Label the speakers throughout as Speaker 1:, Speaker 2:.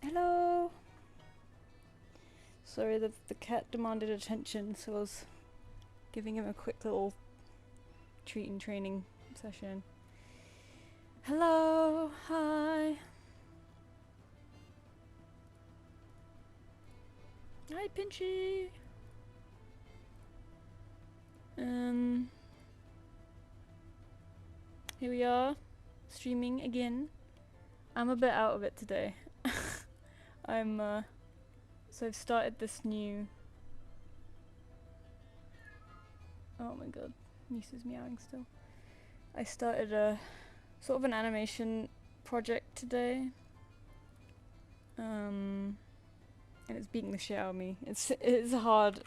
Speaker 1: Hello! Sorry, the cat demanded attention, so I was giving him a quick little treat and training session. Hello! Hi! Hi, Pinchy! Here we are, streaming again. I'm a bit out of it today. So I've started this new... Oh my god, Niece is meowing still. I started a sort of an animation project today. And it's beating the shit out of me. It's hard,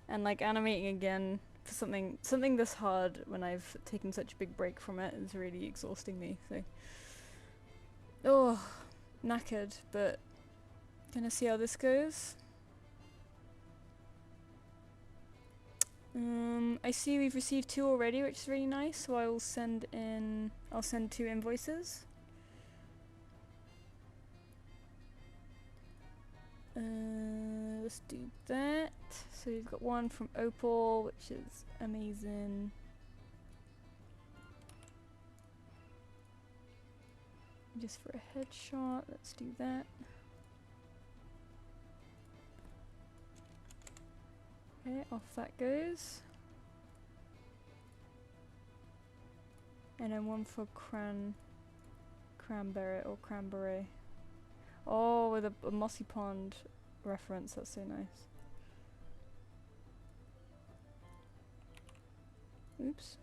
Speaker 1: and like animating again for something this hard when I've taken such a big break from it is really exhausting me. So, oh, knackered, but gonna see how this goes. I see we've received 2 already, which is really nice. So I'll send 2 invoices. Let's do that. So you've got one from Opal, which is amazing. Just for a headshot, let's do that. Okay, off that goes. And then one for cranberry. Oh, with a mossy pond reference, that's so nice. Oops.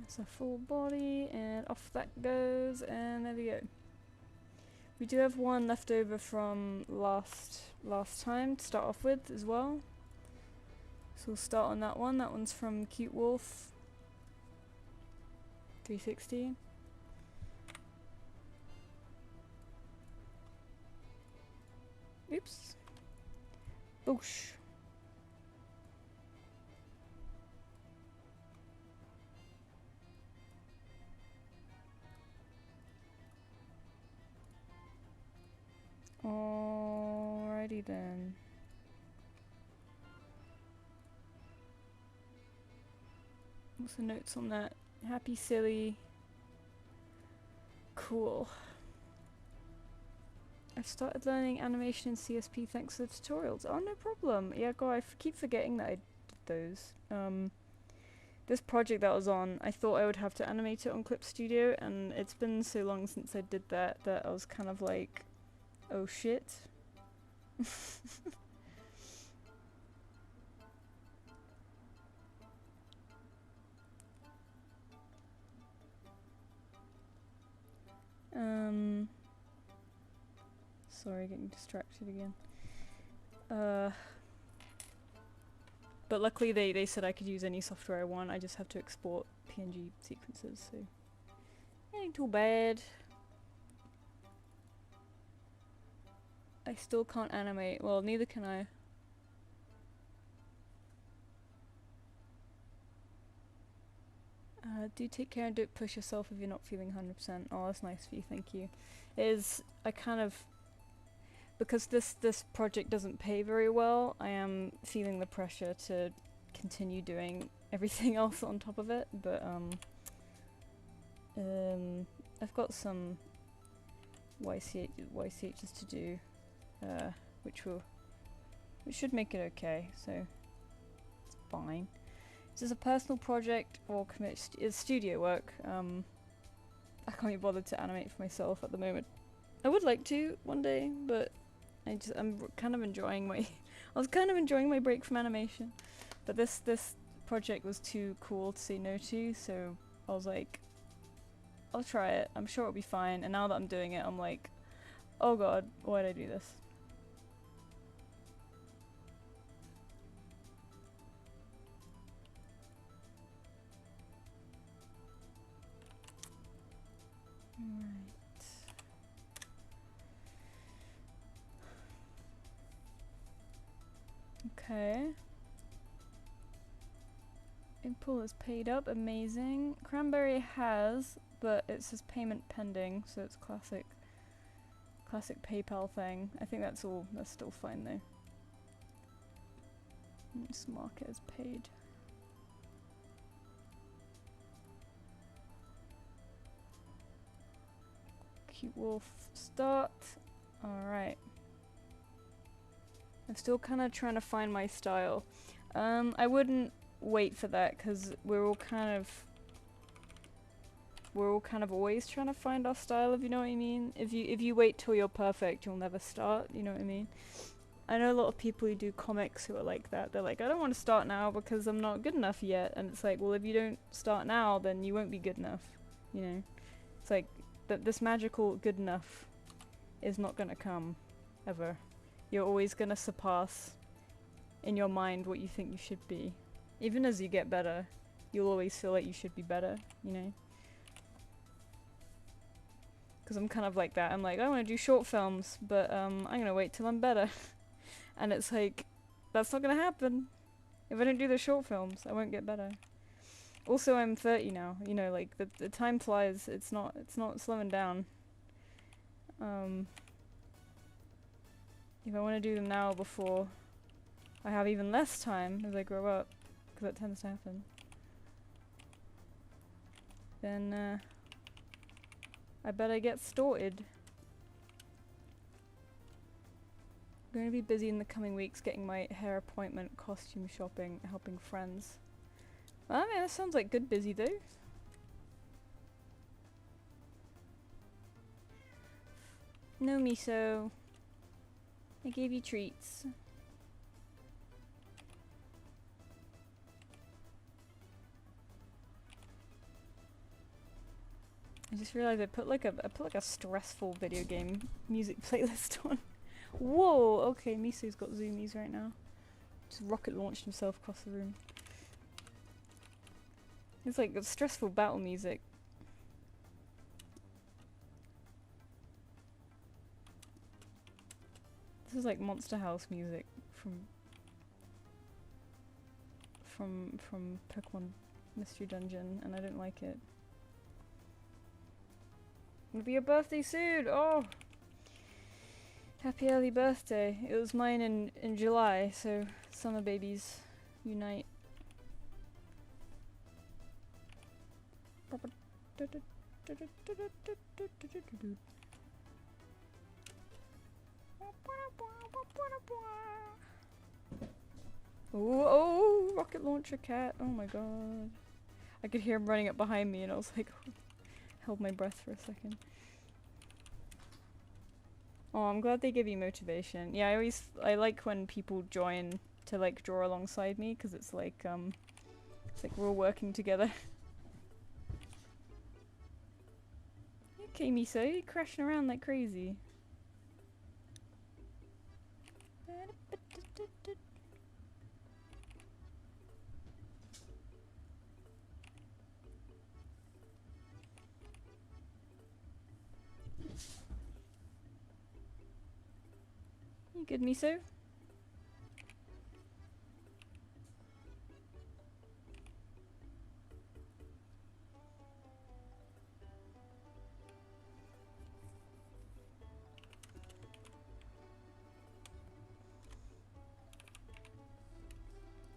Speaker 1: That's a full body, and off that goes, and there we go. We do have one left over from last time to start off with as well. So we'll start on that one. That one's from Cute Wolf 360. Oops. Boosh. Alrighty then. What's the notes on that? Happy, silly. Cool. I've started learning animation in CSP thanks to the tutorials. Oh, no problem. Yeah, God, I keep forgetting that I did those. This project that I was on, I thought I would have to animate it on Clip Studio, and it's been so long since I did that I was kind of like, oh shit. Sorry, getting distracted again. But luckily they said I could use any software I want, I just have to export PNG sequences, so ain't too bad. I still can't animate, well neither can I. Do take care and don't push yourself if you're not feeling 100%. Oh, that's nice of you, thank you. I kind of, because this project doesn't pay very well, I am feeling the pressure to continue doing everything else on top of it, but I've got some YCHs to do, which should make it okay, so it's fine. Is this a personal project or it's studio work? I can't be bothered to animate for myself at the moment. I would like to one day, but I'm kind of enjoying my I was kind of enjoying my break from animation, but this project was too cool to say no to, so I was like, I'll try it, I'm sure it'll be fine. And now that I'm doing it, I'm like, oh god, why did I do this? Right. Okay. April is paid up, amazing. Cranberry has, but it says payment pending, so it's classic PayPal thing. I think that's all, that's still fine though. Just mark it as paid. Cute wolf start. Alright. I'm still kind of trying to find my style. I wouldn't wait for that because we're all kind of always trying to find our style, if you know what I mean. If you wait till you're perfect, you'll never start, you know what I mean? I know a lot of people who do comics who are like that. They're like, I don't want to start now because I'm not good enough yet. And it's like, well, if you don't start now, then you won't be good enough, you know? It's like, this magical good enough is not gonna come, ever. You're always gonna surpass in your mind what you think you should be. Even as you get better, you'll always feel like you should be better, you know? Because I'm kind of like that. I'm like, I want to do short films, but I'm gonna wait till I'm better. And it's like, that's not gonna happen. If I don't do the short films, I won't get better. Also, I'm 30 now, you know, like, the time flies, it's not slowing down. If I want to do them now before I have even less time as I grow up, because that tends to happen, then I better get started. I'm going to be busy in the coming weeks getting my hair appointment, costume shopping, helping friends. Well, I mean, that sounds like good busy though. No, Miso. I gave you treats. I just realized I put like a stressful video game music playlist on. Whoa! Okay, Miso's got zoomies right now. Just rocket launched himself across the room. It's like stressful battle music. This is like Monster House music from Pokemon Mystery Dungeon, and I don't like it. It'll be your birthday soon! Oh! Happy early birthday. It was mine in July, so summer babies unite. Ooh, oh, rocket launcher cat. Oh my god. I could hear him running up behind me and I was like, held my breath for a second. Oh, I'm glad they give you motivation. Yeah, I like when people join to like draw alongside me, because it's like we're all working together. Okay, Miso, you're crashing around like crazy. You good, Miso?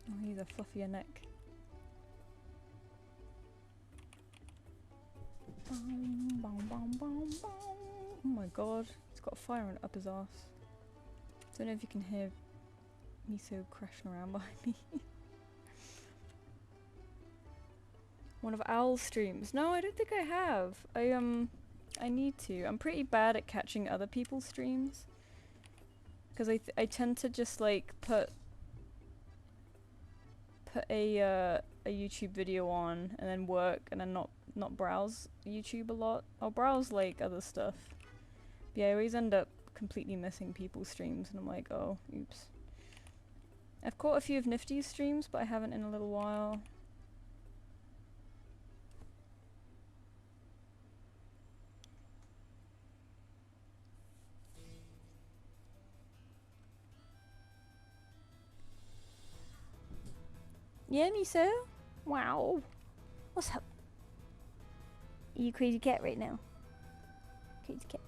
Speaker 1: Oh, he's a fluffier neck. Oh my god, he's got a fire up his ass. Don't know if you can hear Miso crashing around behind me. One of Owl's streams. No, I don't think I have. I need to. I'm pretty bad at catching other people's streams. Because I tend to just like put a YouTube video on and then work and then not browse YouTube a lot. I'll browse like other stuff. But yeah, I always end up completely missing people's streams and I'm like, oh, oops. I've caught a few of Nifty's streams, but I haven't in a little while. Yeah, Miso? Wow. What's up? Are you crazy cat right now? Crazy cat.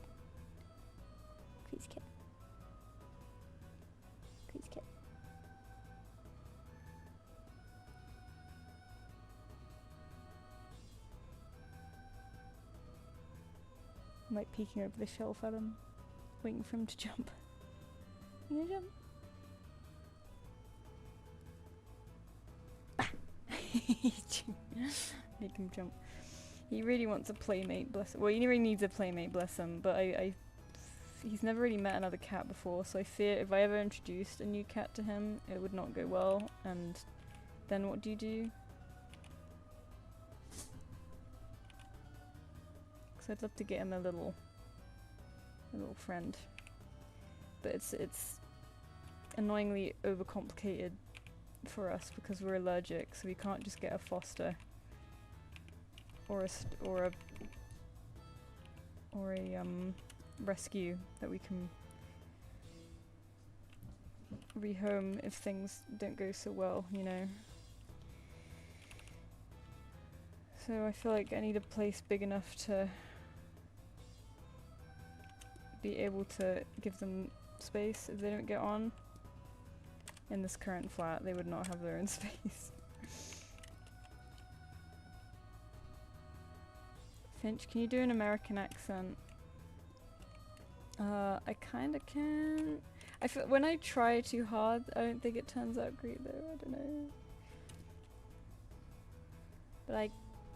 Speaker 1: Crazy cat. Crazy cat. I'm like peeking over the shelf at him, waiting for him to jump. You gonna jump? Make him jump. He really wants a playmate, bless him. Well, he really needs a playmate, bless him, but he's never really met another cat before, so I fear if I ever introduced a new cat to him, it would not go well, and then what do you do? Because I'd love to get him a little friend. But it's annoyingly overcomplicated for us because we're allergic, so we can't just get a foster or a rescue that we can rehome if things don't go so well, you know. So I feel like I need a place big enough to be able to give them space if they don't get on. In this current flat, they would not have their own space. Finch, can you do an American accent? I kinda can. I feel when I try too hard, I don't think it turns out great though, I don't know. But I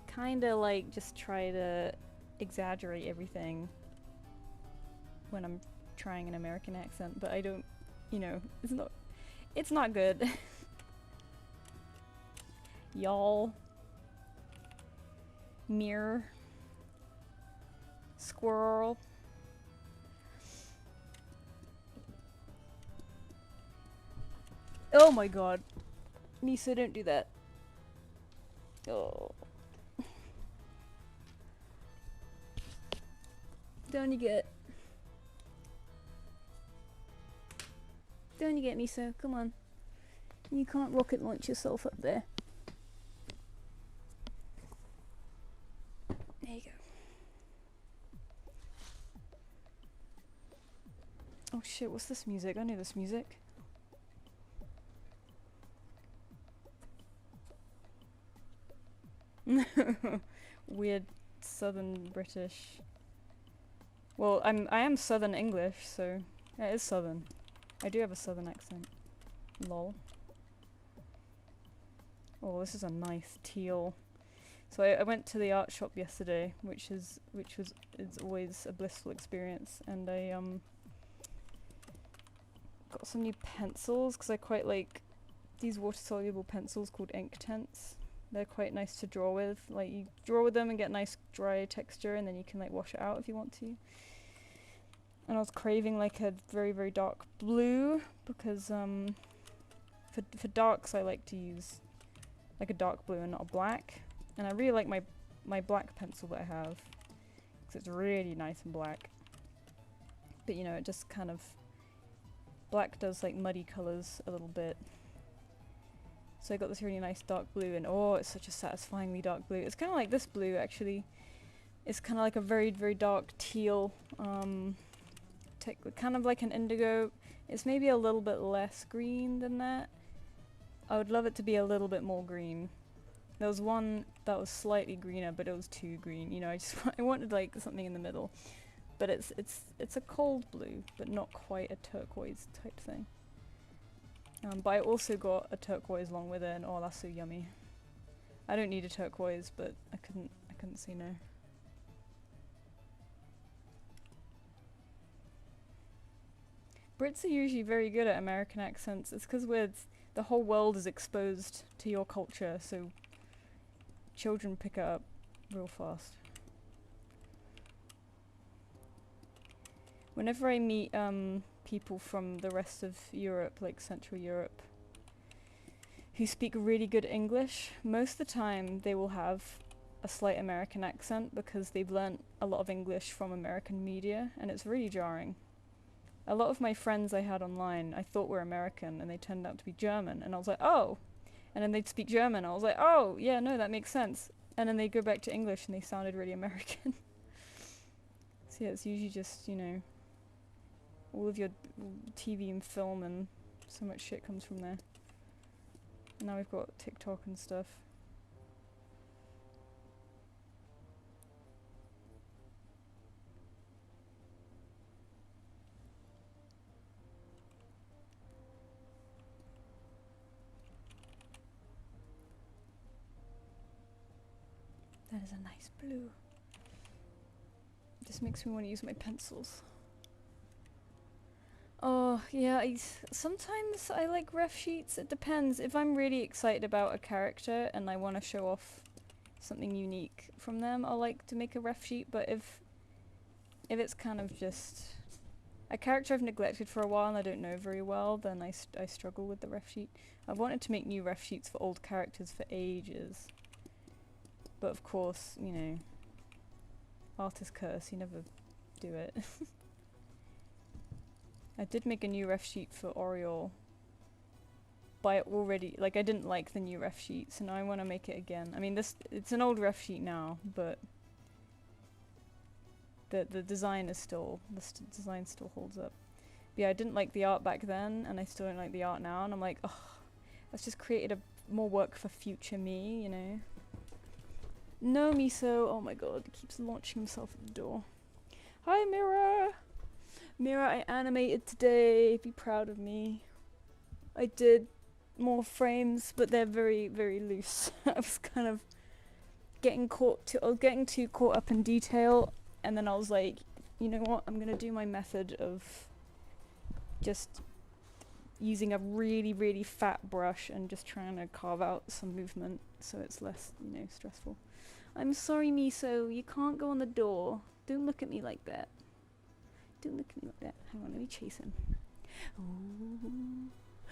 Speaker 1: kinda like just try to exaggerate everything when I'm trying an American accent, but I don't, you know, it's not good. Y'all. Mirror. Squirrel. Oh my god. Misa, don't do that. Oh. Down you get. Down you get, Misa. Come on. You can't rocket launch yourself up there. There you go. Oh shit, what's this music? I know this music. Weird southern British. Well, I am southern English, so yeah, it is southern. I do have a southern accent. Lol. Oh, this is a nice teal. So I went to the art shop yesterday, which was always a blissful experience, and I got some new pencils because I quite like these water-soluble pencils called ink tents. They're quite nice to draw with. Like, you draw with them and get nice dry texture, and then you can like wash it out if you want to. And I was craving like a very, very dark blue because for darks I like to use like a dark blue and not a black. And I really like my black pencil that I have because it's really nice and black. But you know, it just kind of black does like muddy colours a little bit. So I got this really nice dark blue, and oh, it's such a satisfyingly dark blue. It's kind of like this blue actually. It's kind of like a very, very dark teal, kind of like an indigo. It's maybe a little bit less green than that. I would love it to be a little bit more green. There was one that was slightly greener, but it was too green. You know, I wanted like something in the middle. But it's a cold blue, but not quite a turquoise type thing. But I also got a turquoise along with it, and oh, that's so yummy. I don't need a turquoise, but I couldn't say no. Brits are usually very good at American accents. It's because the whole world is exposed to your culture, so children pick it up real fast. Whenever I meet people from the rest of Europe, like Central Europe, who speak really good English, most of the time they will have a slight American accent because they've learnt a lot of English from American media, and it's really jarring. A lot of my friends I had online I thought were American, and they turned out to be German, and I was like, oh! And then they'd speak German. I was like, oh, yeah, no, that makes sense. And then they'd go back to English and they sounded really American. So yeah, it's usually just, you know, all of your TV and film and so much shit comes from there. And now we've got TikTok and stuff. That is a nice blue. This makes me want to use my pencils. Oh, yeah, sometimes I like ref sheets. It depends. If I'm really excited about a character and I want to show off something unique from them, I'll like to make a ref sheet. But if it's kind of just a character I've neglected for a while and I don't know very well, then I struggle with the ref sheet. I've wanted to make new ref sheets for old characters for ages. But of course, you know, artist curse, you never do it. I did make a new ref sheet for Oriole, but I already, like, I didn't like the new ref sheet, so now I want to make it again. I mean, it's an old ref sheet now, but the design is still, design still holds up. But yeah, I didn't like the art back then, and I still don't like the art now, and I'm like, oh, that's just created more work for future me, you know? No, Miso, oh my god, he keeps launching himself at the door. Hi, Mira! Mira, I animated today, be proud of me. I did more frames, but they're very, very loose. I was kind of getting too caught up in detail, and then I was like, you know what, I'm gonna do my method of just using a really, really fat brush and just trying to carve out some movement so it's less, you know, stressful. I'm sorry, Miso, you can't go on the door. Don't look at me like that. Don't look at me like that. Hang on, let me chase him.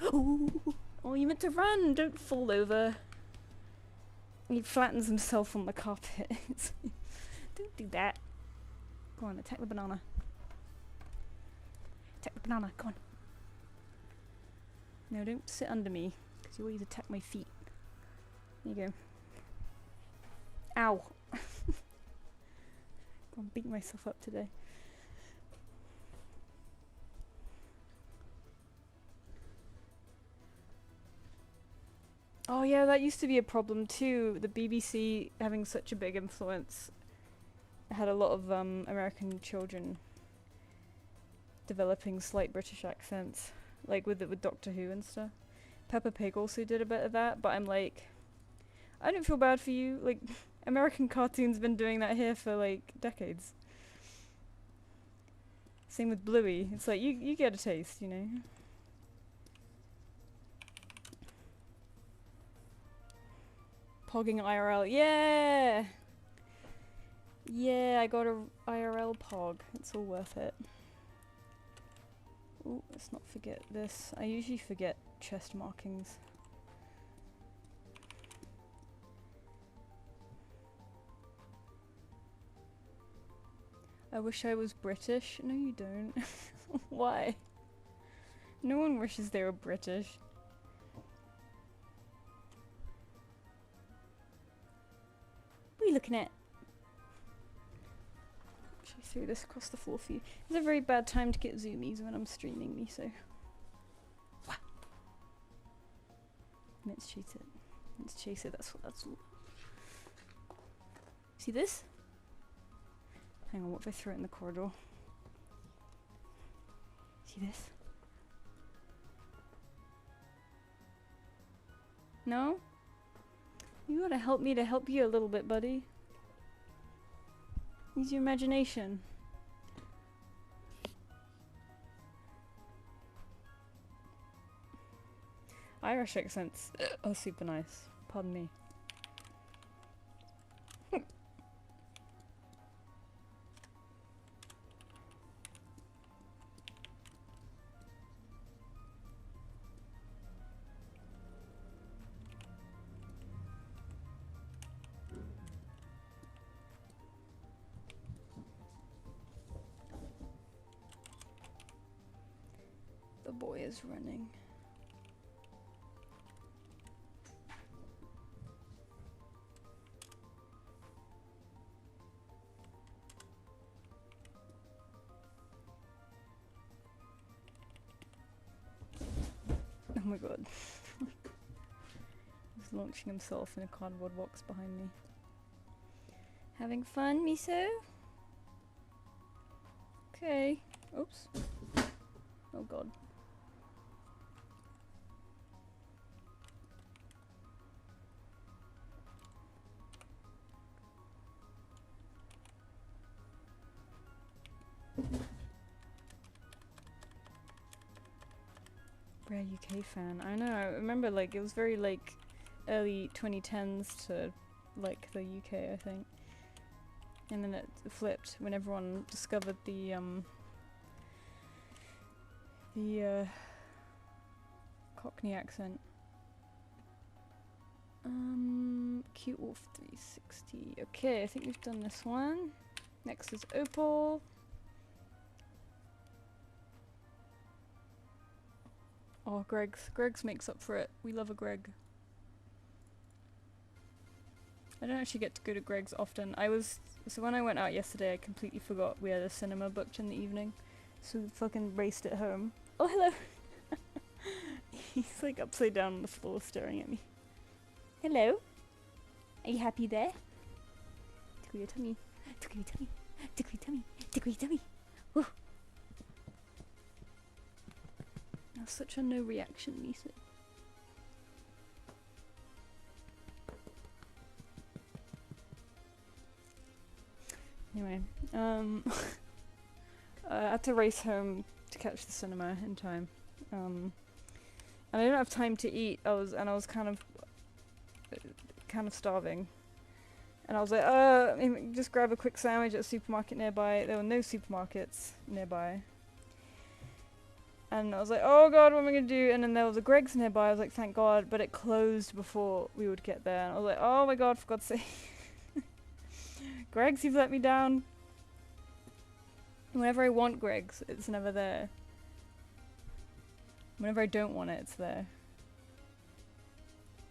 Speaker 1: Oh, you meant to run! Don't fall over. He flattens himself on the carpet. Don't do that. Go on, attack the banana. Attack the banana, come on. No, don't sit under me, because you always attack my feet. There you go. Ow! I'm beating myself up today. Oh yeah, that used to be a problem too. The BBC having such a big influence had a lot of American children developing slight British accents, like with Doctor Who and stuff. Peppa Pig also did a bit of that, but I'm like, I don't feel bad for you. Like, American cartoons been doing that here for like decades. Same with Bluey. It's like you get a taste, you know. Pogging IRL, yeah! Yeah, I got a IRL pog. It's all worth it. Ooh, let's not forget this. I usually forget chest markings. I wish I was British. No, you don't. Why? No one wishes they were British. What are you looking at? Actually, threw this across the floor for you. It's a very bad time to get zoomies when I'm streaming me, so. What? Let's chase it. Let's chase it. That's all. See this? Hang on, what if I throw it in the corridor? See this? No? You gotta help me to help you a little bit, buddy. Use your imagination. Irish accents are super nice. Pardon me. The boy is running. my god. He's launching himself in a cardboard box behind me. Having fun, Miso? Okay. Oops. Oh god. Rare UK fan. I know, I remember like it was very like early 2010s to like the UK, I think. And then it flipped when everyone discovered the Cockney accent. Cute Wolf 360. Okay, I think we've done this one. Next is Opal. Oh, Greg's makes up for it. We love a Greg. I don't actually get to go to Greg's often. So when I went out yesterday, I completely forgot we had a cinema booked in the evening. So we fucking raced it home. Oh, hello! He's like upside down on the floor staring at me. Hello? Are you happy there? Tickle your tummy. Tickle your tummy. Tickle your tummy. Tickle your tummy. Woo! That's such a no reaction, Misa. Anyway, I had to race home to catch the cinema in time. And I didn't have time to eat. I was kind of starving. And I was like, just grab a quick sandwich at a supermarket nearby. There were no supermarkets nearby. And I was like, oh god, what am I gonna do? And then there was a Greg's nearby. I was like, thank god, but it closed before we would get there. And I was like, oh my god, for God's sake. Greg's, you've let me down. Whenever I want Greg's, it's never there. Whenever I don't want it, it's there.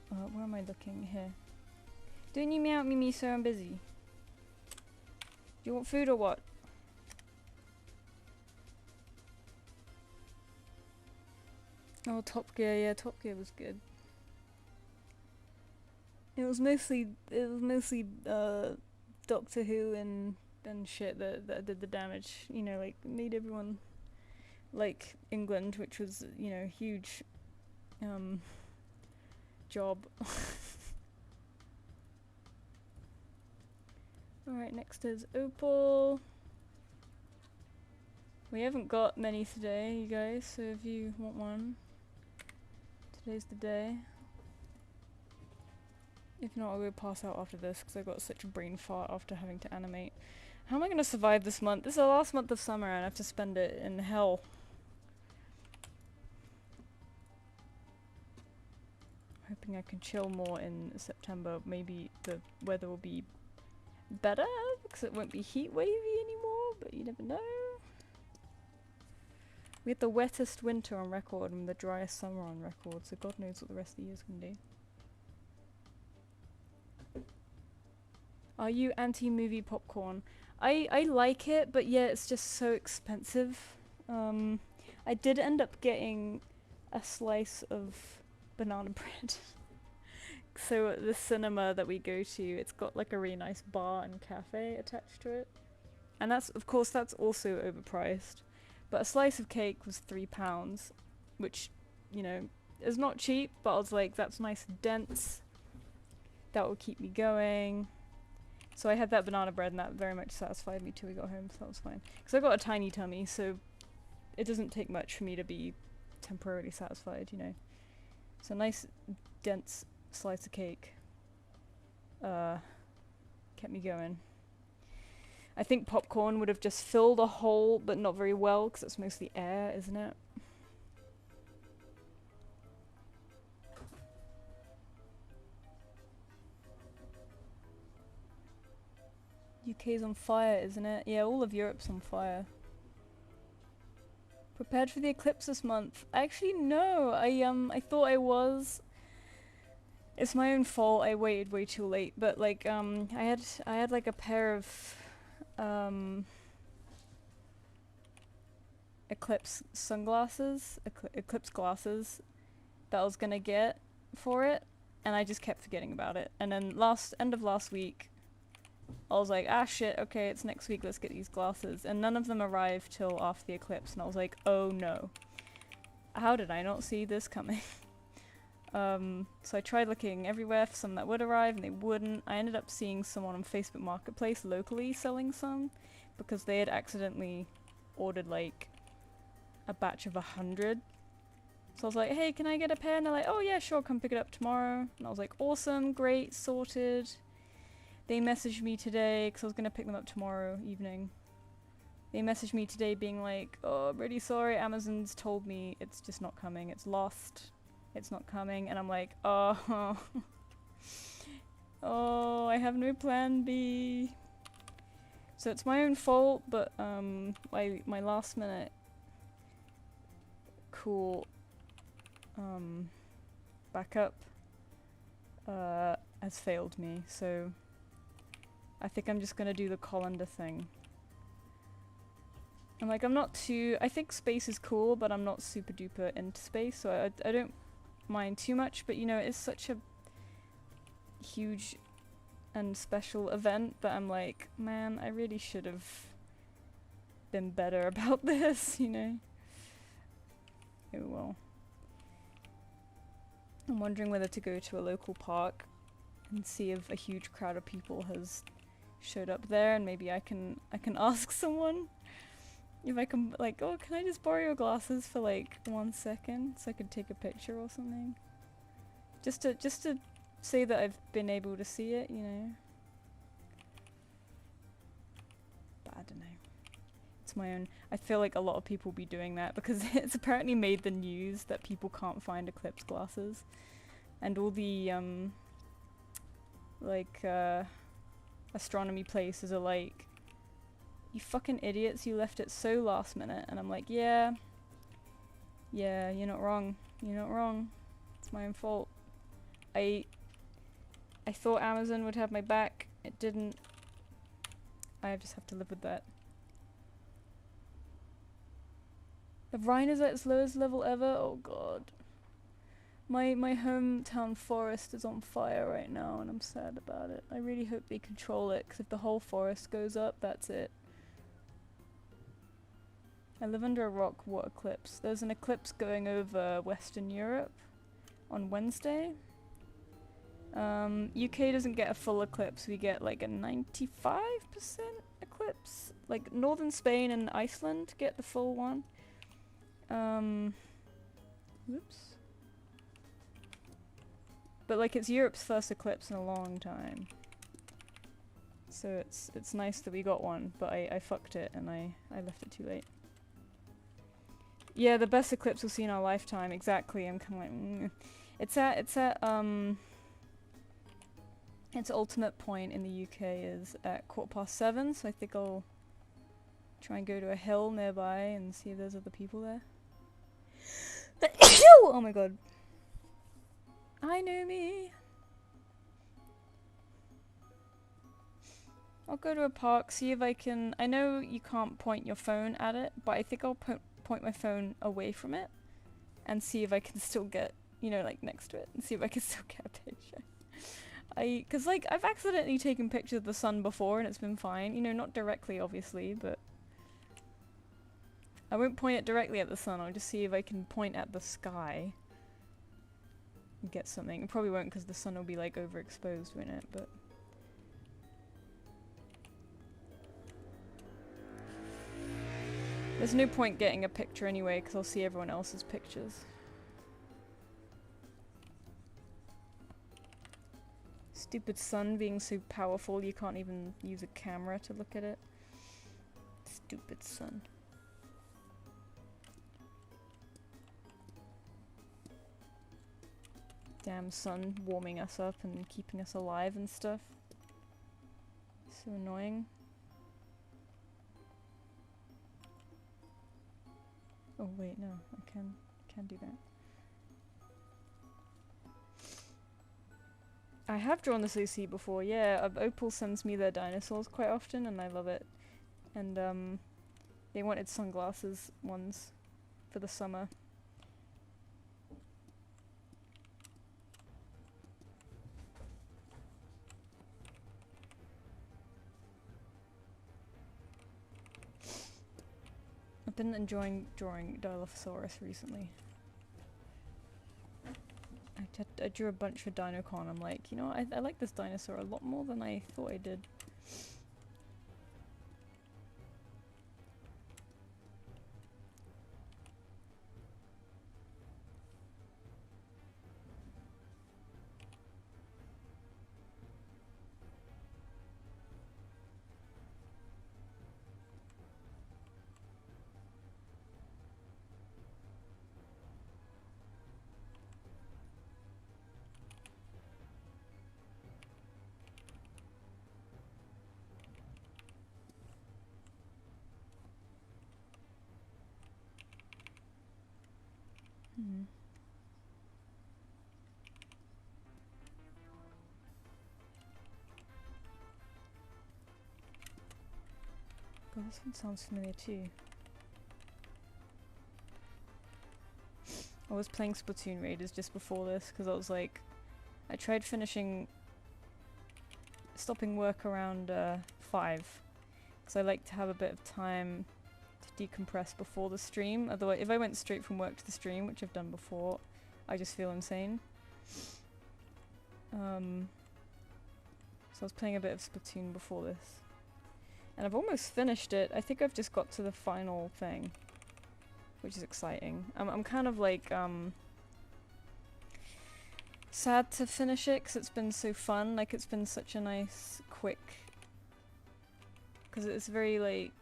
Speaker 1: Where am I looking? Here. Don't you meow at me, so I'm busy. Do you want food or what? Oh, Top Gear, yeah, Top Gear was good. It was mostly Doctor Who and shit that did the damage. You know, like made everyone like England, which was, you know, huge job. Alright, next is Opal. We haven't got many today, you guys, so if you want one, today's the day. If not, I'll go pass out after this because I got such a brain fart after having to animate. How am I going to survive this month? This is the last month of summer and I have to spend it in hell. Hoping I can chill more in September. Maybe the weather will be better because it won't be heat wavy anymore, but you never know. We had the wettest winter on record and the driest summer on record, so God knows what the rest of the year's going to do. Are you anti-movie popcorn? I like it, but yeah, it's just so expensive. I did end up getting a slice of banana bread. So at the cinema that we go to, it's got like a really nice bar and cafe attached to it. And that's, of course, that's also overpriced. But a slice of cake was £3, which, you know, is not cheap, but I was like, that's nice and dense. That will keep me going. So I had that banana bread and that very much satisfied me till we got home, so that was fine. Because I got a tiny tummy, so it doesn't take much for me to be temporarily satisfied, you know. So a nice, dense slice of cake kept me going. I think popcorn would have just filled a hole, but not very well, because it's mostly air, isn't it? UK's on fire, isn't it? Yeah, all of Europe's on fire. Prepared for the eclipse this month? Actually, no. I thought I was. It's my own fault. I waited way too late. But like, I had like a pair of eclipse sunglasses, eclipse glasses, that I was gonna get for it, and I just kept forgetting about it. And then end of last week, I was like, ah shit, okay, it's next week, let's get these glasses. And none of them arrived till after the eclipse, and I was like, oh no. How did I not see this coming? So I tried looking everywhere for some that would arrive, and they wouldn't. I ended up seeing someone on Facebook Marketplace locally selling some, because they had accidentally ordered like a batch of 100. So I was like, hey, can I get a pair? And they're like, oh yeah, sure, come pick it up tomorrow. And I was like, awesome, great, sorted. They messaged me today, because I was going to pick them up tomorrow evening. They messaged me today being like, oh, I'm really sorry, Amazon's told me it's just not coming, it's lost, it's not coming. And I'm like, oh, oh, I have no plan B. So it's my own fault, but my last minute cool backup has failed me, so I think I'm just gonna do the colander thing. I'm like, I think space is cool, but I'm not super duper into space, so I don't mind too much, but you know, it's such a huge and special event that I'm like, man, I really should have been better about this, you know? Oh well. I'm wondering whether to go to a local park and see if a huge crowd of people has showed up there, and maybe I can ask someone if I can, like, oh, can I just borrow your glasses for like 1 second so I could take a picture or something? Just to say that I've been able to see it, you know? But I don't know. It's my own. I feel like a lot of people will be doing that because it's apparently made the news that people can't find eclipse glasses. And all the, astronomy places are like, you fucking idiots, you left it so last minute. And I'm like, yeah, you're not wrong. You're not wrong. It's my own fault. I thought Amazon would have my back. It didn't. I just have to live with that. The Rhine is at its lowest level ever? Oh god. My hometown forest is on fire right now and I'm sad about it. I really hope they control it, because if the whole forest goes up, that's it. I live under a rock. What eclipse? There's an eclipse going over Western Europe on Wednesday. UK doesn't get a full eclipse, we get like a 95% eclipse. Like northern Spain and Iceland get the full one. Whoops. But like it's Europe's first eclipse in a long time. So it's nice that we got one, but I fucked it and I left it too late. Yeah, the best eclipse we'll see in our lifetime, exactly. I'm kinda like, It's at its ultimate point in the UK is at 7:15, so I think I'll try and go to a hill nearby and see if there's other people there. Oh my god. I know me. I'll go to a park, see if I can. I know you can't point your phone at it, but I think I'll point my phone away from it and see if I can still get, you know, like next to it, and see if I can still get a picture. Cause like I've accidentally taken pictures of the sun before and it's been fine, you know, not directly obviously, but I won't point it directly at the sun, I'll just see if I can point at the sky and get something. It probably won't because the sun will be like overexposed, won't it, but there's no point getting a picture anyway because I'll see everyone else's pictures. Stupid sun being so powerful you can't even use a camera to look at it. Stupid sun. Damn sun warming us up and keeping us alive and stuff. So annoying. Oh wait, no, I can do that. I have drawn this OC before, yeah. Opal sends me their dinosaurs quite often and I love it. And they wanted sunglasses ones for the summer. been enjoying drawing Dilophosaurus recently. I drew a bunch for DinoCon. I'm like, you know, I like this dinosaur a lot more than I thought I did. God, this one sounds familiar too. I was playing Splatoon Raiders just before this because I was like, I tried stopping work around 5 because I like to have a bit of time to decompress before the stream. Otherwise, if I went straight from work to the stream, which I've done before, I just feel insane. So I was playing a bit of Splatoon before this. And I've almost finished it. I think I've just got to the final thing, which is exciting. I'm kind of like sad to finish it because it's been so fun. Like, it's been such a nice, quick, because it's very like,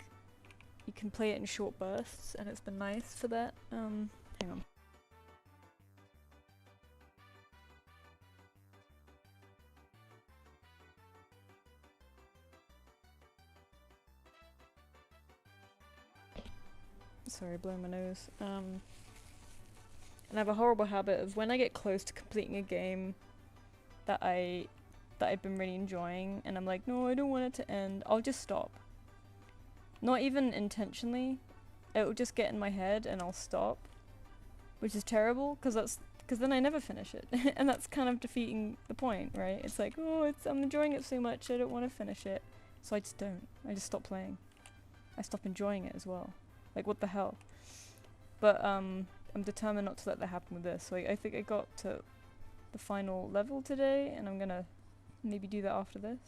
Speaker 1: you can play it in short bursts and it's been nice for that. Hang on. Sorry, blowing my nose. And I have a horrible habit of when I get close to completing a game that I've been really enjoying, and I'm like, no, I don't want it to end, I'll just stop. Not even intentionally. It'll just get in my head and I'll stop, which is terrible because then I never finish it, and that's kind of defeating the point, right? It's like, oh, I'm enjoying it so much, I don't want to finish it, so I just don't. I just stop playing. I stop enjoying it as well. Like, what the hell? But I'm determined not to let that happen with this. So I think I got to the final level today, and I'm gonna maybe do that after this.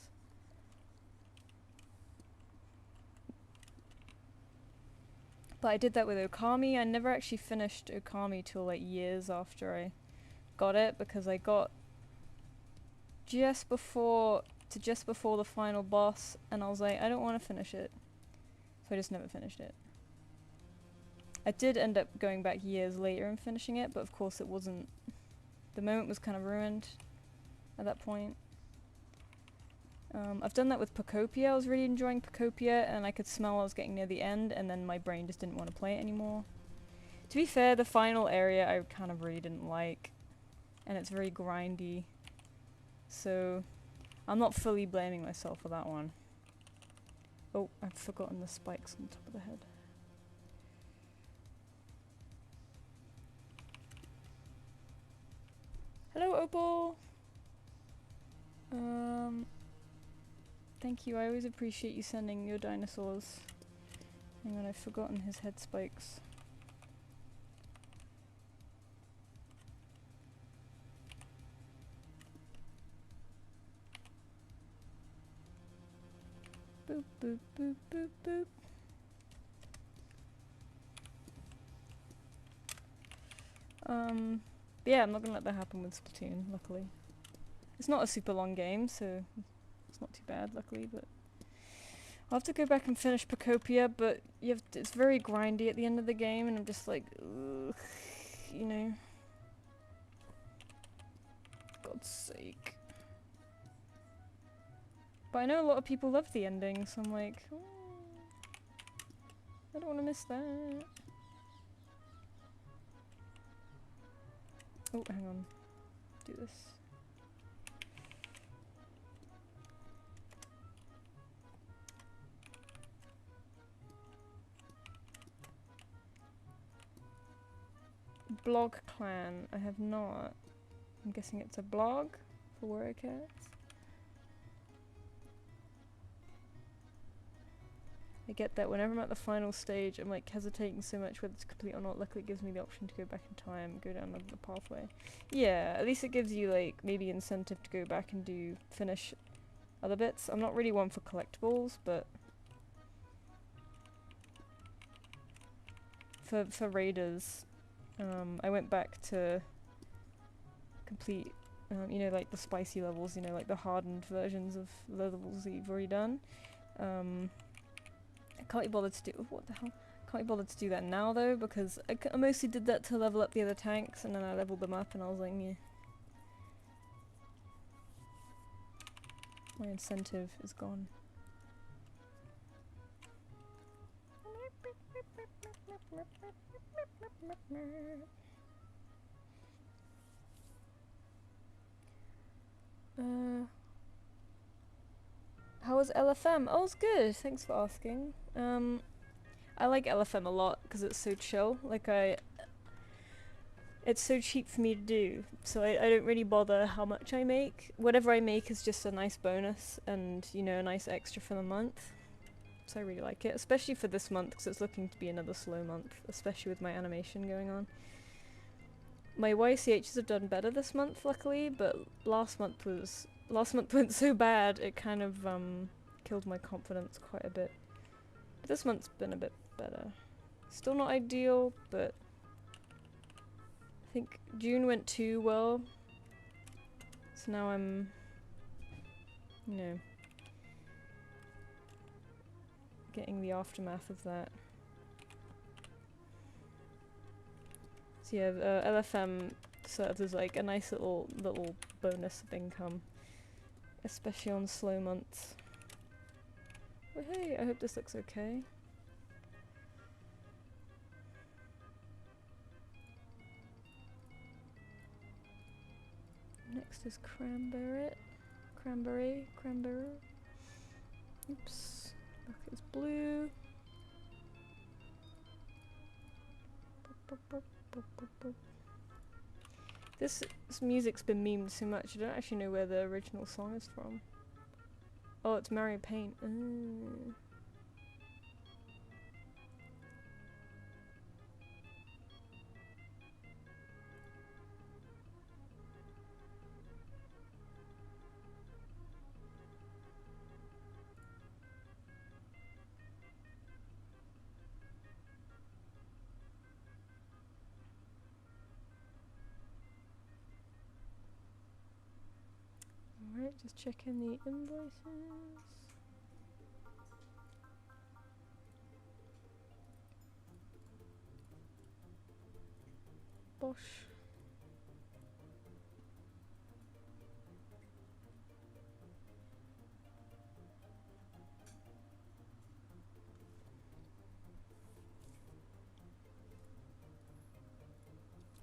Speaker 1: But I did that with Okami. I never actually finished Okami till like years after I got it, because I got just before the final boss, and I was like, I don't want to finish it. So I just never finished it. I did end up going back years later and finishing it, but of course it wasn't... The moment was kind of ruined at that point. I've done that with Pocopia. I was really enjoying Pocopia, and I could smell I was getting near the end, and then my brain just didn't want to play it anymore. To be fair, the final area I kind of really didn't like, and it's very grindy. So I'm not fully blaming myself for that one. Oh, I've forgotten the spikes on top of the head. Hello, Opal! Thank you, I always appreciate you sending your dinosaurs. Hang on, I've forgotten his head spikes. Boop, boop, boop, boop, boop. Yeah, I'm not gonna let that happen with Splatoon, luckily. It's not a super long game, so it's not too bad, luckily, but... I'll have to go back and finish Pocopia, but it's very grindy at the end of the game, and I'm just like, ugh, you know. For God's sake. But I know a lot of people love the ending, so I'm like, oh, I don't want to miss that. Oh, hang on. Do this. Blog clan. I have not. I'm guessing it's a blog for warrior cats. I get that whenever I'm at the final stage, I'm like hesitating so much whether to complete or not. Luckily it gives me the option to go back in time, go down the pathway. Yeah, at least it gives you like maybe incentive to go back and finish other bits. I'm not really one for collectibles, but for raiders, I went back to complete, you know, like the spicy levels, you know, like the hardened versions of the levels that you've already done. I can't be bothered to do— what the hell? Can't be bothered to do that now though, because I mostly did that to level up the other tanks, and then I leveled them up and I was like, yeah. My incentive is gone. How was LFM? Oh, it's good. Thanks for asking. I like LFM a lot because it's so chill. Like it's so cheap for me to do, so I don't really bother how much I make. Whatever I make is just a nice bonus and, you know, a nice extra for the month. So I really like it, especially for this month because it's looking to be another slow month, especially with my animation going on. My YCHs have done better this month, luckily, but last month went so bad it kind of killed my confidence quite a bit. But this month's been a bit better. Still not ideal, but I think June went too well. So now I'm, you know, getting the aftermath of that. So yeah, LFM serves as like a nice little bonus of income, especially on slow months. Well, hey, I hope this looks okay. Next is cranberry. Oops. Look, it's blue. This music's been memed so much, I don't actually know where the original song is from. Oh, it's Mario Paint. Alright, just checking the invoices. Bosh.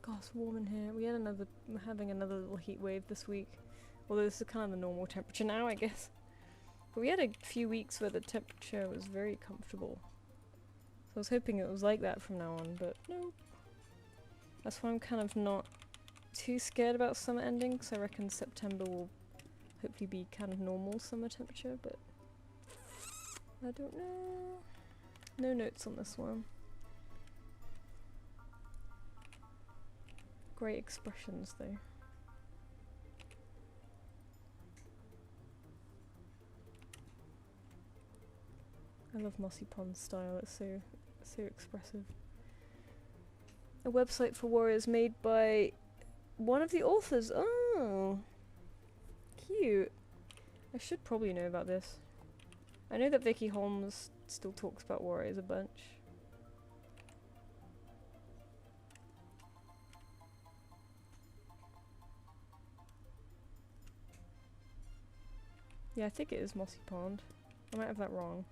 Speaker 1: God, it's warm in here. We're having another little heat wave this week. Although this is kind of the normal temperature now, I guess. But we had a few weeks where the temperature was very comfortable. So I was hoping it was like that from now on, but no. That's why I'm kind of not too scared about summer ending, because I reckon September will hopefully be kind of normal summer temperature, but I don't know. No notes on this one. Great expressions though. I love Mossy Pond's style, it's so expressive. A website for warriors made by one of the authors. Oh, cute. I should probably know about this. I know that Vicky Holmes still talks about warriors a bunch. Yeah, I think it is Mossy Pond. I might have that wrong.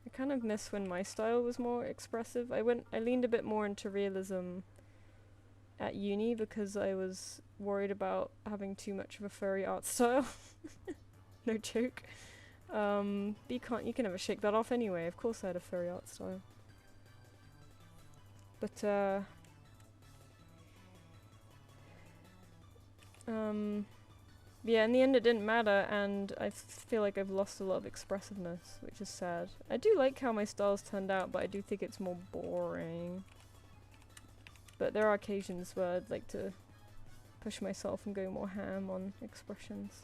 Speaker 1: I kind of miss when my style was more expressive. I leaned a bit more into realism at uni because I was worried about having too much of a furry art style. No joke. But you can never shake that off anyway. Of course I had a furry art style. But yeah, in the end it didn't matter, and I feel like I've lost a lot of expressiveness, which is sad. I do like how my styles turned out, but I do think it's more boring. But there are occasions where I'd like to push myself and go more ham on expressions.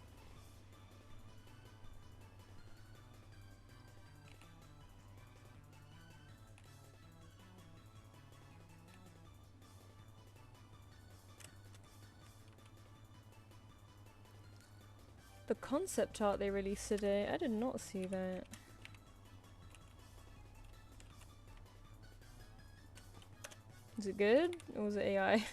Speaker 1: The concept art they released today, I did not see that. Is it good? Or was it AI?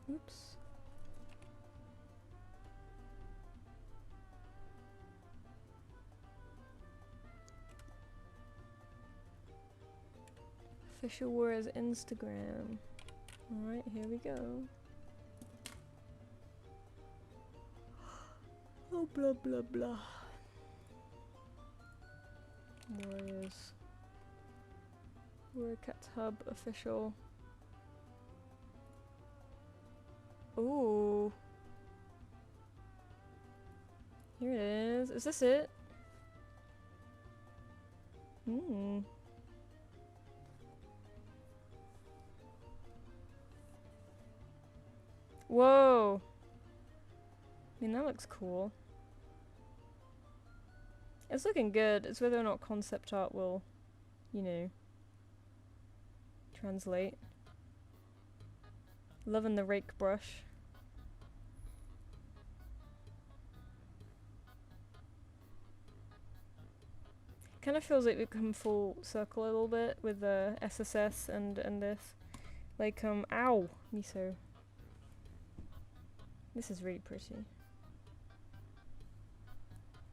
Speaker 1: Oops. Official Warriors Instagram. Alright, here we go. Oh, blah blah blah. Warriors. Warrior Cats Hub official. Ooh. Here it is. Is this it? Hmm. Whoa. I mean, that looks cool. It's looking good. It's whether or not concept art will, you know, translate. Loving the rake brush. Kind of feels like we've come full circle a little bit with the SSS and this. Like, ow, miso. This is really pretty.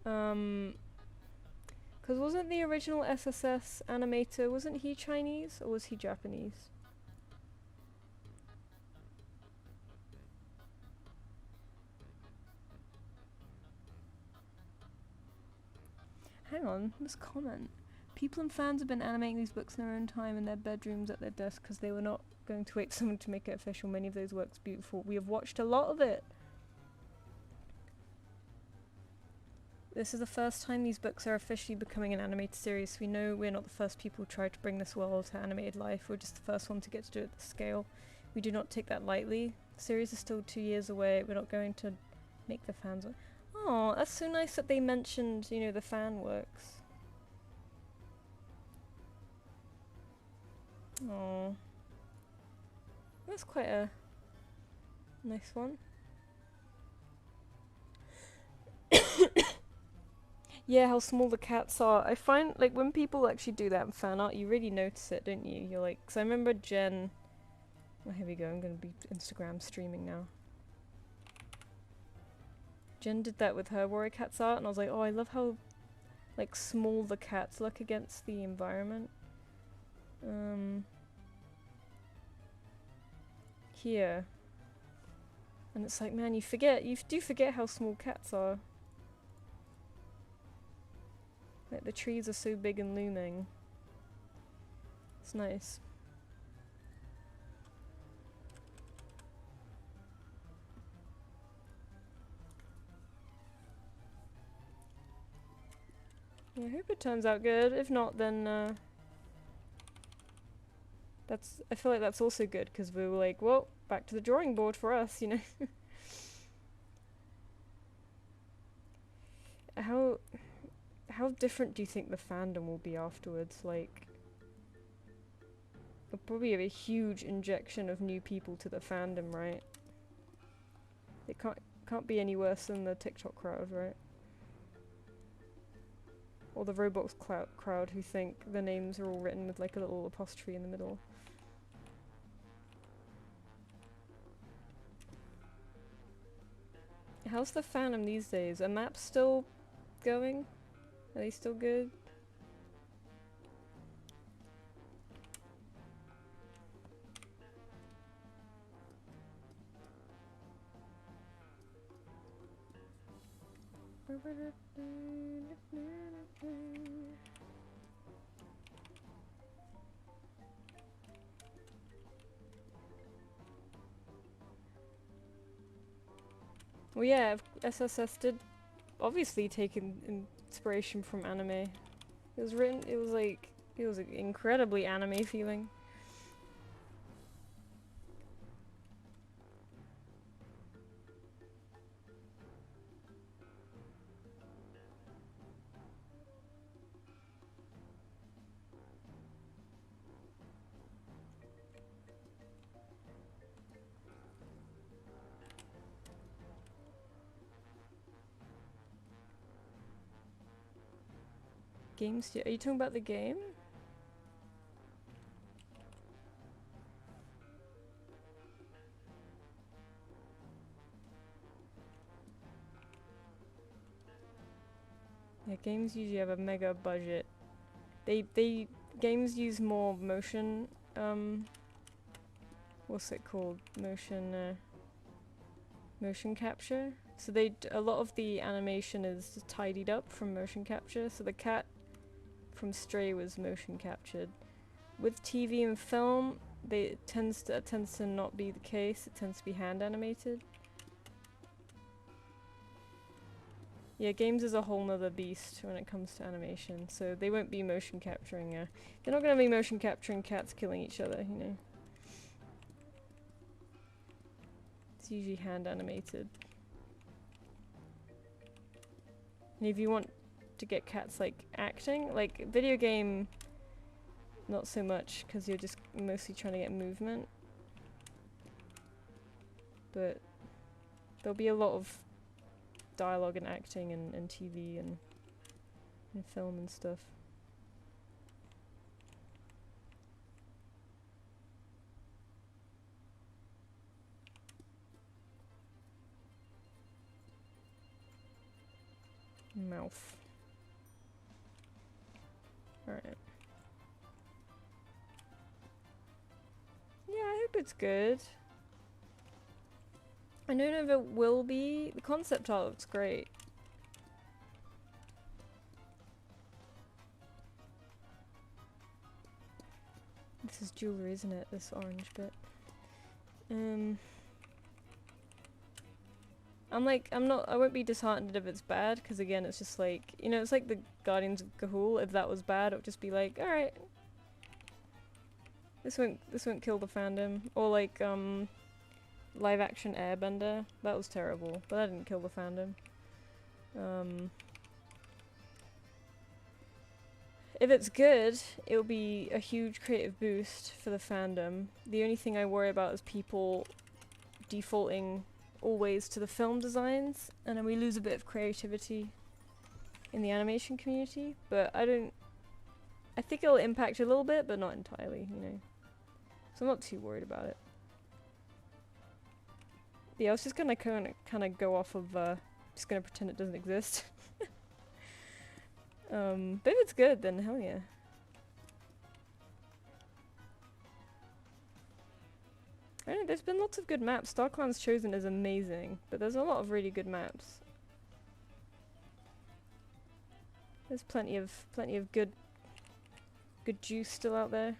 Speaker 1: Cause wasn't the original SSS animator, wasn't he Chinese or was he Japanese? Hang on, this comment. People and fans have been animating these books in their own time in their bedrooms at their desks because they were not going to wait for someone to make it official. Many of those works beautiful. We have watched a lot of it. This is the first time these books are officially becoming an animated series. We know we're not the first people who tried to bring this world to animated life. We're just the first one to get to do it at this scale. We do not take that lightly. The series is still 2 years away. We're not going to make the fans... Oh, that's so nice that they mentioned, you know, the fan works. Oh, that's quite a nice one. Yeah, how small the cats are. I find, like, when people actually do that in fan art, you really notice it, don't you? You're like, because I remember Jen... Oh, here we go, I'm going to be Instagram streaming now. Jen did that with her Warrior Cats art, and I was like, oh, I love how, like, small the cats look against the environment. Here. And it's like, man, you do forget how small cats are. Like, the trees are so big and looming. It's nice. Yeah, I hope it turns out good. If not, then, I feel like that's also good, because we were like, well, back to the drawing board for us, you know? How different do you think the fandom will be afterwards? Like, it'll probably have a huge injection of new people to the fandom, right? It can't be any worse than the TikTok crowd, right? Or the Roblox crowd who think the names are all written with like a little apostrophe in the middle. How's the fandom these days? Are maps still going? Are they still good? Well, yeah, SSS did obviously take inspiration from anime. It was written, it was like, it was incredibly anime feeling. Games? Are you talking about the game? Yeah, games usually have a mega budget. Games use more motion, what's it called? Motion capture. So a lot of the animation is tidied up from motion capture. So the cat from Stray was motion captured. With TV and film, it tends to not be the case. It tends to be hand animated. Yeah, games is a whole nother beast when it comes to animation, so they won't be motion capturing, they're not gonna be motion capturing cats killing each other, you know. It's usually hand animated. And if you want to get cats, like, acting, like, video game, not so much, because you're just mostly trying to get movement. But there'll be a lot of dialogue and acting and TV and film and stuff. Mouth. Alright. Yeah, I hope it's good. I don't know if it will be. The concept art looks great. This is jewelry, isn't it? This orange bit. I won't be disheartened if it's bad, because again, it's just like, you know, it's like the Guardians of Ga'Hoole. If that was bad, it would just be like, alright. This won't kill the fandom. Or like, live action Airbender. That was terrible, but that didn't kill the fandom. If it's good, it'll be a huge creative boost for the fandom. The only thing I worry about is people defaulting always to the film designs, and then we lose a bit of creativity in the animation community, but I think it'll impact a little bit, but not entirely, you know. So I'm not too worried about it. Yeah, I was just gonna kind of go off of, just gonna pretend it doesn't exist. But if it's good, then hell yeah. I don't know, there's been lots of good maps. StarClan's Chosen is amazing, but there's a lot of really good maps. There's plenty of good juice still out there.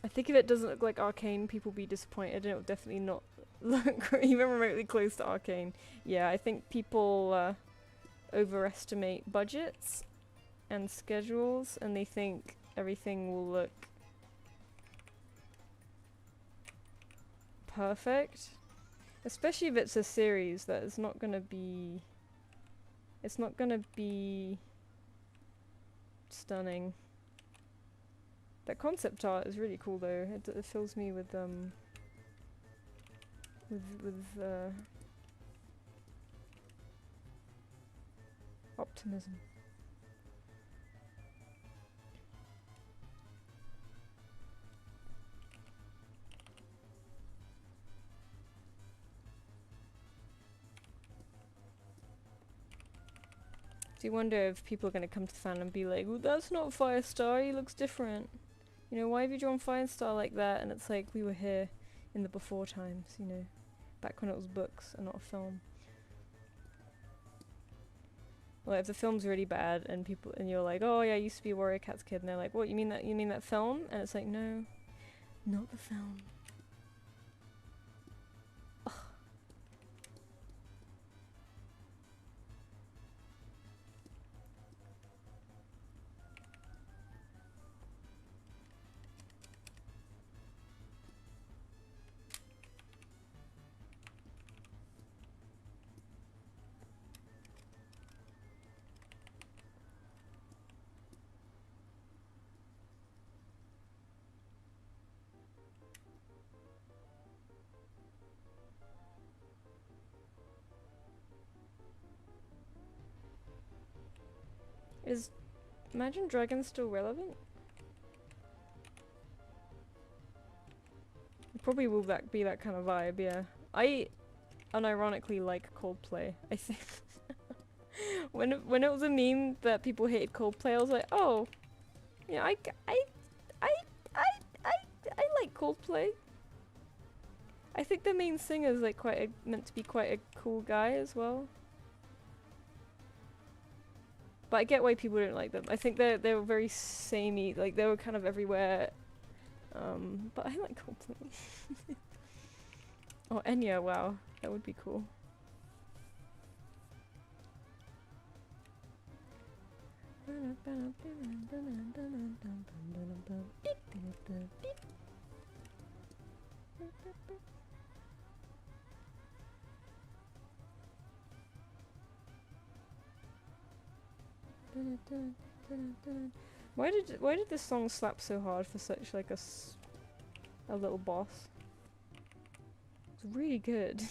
Speaker 1: I think if it doesn't look like Arcane, people will be disappointed, and it will definitely not look even remotely close to Arcane. Yeah, I think people overestimate budgets and schedules, and they think everything will look perfect. Especially if it's a series that is not gonna be... It's not gonna be stunning. That concept art is really cool though. It fills me with optimism. Do you wonder if people are going to come to the fan and be like, "Well, that's not Firestar, he looks different. You know, why have you drawn Firestar like that?" And it's like, we were here in the before times, you know. back when it was books and not a film. Well, if the film's really bad and you're like, oh yeah, I used to be a Warrior Cats kid, and they're like, what, you mean that film? And it's like, no, not the film. Is Imagine Dragons still relevant? It probably will be that kind of vibe, yeah. I unironically like Coldplay. I think when it was a meme that people hated Coldplay, I was like, oh, yeah, I like Coldplay. I think the main singer is like meant to be quite a cool guy as well. But I get why people don't like them. I think they were very samey, like they were kind of everywhere. But I like Coldplay. Oh, Enya, wow, that would be cool. Why did this song slap so hard for such like a little boss? It's really good.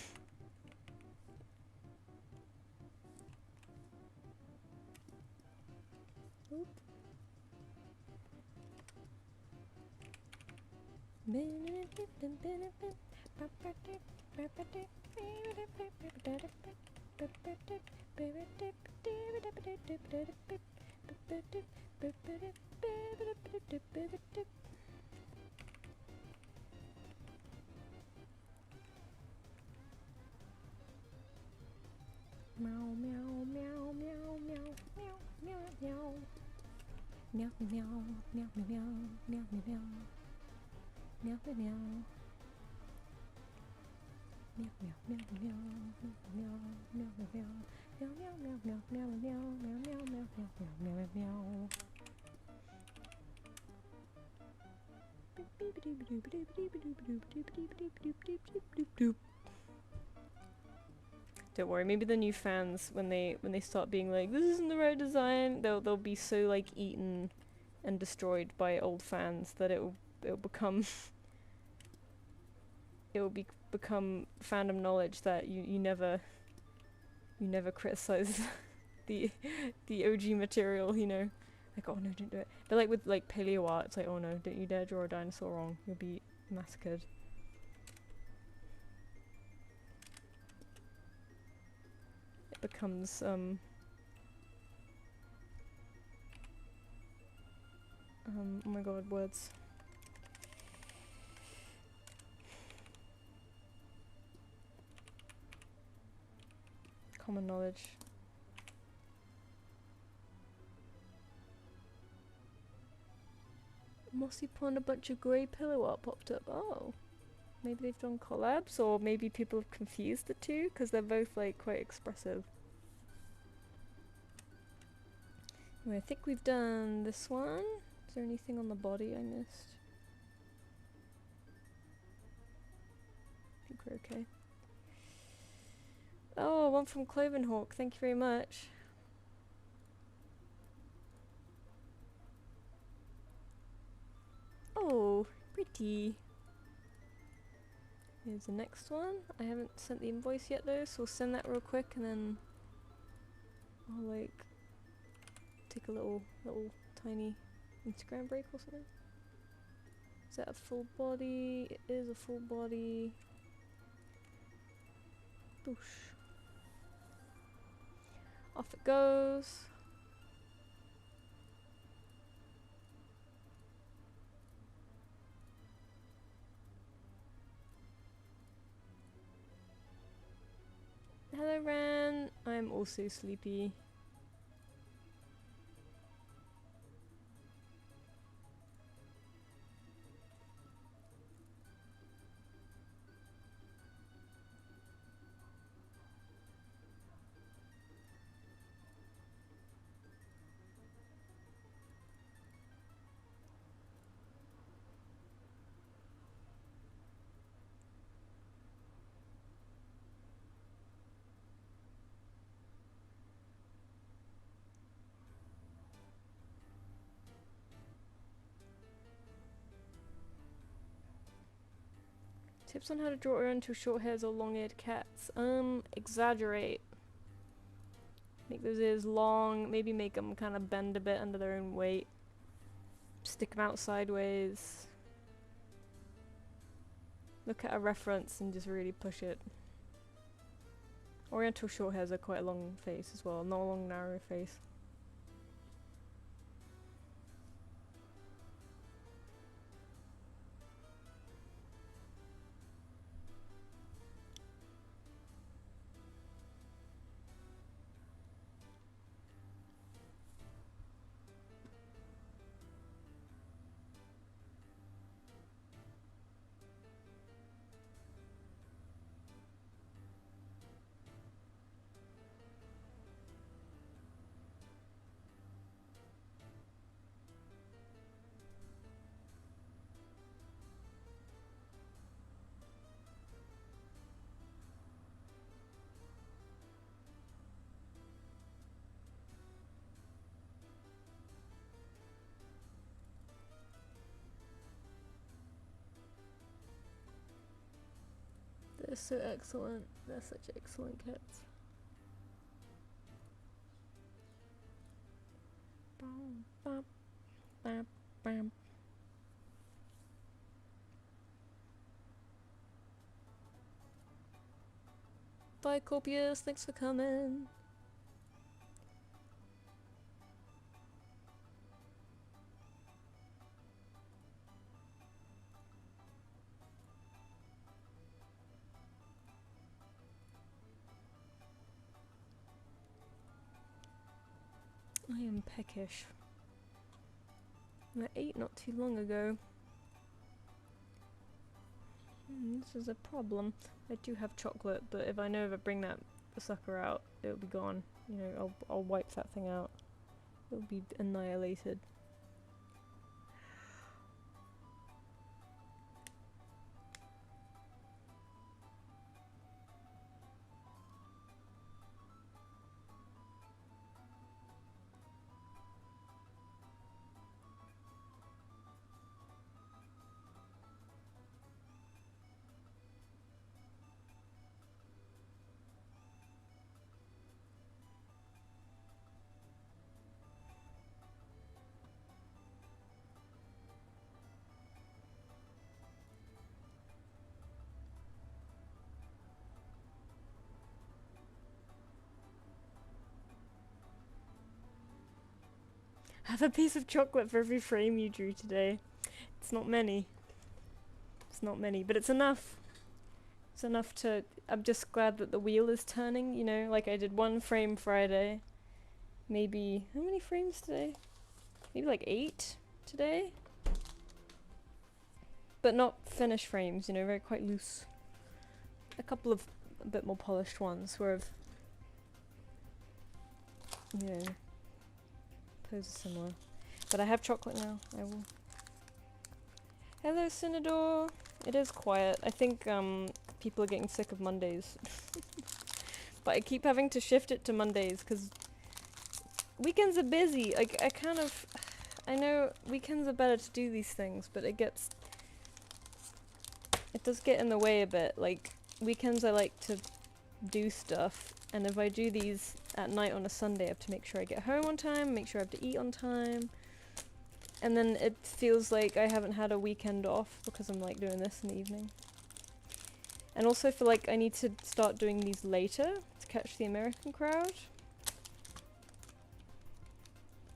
Speaker 1: Oop. Meow meow meow meow meow meow meow meow meow meow meow meow meow meow meow meow meow meow. Meow meow meow meow meow meow meow meow meow meow meow meow meow meow meow meow meow meow. Don't worry, maybe the new fans when they start being like, this isn't the right design, they'll be so like eaten and destroyed by old fans that it'll become become fandom knowledge that you never criticize the OG material, you know. Like, oh no, don't do it. But like with like paleo art, it's like, oh no, don't you dare draw a dinosaur wrong. You'll be massacred. It becomes oh my god, words. Common knowledge. Mossy Pond, a bunch of grey pillow art popped up. Oh. Maybe they've done collabs, or maybe people have confused the two, because they're both like quite expressive. Anyway, I think we've done this one. Is there anything on the body I missed? I think we're okay. Oh, one from Clovenhawk, thank you very much. Oh, pretty. Here's the next one. I haven't sent the invoice yet though, so we'll send that real quick and then I'll like take a little tiny Instagram break or something. Is that a full body? It is a full body. Boosh. Off it goes. Hello, Ran. I'm also sleepy. Tips on how to draw into short hairs or long-eared cats. Exaggerate. Make those ears long, maybe make them kind of bend a bit under their own weight. Stick them out sideways. Look at a reference and just really push it. Oriental short hairs are quite a long face as well, not a long narrow face. They're so excellent. They're such excellent cats. Bam, bam, bam, bam. Bye, Corpius. Thanks for coming. I am peckish. I ate not too long ago. This is a problem. I do have chocolate, but if I know if I bring that sucker out, it'll be gone. You know, I'll wipe that thing out. It'll be annihilated. Have a piece of chocolate for every frame you drew today. It's not many. It's not many, but it's enough. It's enough to... I'm just glad that the wheel is turning, you know? Like, I did 1 frame Friday. Maybe... How many frames today? Maybe like 8 today? But not finished frames, you know, very quite loose. A couple of a bit more polished ones where I've... You know... Pose is similar. But I have chocolate now. I will... Hello, Synodor! It is quiet. I think people are getting sick of Mondays. But I keep having to shift it to Mondays because weekends are busy. I kind of... I know weekends are better to do these things, but it gets... It does get in the way a bit. Like, weekends I like to do stuff, and if I do these at night on a Sunday, I have to make sure I get home on time, make sure I have to eat on time. And then it feels like I haven't had a weekend off because I'm like doing this in the evening. And also I feel like I need to start doing these later to catch the American crowd.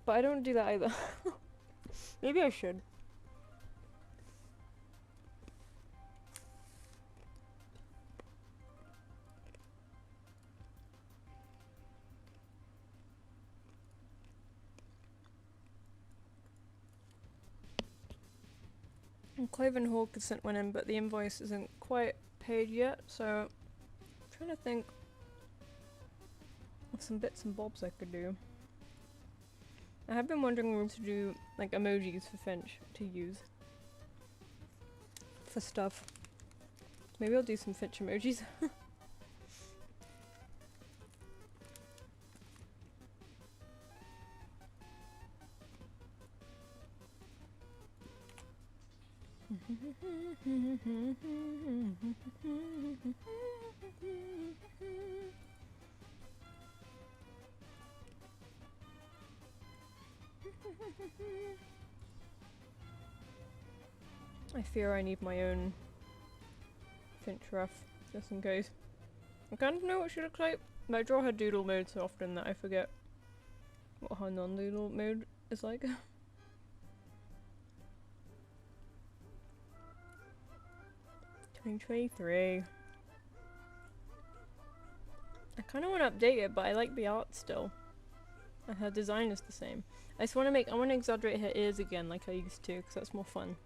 Speaker 1: But I don't do that either. Maybe I should. And Cloven Hawk has sent one in, but the invoice isn't quite paid yet, so I'm trying to think of some bits and bobs I could do. I have been wondering whether to do like emojis for Finch to use for stuff. Maybe I'll do some Finch emojis. I fear I need my own Finch ref, just in case. I kind of know what she looks like, but I draw her doodle mode so often that I forget what her non-doodle mode is like. 2023. I kind of want to update it, but I like the art still. And her design is the same. I just want to I want to exaggerate her ears again like I used to, because that's more fun.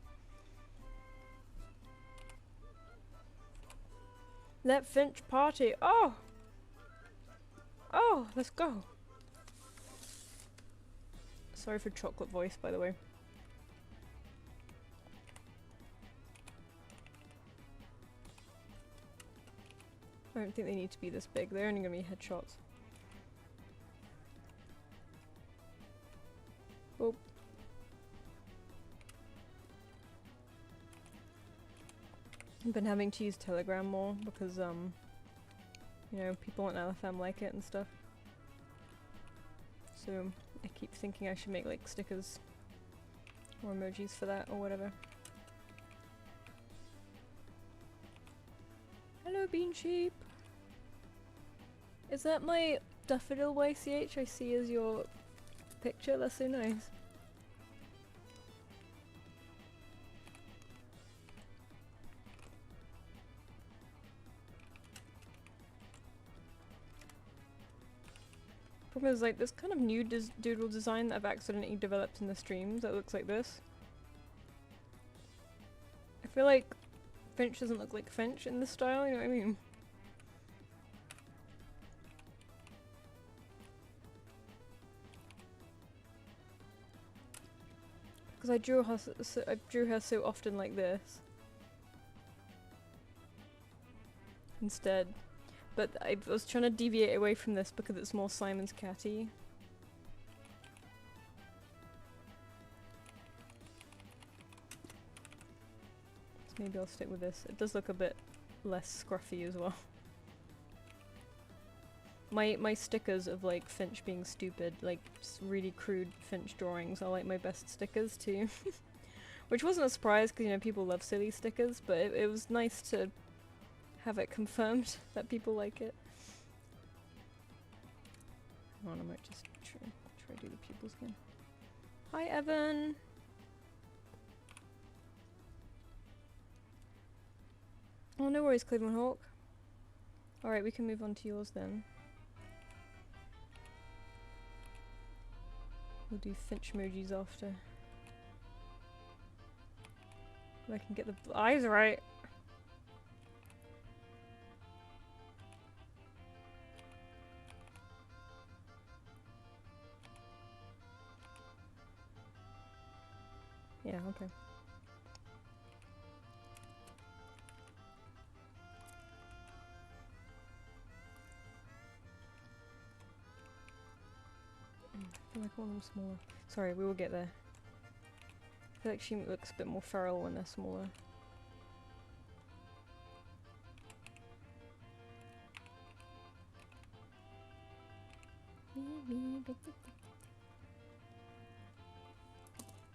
Speaker 1: Let Finch party! Oh! Oh, let's go! Sorry for chocolate voice, by the way. I don't think they need to be this big, they're only gonna be headshots. Oh. I've been having to use Telegram more because, you know, people on LFM like it and stuff. So I keep thinking I should make like stickers or emojis for that or whatever. Hello, Bean Sheep! Is that my Daffodil YCH I see as your picture? That's so nice. Problem is, like, this kind of new doodle design that I've accidentally developed in the streams that looks like this. I feel like Finch doesn't look like Finch in this style, you know what I mean? Because I drew her so often like this. Instead. But I was trying to deviate away from this because it's more Simon's Catty. So maybe I'll stick with this. It does look a bit less scruffy as well. My stickers of like Finch being stupid, like just really crude Finch drawings are like my best stickers too. Which wasn't a surprise because, you know, people love silly stickers, but it was nice to have it confirmed that people like it. Hang on, I might just try to do the pupils again. Hi, Evan! Oh, no worries, Cleveland Hawk. Alright, we can move on to yours then. We'll do Finch emojis after. If I can get the eyes right. Yeah, okay. I feel like I want them smaller. Sorry, we will get there. I feel like she looks a bit more feral when they're smaller.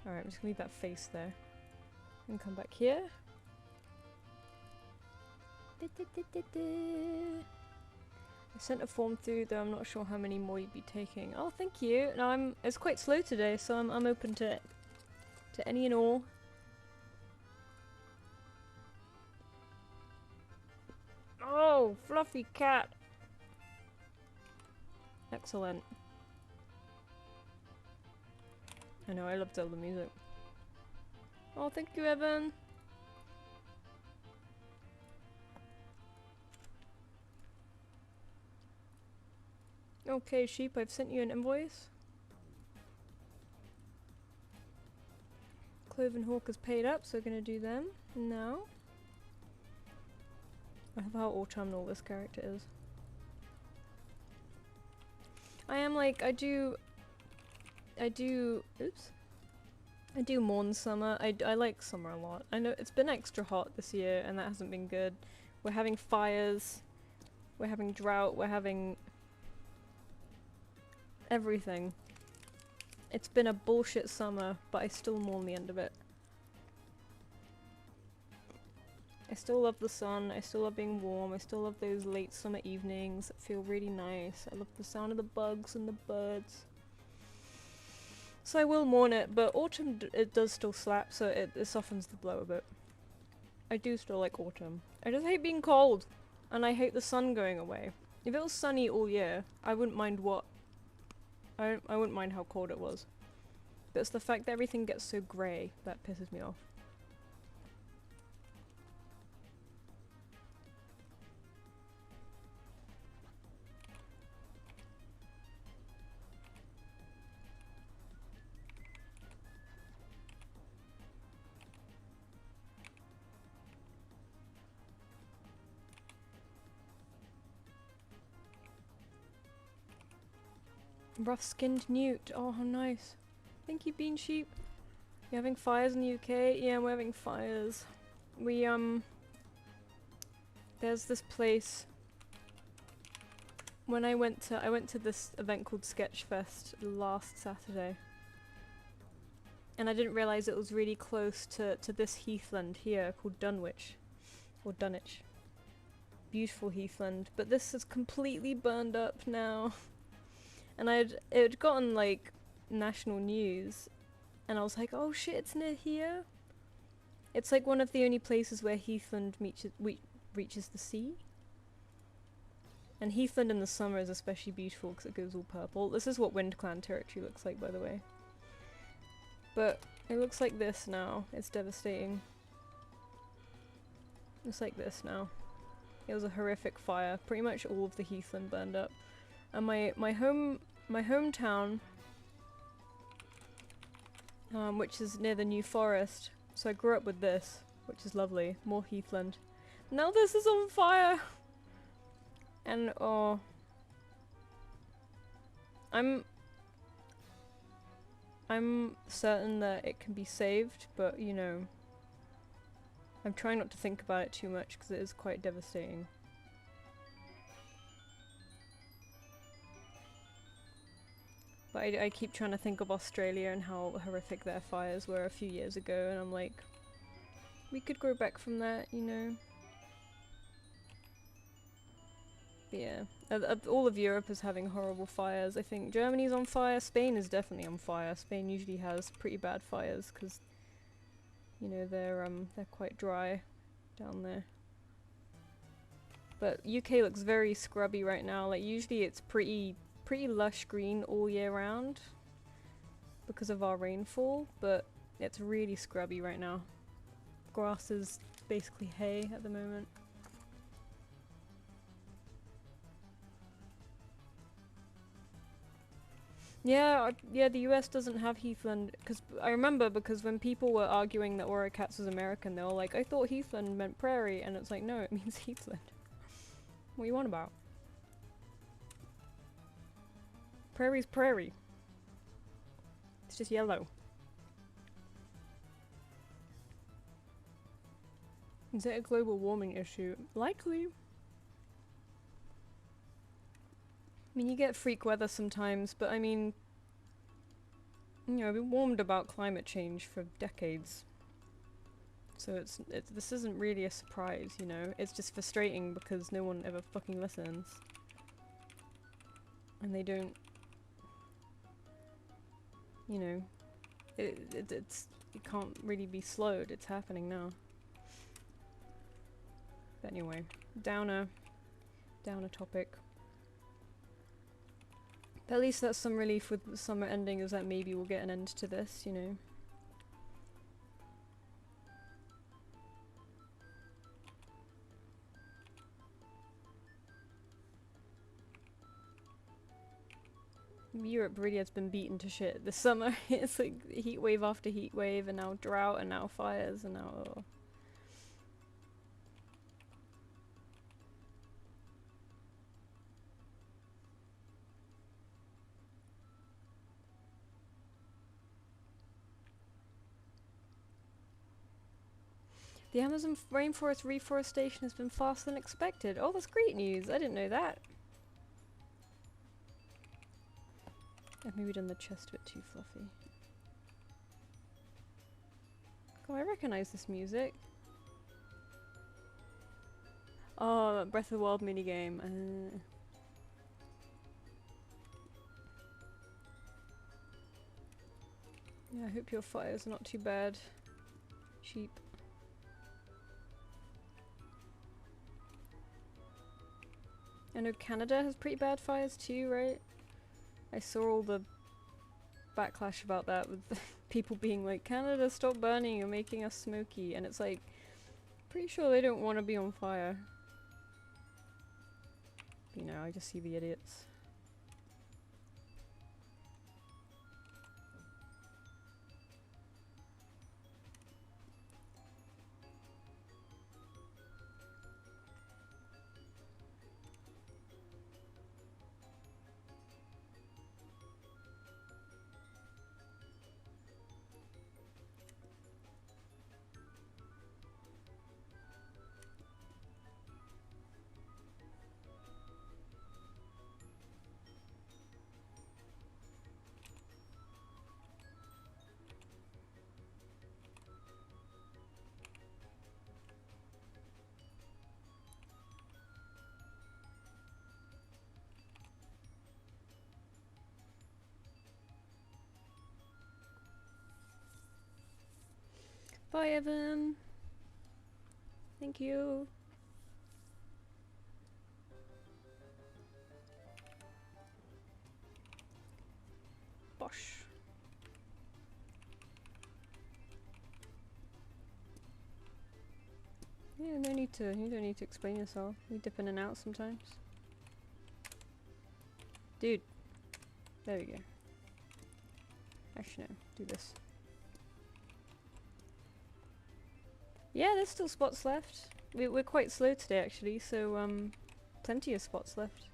Speaker 1: Alright, I'm just gonna leave that face there. And come back here. I sent a form through, though I'm not sure how many more you'd be taking. Oh, thank you. No, it's quite slow today, so I'm open to any and all. Oh, fluffy cat. Excellent. I know, I love Zelda music. Oh, thank you, Evan. Okay, sheep, I've sent you an invoice. Cloven Hawk is paid up, so we're gonna do them now. I love how autumnal this character is. I am like, I do, oops. I do mourn summer. I like summer a lot. I know it's been extra hot this year and that hasn't been good. We're having fires, we're having drought, we're having everything. It's been a bullshit summer, but I still mourn the end of it. I still love the sun, I still love being warm, I still love those late summer evenings that feel really nice. I love the sound of the bugs and the birds. So I will mourn it, but autumn it does still slap, so it softens the blow a bit. I do still like autumn. I just hate being cold, and I hate the sun going away. If it was sunny all year, I wouldn't mind I wouldn't mind how cold it was. But it's the fact that everything gets so grey that pisses me off. Rough-skinned newt. Oh, how nice. Thank you, Bean Sheep. You having fires in the UK? Yeah, we're having fires. We, there's this place. When I went to this event called Sketchfest last Saturday. And I didn't realise it was really close to this heathland here called Dunwich. Or Dunwich. Beautiful heathland. But this is completely burned up now. And it had gotten like national news, and I was like, oh shit, it's near here. It's like one of the only places where heathland reaches the sea. And heathland in the summer is especially beautiful because it goes all purple. This is what WindClan territory looks like, by the way. But it looks like this now. It's devastating. It's like this now. It was a horrific fire. Pretty much all of the heathland burned up. And my hometown, which is near the New Forest, so I grew up with this, which is lovely. More heathland. Now this is on fire! And oh, I'm certain that it can be saved, but you know, I'm trying not to think about it too much because it is quite devastating. But I keep trying to think of Australia and how horrific their fires were a few years ago, and I'm like, we could grow back from that, you know? But yeah, all of Europe is having horrible fires. I think Germany's on fire, Spain is definitely on fire. Spain usually has pretty bad fires because, you know, they're quite dry down there. But UK looks very scrubby right now. Like usually it's pretty lush green all year round because of our rainfall, but it's really scrubby right now. Grass is basically hay at the moment. Yeah, yeah, the US doesn't have heathland, because I remember because when people were arguing that Oricats was American, they were like, I thought heathland meant prairie, and it's like, no, it means heathland. What are you on about? Prairie's prairie. It's just yellow. Is it a global warming issue? Likely. I mean, you get freak weather sometimes, but I mean, you know, I've been warned about climate change for decades. So this isn't really a surprise, you know? It's just frustrating because no one ever fucking listens. And they don't, you know, it can't really be slowed, it's happening now. But anyway, downer topic. But at least that's some relief with the summer ending, is that maybe we'll get an end to this, you know. Europe really has been beaten to shit this summer. It's like heat wave after heat wave, and now drought, and now fires, and now... Oh. The Amazon rainforest reforestation has been faster than expected. Oh, that's great news. I didn't know that. I've maybe done the chest a bit too fluffy. Oh, I recognize this music. Oh, Breath of the Wild minigame. Yeah, I hope your fires are not too bad. Sheep. I know Canada has pretty bad fires too, right? I saw all the backlash about that with people being like, Canada, stop burning, you're making us smoky. And it's like, pretty sure they don't want to be on fire. You know, I just see the idiots. Bye, Evan. Thank you. Bosh. Yeah, you don't need to explain yourself. You dip in and out sometimes. Dude. There we go. Actually no, do this. Yeah, there's still spots left. We're quite slow today actually, so plenty of spots left.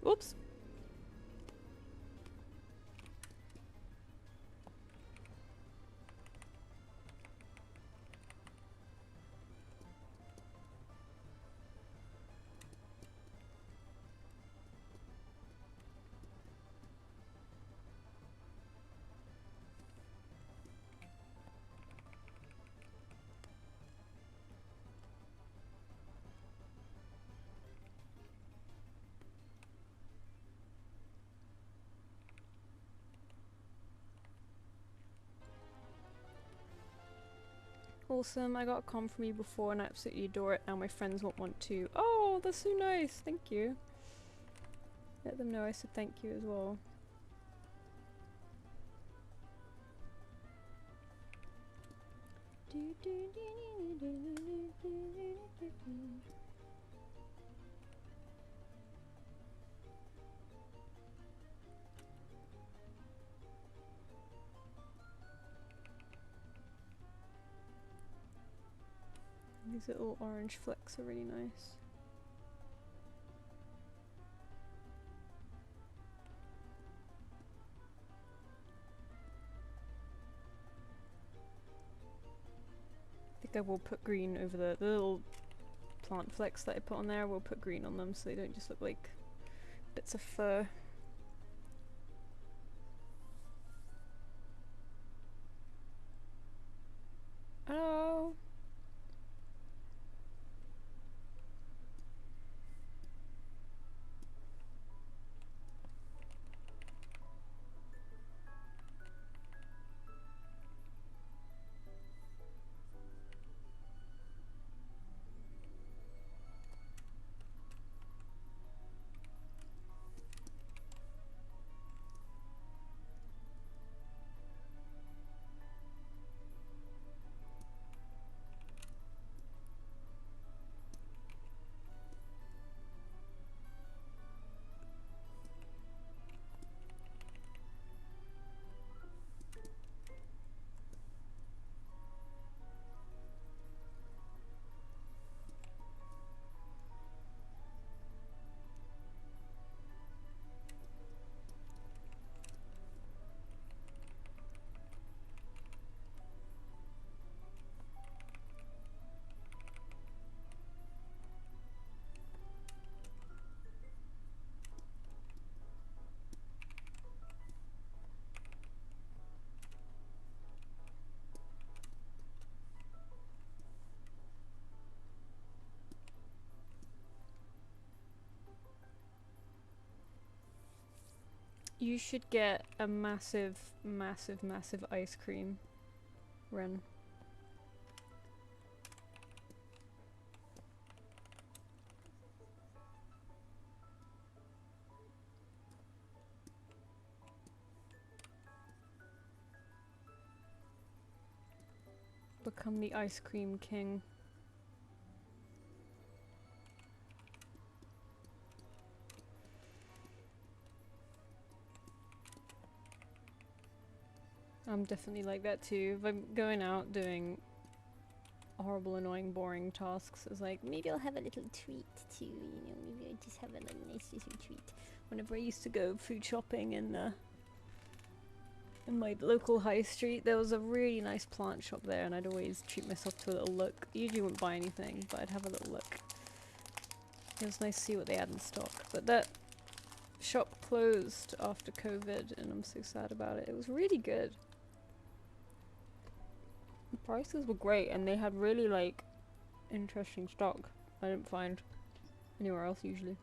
Speaker 1: Oops. Awesome, I got a comment from you before and I absolutely adore it. Now my friends want one too. Oh, that's so nice, thank you. Let them know I said thank you as well. These little orange flecks are really nice. I think I will put green over the little plant flecks that I put on there. We'll put green on them so they don't just look like bits of fur. Hello. You should get a massive, massive, massive ice cream run. Become the ice cream king. I'm definitely like that too. If I'm going out doing horrible, annoying, boring tasks, it's like, maybe I'll have a little treat too, you know, maybe I'll just have a little nice little treat. Whenever I used to go food shopping in my local high street, there was a really nice plant shop there, and I'd always treat myself to a little look. I usually wouldn't buy anything, but I'd have a little look. It was nice to see what they had in stock. But that shop closed after COVID, and I'm so sad about it. It was really good. The prices were great, and they had really, like, interesting stock I didn't find anywhere else usually.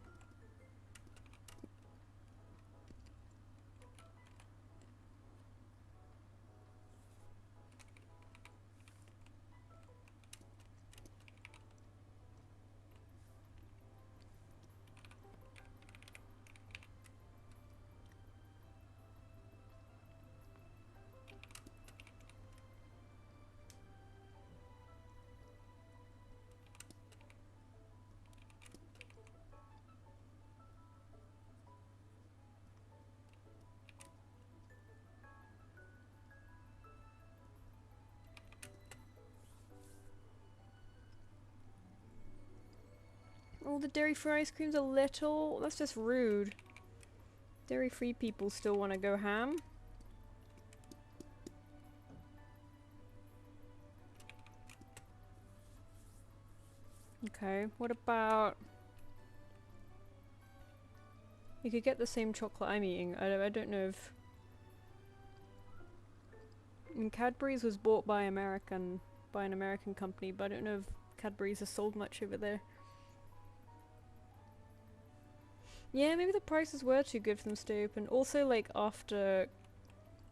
Speaker 1: Oh, the dairy-free ice cream's a little... That's just rude. Dairy-free people still want to go ham. Okay, what about... You could get the same chocolate I'm eating. I don't know if... I mean, Cadbury's was bought by an American company, but I don't know if Cadbury's has sold much over there. Yeah, maybe the prices were too good for them to stay open. Also, like, after,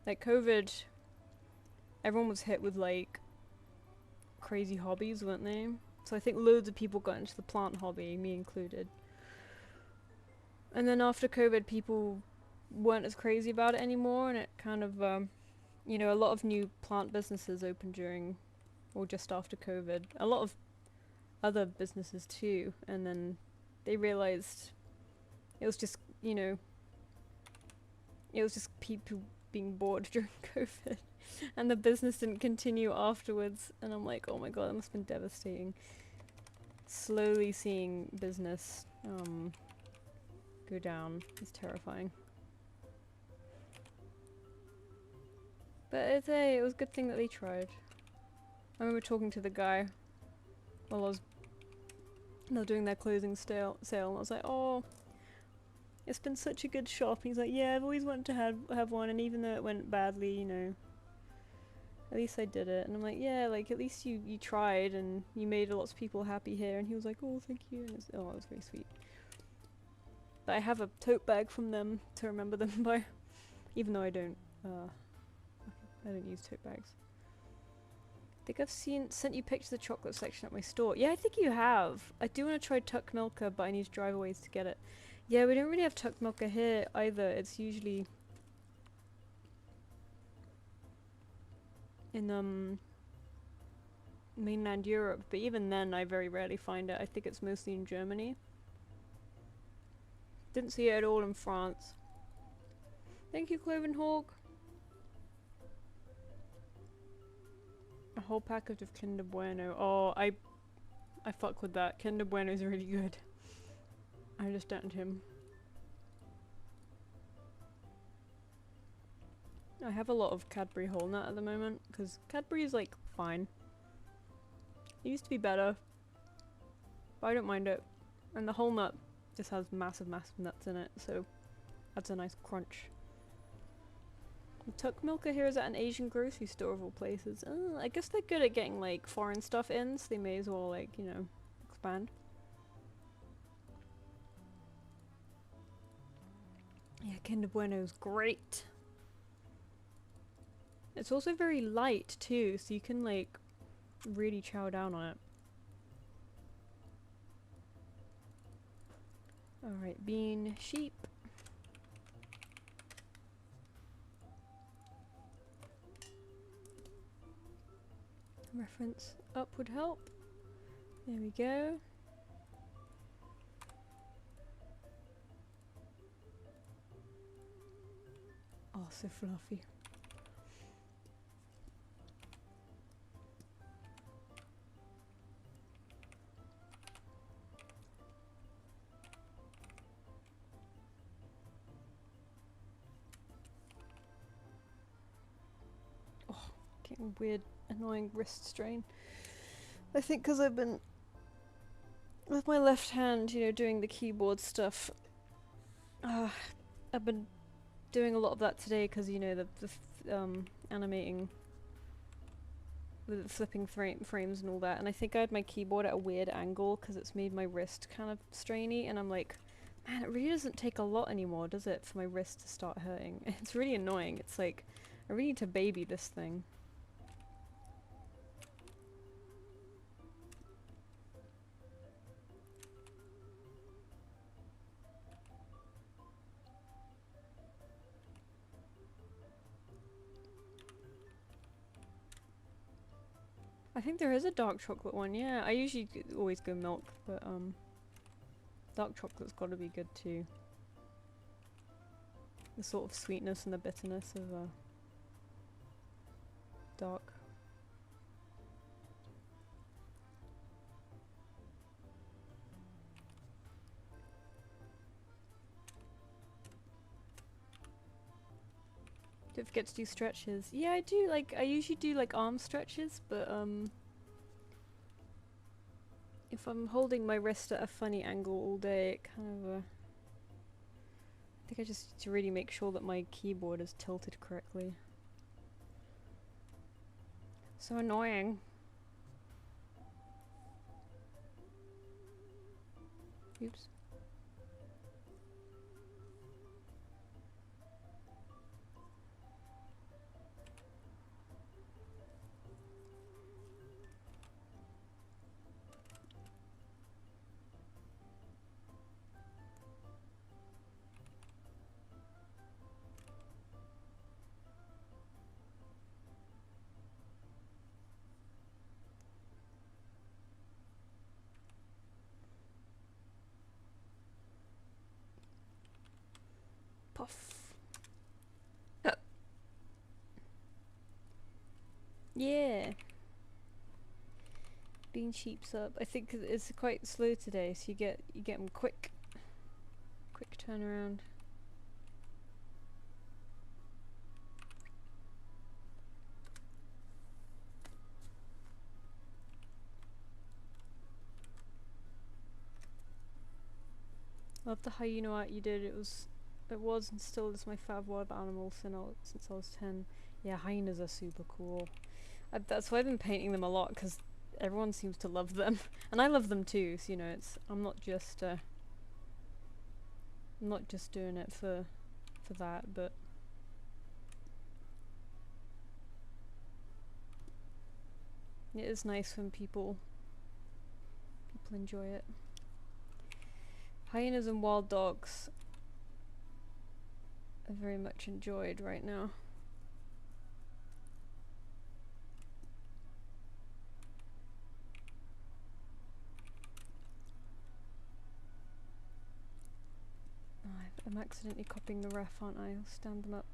Speaker 1: like, COVID, everyone was hit with, like, crazy hobbies, weren't they? So I think loads of people got into the plant hobby, me included. And then after COVID, people weren't as crazy about it anymore, and it kind of, you know, a lot of new plant businesses opened during, or just after COVID. A lot of other businesses too, and then they realized it was just, you know, it was just people being bored during COVID, and the business didn't continue afterwards, and I'm like, oh my god, that must have been devastating. Slowly seeing business go down is terrifying. But it was a good thing that they tried. I remember talking to the guy while they were doing their closing sale, and I was like, oh, it's been such a good shop. And he's like, yeah, I've always wanted to have one, and even though it went badly, you know, at least I did it. And I'm like, yeah, like, at least you tried, and you made lots of people happy here. And he was like, oh, thank you. And it was very sweet. But I have a tote bag from them to remember them by, even though I don't use tote bags. I think I've sent you pictures of the chocolate section at my store. Yeah, I think you have. I do want to try Tuck Milka, but I need to drive a ways to get it. Yeah, we don't really have Tuck Milka here either. It's usually in mainland Europe, but even then I very rarely find it. I think it's mostly in Germany. Didn't see it at all in France. Thank you, Cloven Hawk. A whole package of Kinder Bueno. Oh, I fuck with that. Kinder Bueno's really good. I understand him. I have a lot of Cadbury whole nut at the moment, because Cadbury is, like, fine. It used to be better, but I don't mind it. And the whole nut just has massive, massive nuts in it, so that's a nice crunch. Tuck Milka here is at an Asian grocery store of all places. I guess they're good at getting, like, foreign stuff in, so they may as well, like, you know, expand. Yeah, Kinder Bueno's great. It's also very light too, so you can like really chow down on it. Alright, bean, sheep. Reference up would help. There we go. Oh, so fluffy. Oh, getting weird, annoying wrist strain. I think because I've been with my left hand, you know, doing the keyboard stuff. I've been doing a lot of that today because, you know, the animating with the flipping frames and all that, and I think I had my keyboard at a weird angle because it's made my wrist kind of strainy, and I'm like, man, it really doesn't take a lot anymore, does it, for my wrist to start hurting? It's really annoying. It's like, I really need to baby this thing. I think there is a dark chocolate one, yeah. I usually always go milk, but dark chocolate's gotta be good too. The sort of sweetness and the bitterness of dark. Don't forget to do stretches. Yeah, I do, like, I usually do like arm stretches, but if I'm holding my wrist at a funny angle all day, it kind of I think I just need to really make sure that my keyboard is tilted correctly. So annoying. Oops. Puff. Yeah. Bean sheep's up. I think it's quite slow today, so you get them quick turnaround. Love the hyena art you did. It was and still is my favourite wild animal since I was 10. Yeah, hyenas are super cool. That's why I've been painting them a lot, because everyone seems to love them, and I love them too. So, you know, I'm not just doing it for that, but it is nice when people enjoy it. Hyenas and wild dogs are very much enjoyed right now. Oh, I'm accidentally copying the ref, aren't I? I'll stand them up.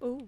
Speaker 1: Oh.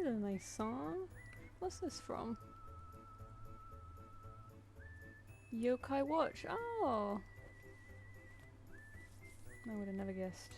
Speaker 1: This is a nice song. What's this from? Yokai Watch. Oh! I would have never guessed.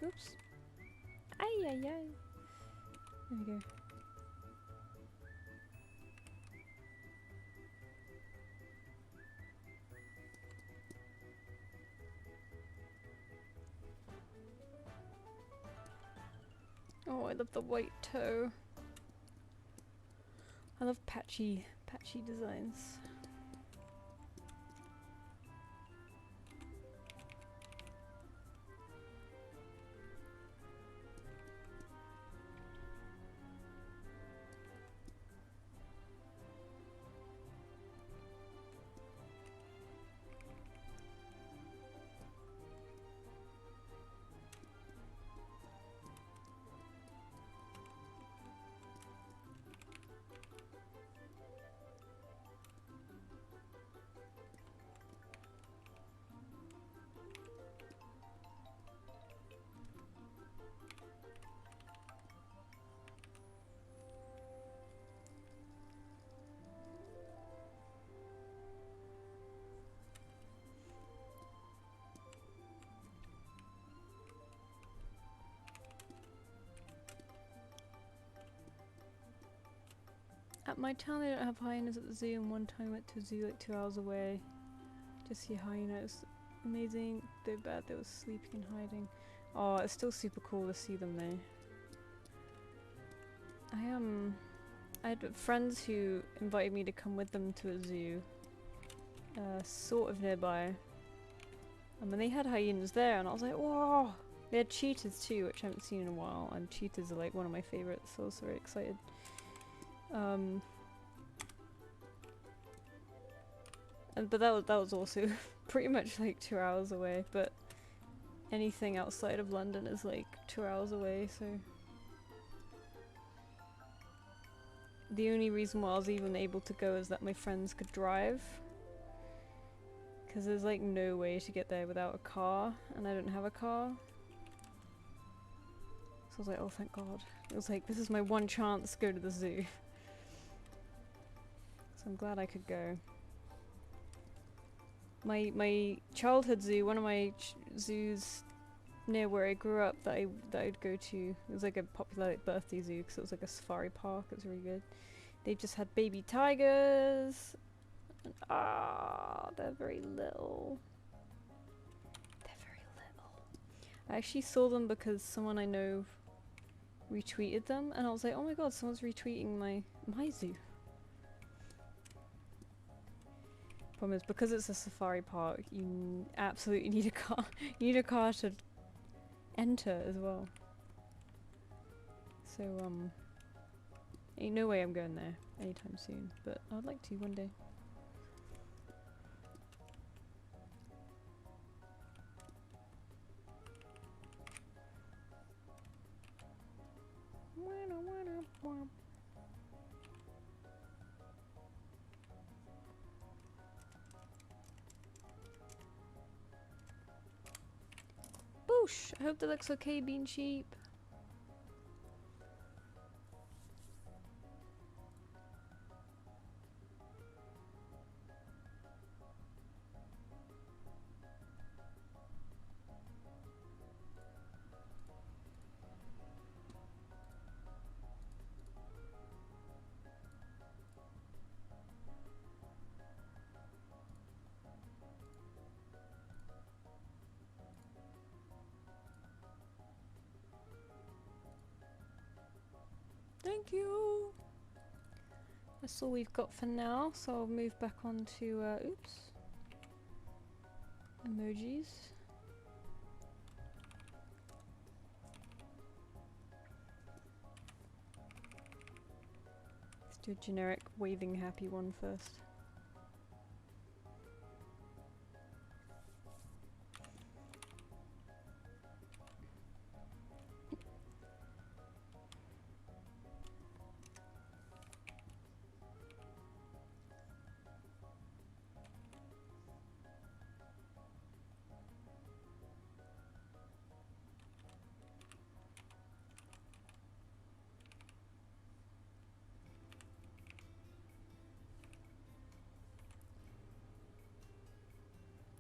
Speaker 1: Oops. Ay, ay, ay. There we go. Oh, I love the white toe. I love patchy designs. At my town they don't have hyenas at the zoo, and one time I went to a zoo like 2 hours away to see hyenas. Amazing, they're bad, they were sleeping and hiding. Oh, it's still super cool to see them though. I had friends who invited me to come with them to a zoo, sort of nearby. And when they had hyenas there, and I was like, whoa! They had cheetahs too, which I haven't seen in a while, and cheetahs are like one of my favourites, so I was very excited. But that was also pretty much like 2 hours away, but anything outside of London is like 2 hours away, so the only reason why I was even able to go is that my friends could drive, because there's like no way to get there without a car, and I don't have a car. So I was like, oh thank god. It was like, this is my one chance to go to the zoo. So I'm glad I could go. My childhood zoo, one of my zoos near where I grew up that I'd go to, it was like a popular like, birthday zoo because it was like a safari park. It was really good. They just had baby tigers. And, they're very little. They're very little. I actually saw them because someone I know retweeted them, and I was like, oh my god, someone's retweeting my zoo. Problem is, because it's a safari park, you absolutely need a car. You need a car to enter as well. So, ain't no way I'm going there anytime soon, but I'd like to one day. Boosh! I hope that looks okay, Bean Sheep. That's all we've got for now, so I'll move back on to, oops, emojis. Let's do a generic waving happy one first.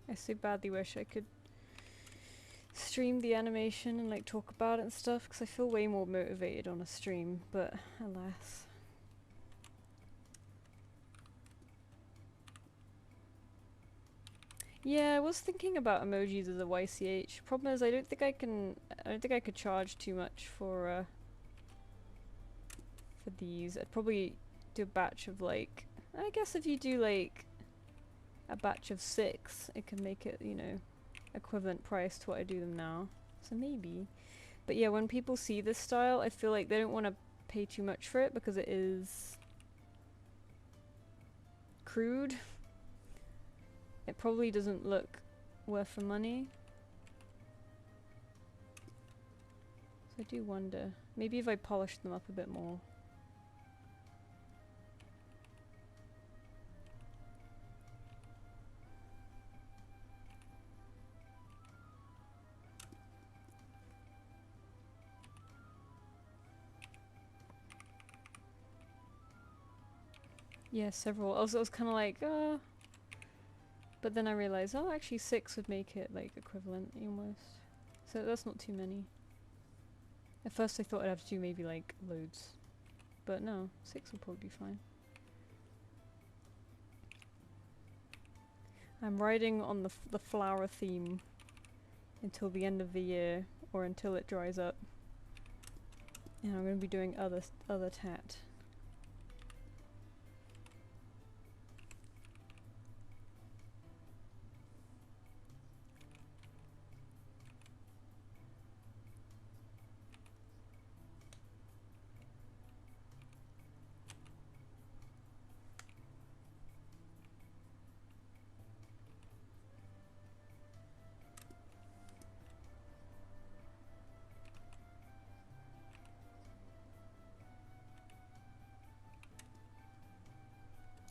Speaker 1: I so badly wish I could stream the animation and like talk about it and stuff, because I feel way more motivated on a stream, but alas. Yeah, I was thinking about emojis as a YCH. Problem is I don't think I could charge too much for these. I'd probably do a batch of like, I guess if you do like a batch of 6, it can make it, you know, equivalent price to what I do them now. So maybe. But yeah, when people see this style, I feel like they don't want to pay too much for it because it is crude. It probably doesn't look worth the money. So I do wonder. Maybe if I polish them up a bit more. Yeah, several. Also, I was kind of like, but then I realized, oh, actually 6 would make it like equivalent almost. So that's not too many. At first I thought I'd have to do maybe like loads, but no, 6 would probably be fine. I'm riding on the flower theme until the end of the year, or until it dries up. And I'm going to be doing other tat.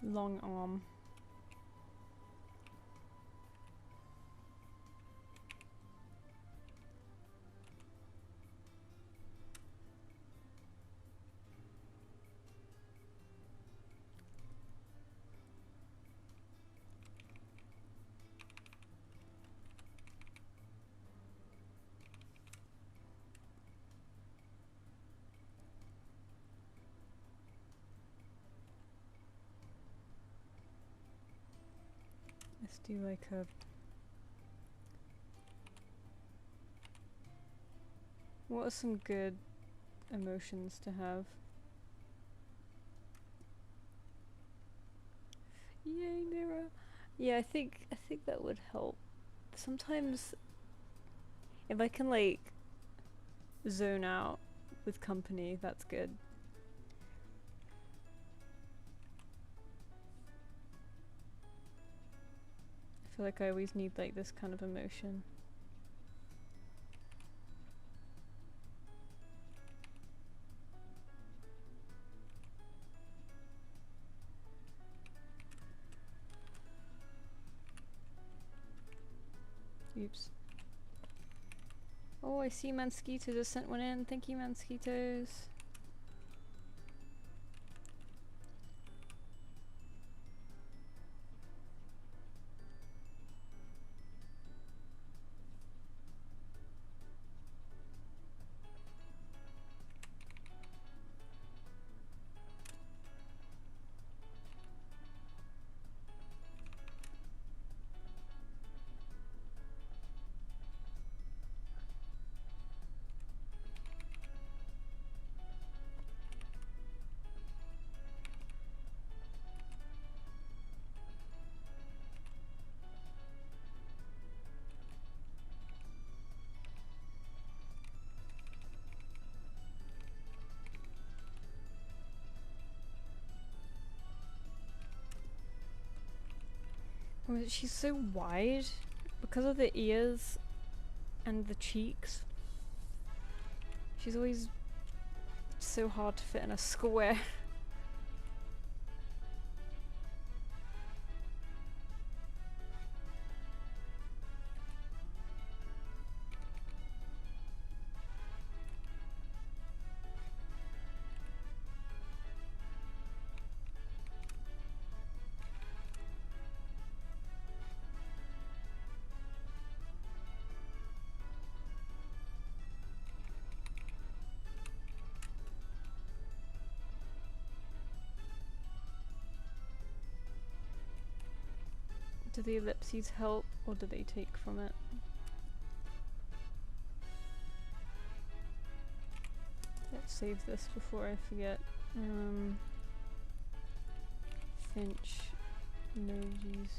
Speaker 1: Long arm. Let's do like a... What are some good emotions to have? Yay, mirror! Yeah, I think that would help. Sometimes if I can like zone out with company, that's good. I feel like I always need like this kind of emotion. Oops. Oh, I see Mansquito just sent one in. Thank you, Mansquitos. She's so wide because of the ears and the cheeks. She's always so hard to fit in a square. Do the ellipses help, or do they take from it? Let's save this before I forget. Finch emojis.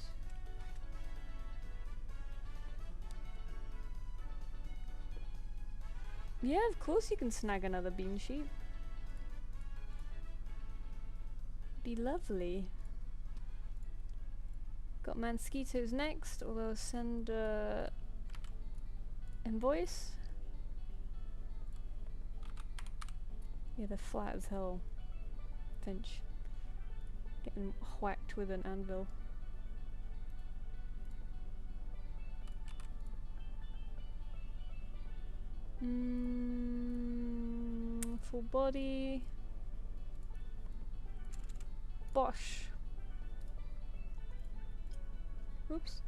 Speaker 1: Yeah, of course you can snag another bean sheet. Be lovely. Got mosquitoes next, although I'll send invoice. Yeah, they're flat as hell. Finch. Getting whacked with an anvil. Full body. Bosh. Oops.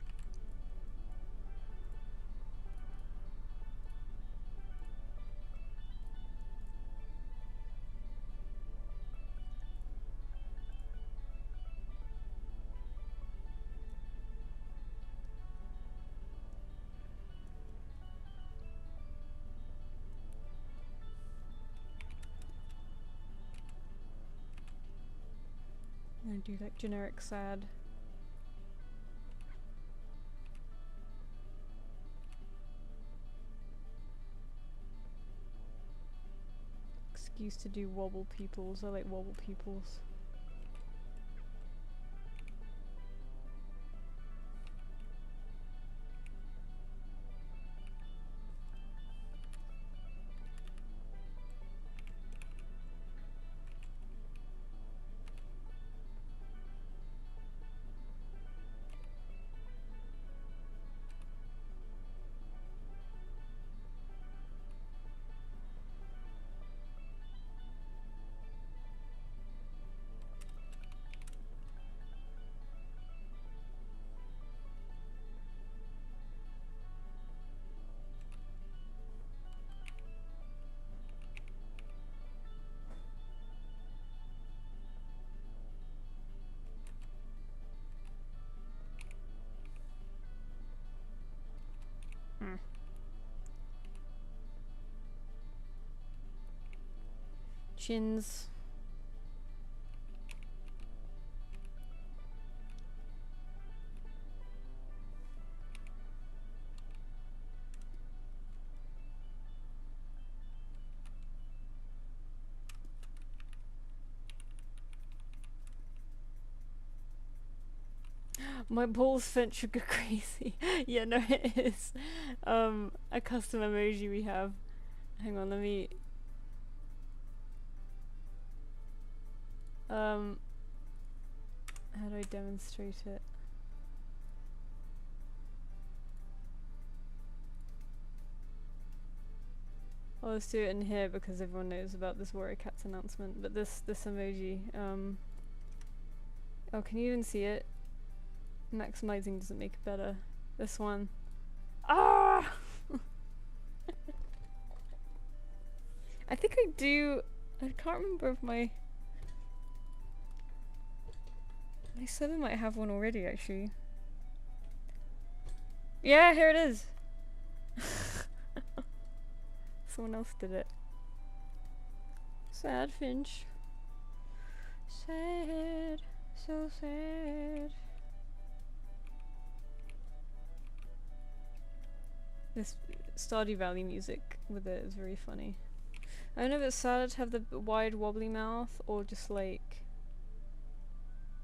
Speaker 1: I'm gonna do like generic sad. Excuse to do wobble peoples. I like wobble peoples. Chins. My balls Finch should go crazy. Yeah, no, it is. A custom emoji we have. Hang on, let me. How do I demonstrate it? Oh, let's do it in here because everyone knows about this Warrior Cats announcement. But this emoji, oh, can you even see it? Maximizing doesn't make it better. This one. Ah! I think I do. I can't remember if my server might have one already, actually. Yeah, here it is. Someone else did it. Sad Finch. Sad. So sad. This Stardew Valley music with it is very funny. I don't know if it's sad to have the wide wobbly mouth or just like,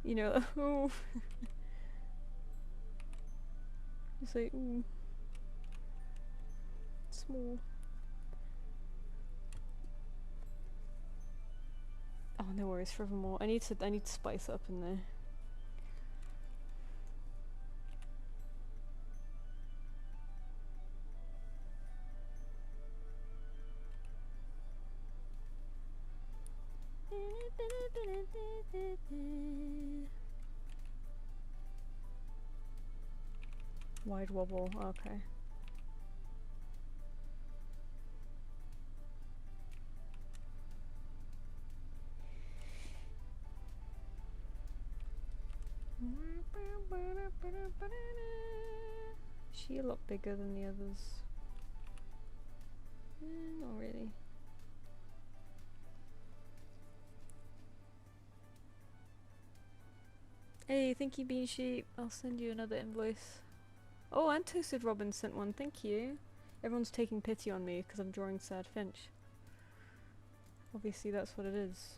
Speaker 1: you know, oh. It's like, ooh. Small. Oh, no worries, forevermore. I need to spice up in there. Wide wobble, okay. Is she a lot bigger than the others? Not really. Hey, thank you, Bean Sheep. I'll send you another invoice. Oh, and Toasted Robin sent one, thank you. Everyone's taking pity on me because I'm drawing Sad Finch. Obviously that's what it is.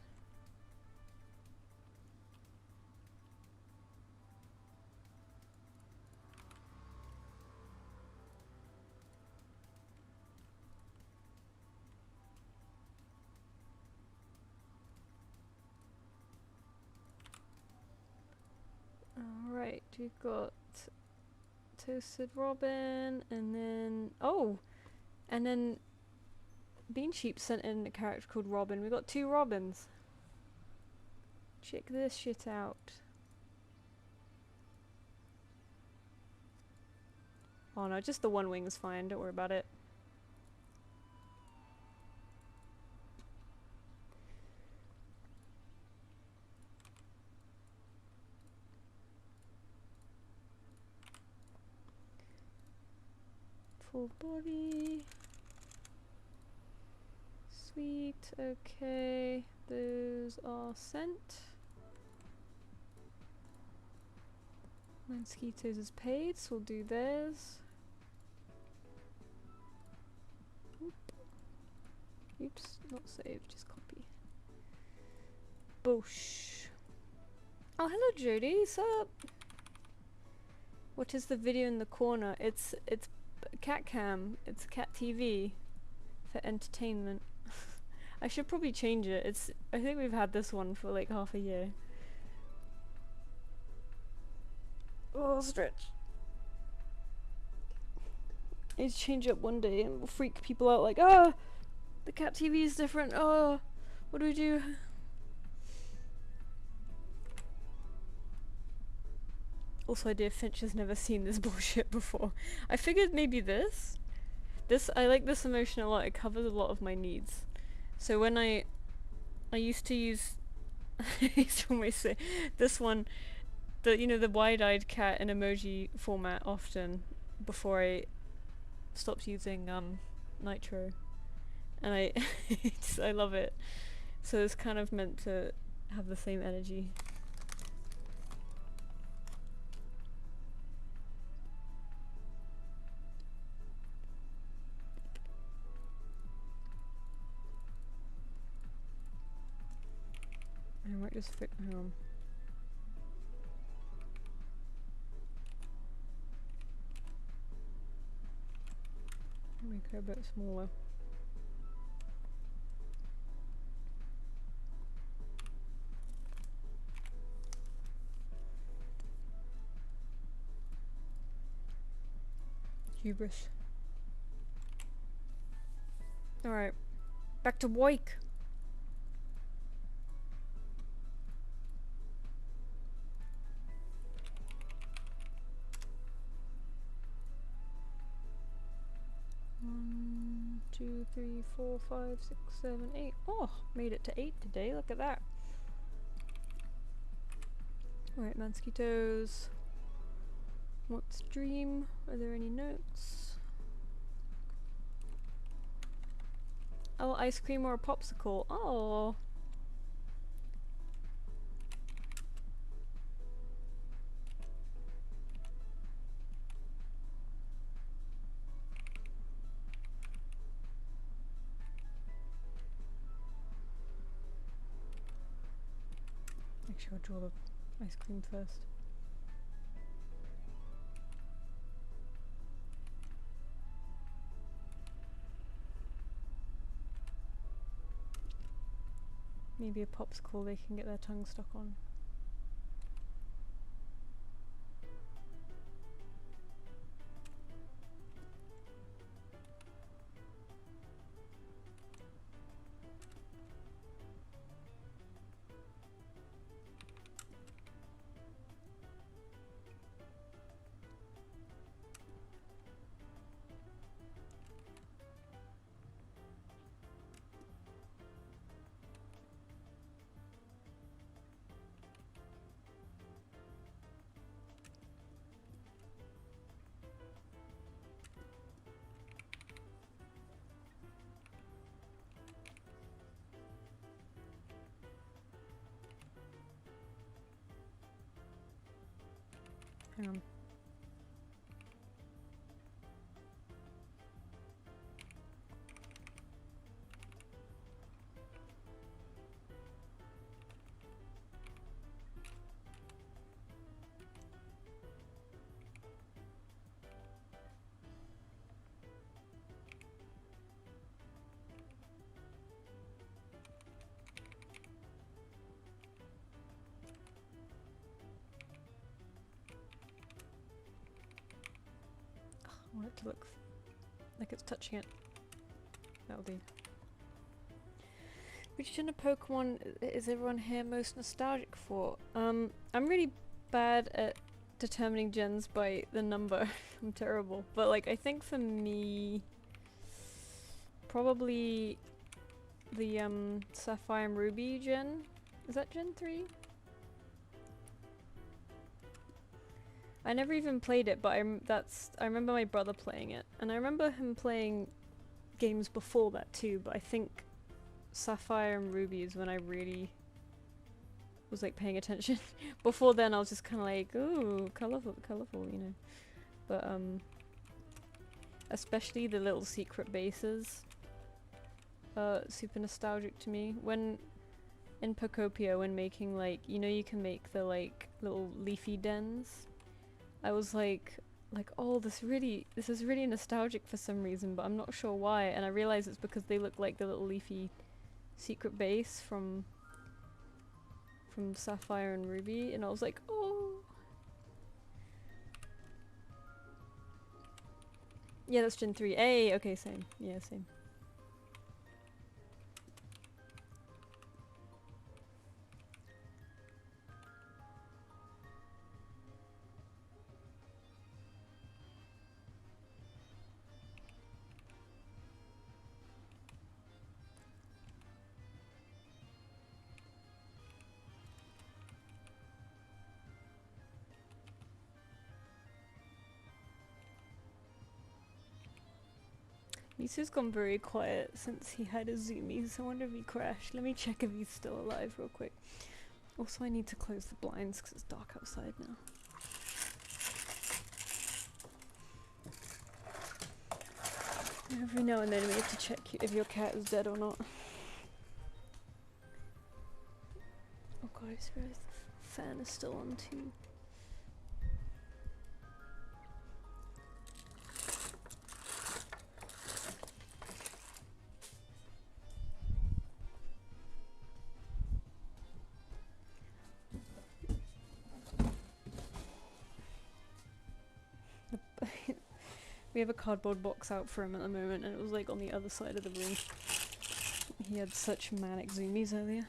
Speaker 1: Alright, we've got Toasted Robin, and then... Oh! And then Bean Sheep sent in a character called Robin. We got 2 Robins. Check this shit out. Oh no, just the one wing's fine, don't worry about it. Full body. Sweet, okay. Those are sent. Mosquitoes is paid, so we'll do theirs. Oops, not saved, just copy. Boosh. Oh, hello Jody, sup? What is the video in the corner? It's cat cam. It's cat TV for entertainment. I should probably change it. I think we've had this one for like half a year. Oh, stretch. I need to change it one day and we'll freak people out like, ah, the cat TV is different. Oh, what do we do? Also, idea Finch has never seen this bullshit before. I figured maybe this. I like this emotion a lot. It covers a lot of my needs. So when I used to use, I used to always say this one, the wide-eyed cat in emoji format often before I stopped using Nitro, and I love it. So it's kind of meant to have the same energy. I might just hang on. Make her a bit smaller. Hubris. Alright. Back to Wyke. One, 2, 3, 4, 5, 6, 7, 8. Oh, made it to 8 today. Look at that. Alright, mosquitoes. What's dream? Are there any notes? Oh, ice cream or a popsicle. Oh. Actually, I'll draw the ice cream first. Maybe a popsicle they can get their tongue stuck on. Hang on. I want it to look like it's touching it. That'll do. Which gen of Pokemon is everyone here most nostalgic for? I'm really bad at determining gens by the number. I'm terrible. But like, I think for me, probably the Sapphire and Ruby gen. Is that Gen 3? I never even played it, but I remember my brother playing it, and I remember him playing games before that too, but I think Sapphire and Ruby is when I really was like paying attention. Before then I was just kind of like, ooh, colourful, you know. But especially the little secret bases super nostalgic to me. When in Pokopia, when making like, you know, you can make the like little leafy dens, I was like, oh, this is really nostalgic for some reason, but I'm not sure why. And I realized it's because they look like the little leafy secret base from Sapphire and Ruby, and I was like, oh. Yeah, that's Gen 3. Hey, okay, same. Yeah, same. Misu's gone very quiet since he had his zoomies. I wonder if he crashed. Let me check if he's still alive real quick. Also, I need to close the blinds because it's dark outside now. Every now and then we have to check if your cat is dead or not. Oh god, I just realized the fan is still on too. We have a cardboard box out for him at the moment, and it was like on the other side of the room. He had such manic zoomies earlier.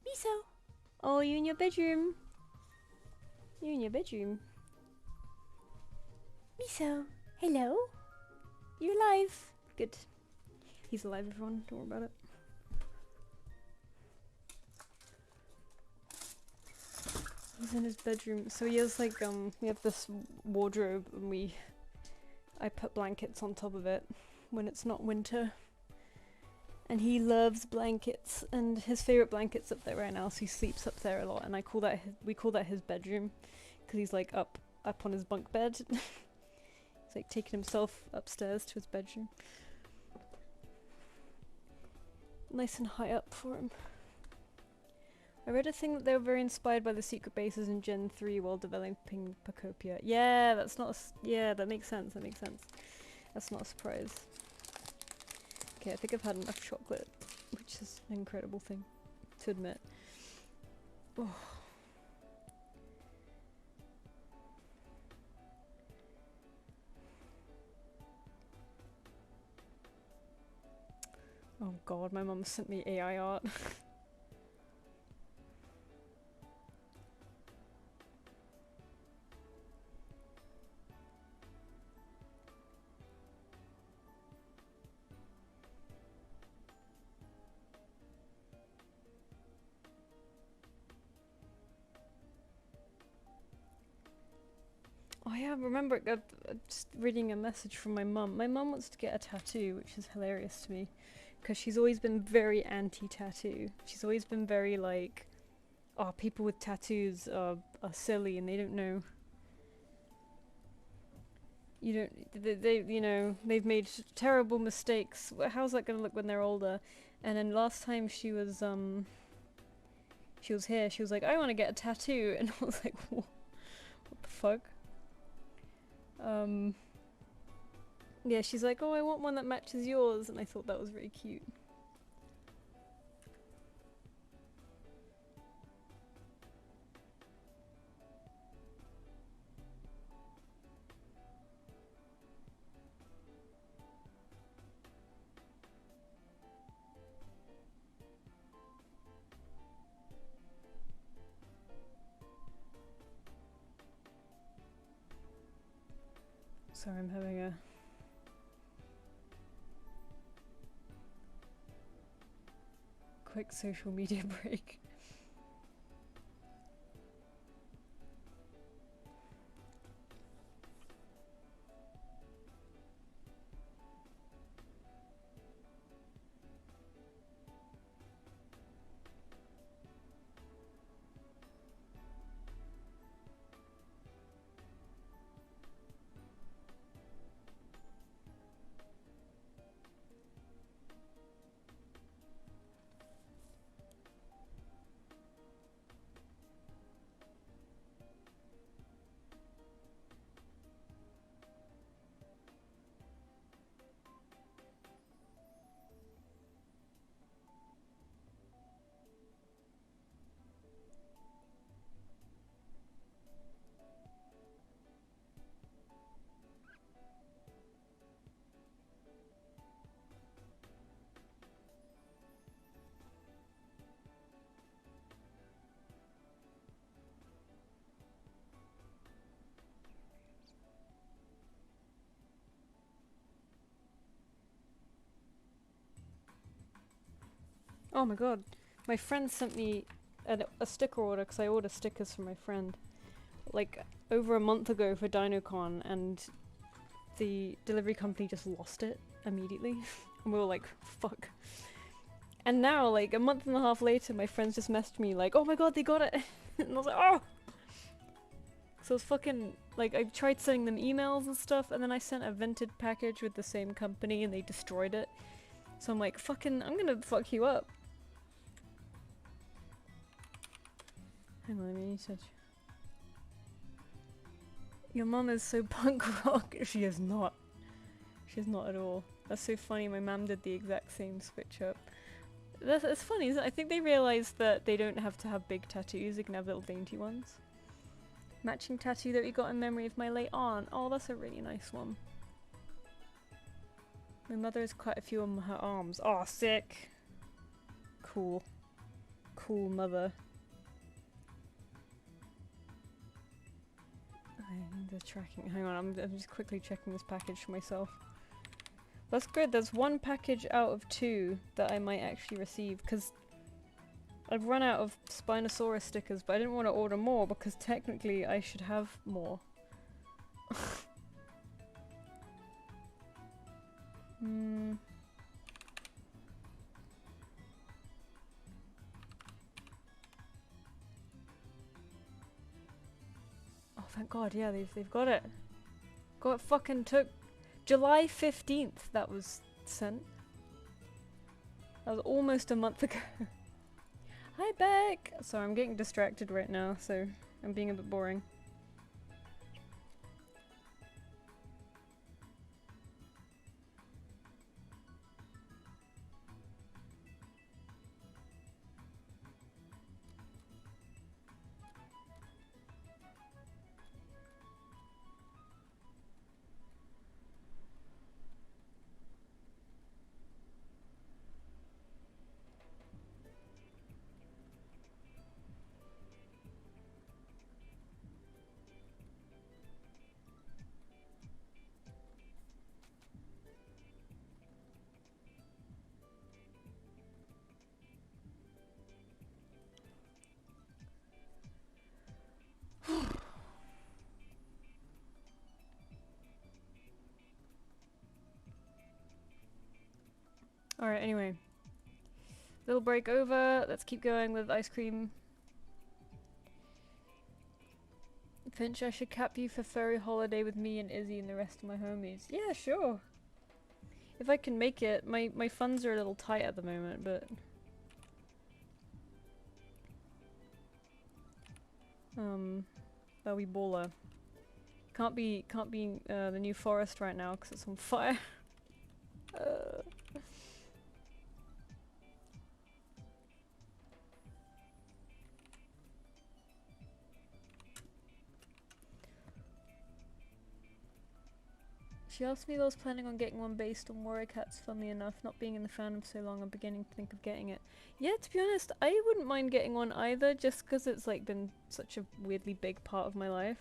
Speaker 1: Miso! Oh, you in your bedroom? You in your bedroom? Miso! Hello? You're alive? Good. He's alive, everyone. Don't worry about it. He's in his bedroom. So he has like, we have this wardrobe, and I put blankets on top of it when it's not winter. And he loves blankets, and his favorite blanket's up there right now, so he sleeps up there a lot, and we call that his bedroom, because he's like up on his bunk bed. He's like taking himself upstairs to his bedroom. Nice and high up for him. I read a thing that they were very inspired by the secret bases in Gen 3 while developing Pokopia. Yeah, that's not yeah, that makes sense, That's not a surprise. Okay, I think I've had enough chocolate, which is an incredible thing to admit. Oh. Oh god, my mum sent me AI art. Oh yeah, I remember just reading a message from my mum. My mum wants to get a tattoo, which is hilarious to me, because she's always been very anti-tattoo. She's always been very like, oh, people with tattoos are silly and they don't know. You don't, they you know, they've made terrible mistakes. How's that gonna look when they're older? And then last time she was here, she was like, I want to get a tattoo, and I was like, what the fuck? Yeah, she's like, oh, I want one that matches yours, and I thought that was very cute. Sorry, I'm having a quick social media break. Oh my god, my friend sent me a sticker order, because I order stickers for my friend, like over a month ago for DinoCon, and the delivery company just lost it immediately. And we were like, fuck. And now, like a month and a half later, my friends just messaged me like, oh my god, they got it. And I was like, oh! So it's fucking, like, I tried sending them emails and stuff, and then I sent a vented package with the same company and they destroyed it. So I'm like, fucking, I'm gonna fuck you up. Hang on, let me touch. Your mum is so punk rock. She is not. She's not at all. That's so funny, my mum did the exact same switch up. It's funny, isn't it? I think they realised that they don't have to have big tattoos, they can have little dainty ones. Matching tattoo that we got in memory of my late aunt. Oh, that's a really nice one. My mother has quite a few on her arms. Oh, sick! Cool. Cool mother. The tracking. Hang on, I'm just quickly checking this package for myself. That's good. There's one package out of 2 that I might actually receive, because I've run out of Spinosaurus stickers, but I didn't want to order more because technically I should have more. Oh, thank God, yeah, they've got it. God, fucking took July 15th that was sent. That was almost a month ago. Hi, Beck! Sorry, I'm getting distracted right now, so I'm being a bit boring. Alright, anyway. Little break over. Let's keep going with ice cream. Finch, I should cap you for furry holiday with me and Izzy and the rest of my homies. Yeah, sure. If I can make it. My funds are a little tight at the moment, but... that'll be baller. Can't be the New Forest right now because it's on fire. She asked me if I was planning on getting one based on Warrior Cats. Funnily enough, not being in the fandom so long, I'm beginning to think of getting it. Yeah, to be honest, I wouldn't mind getting one either, just because it's like been such a weirdly big part of my life.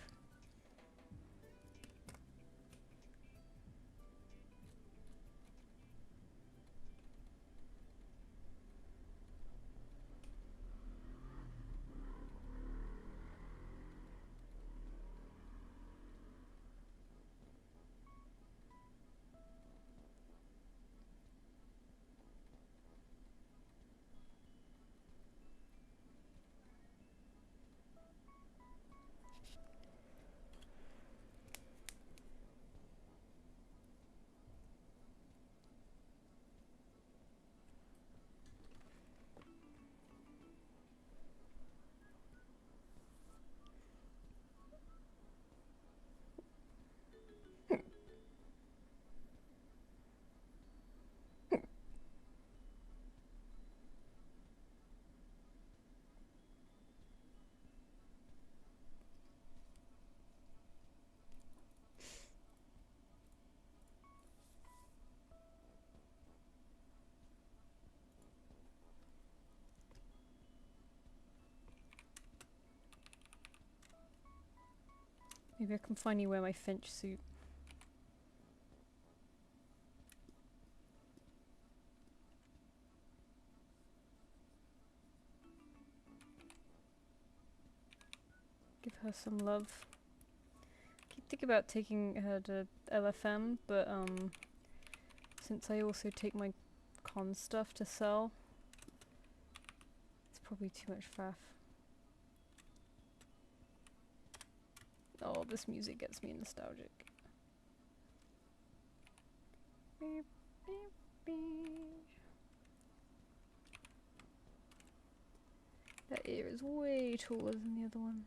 Speaker 1: Maybe I can finally wear my Finch suit. Give her some love. Keep thinking about taking her to LFM, but since I also take my con stuff to sell, it's probably too much faff. Oh, this music gets me nostalgic. Beep, beep, beep. That ear is way taller than the other one.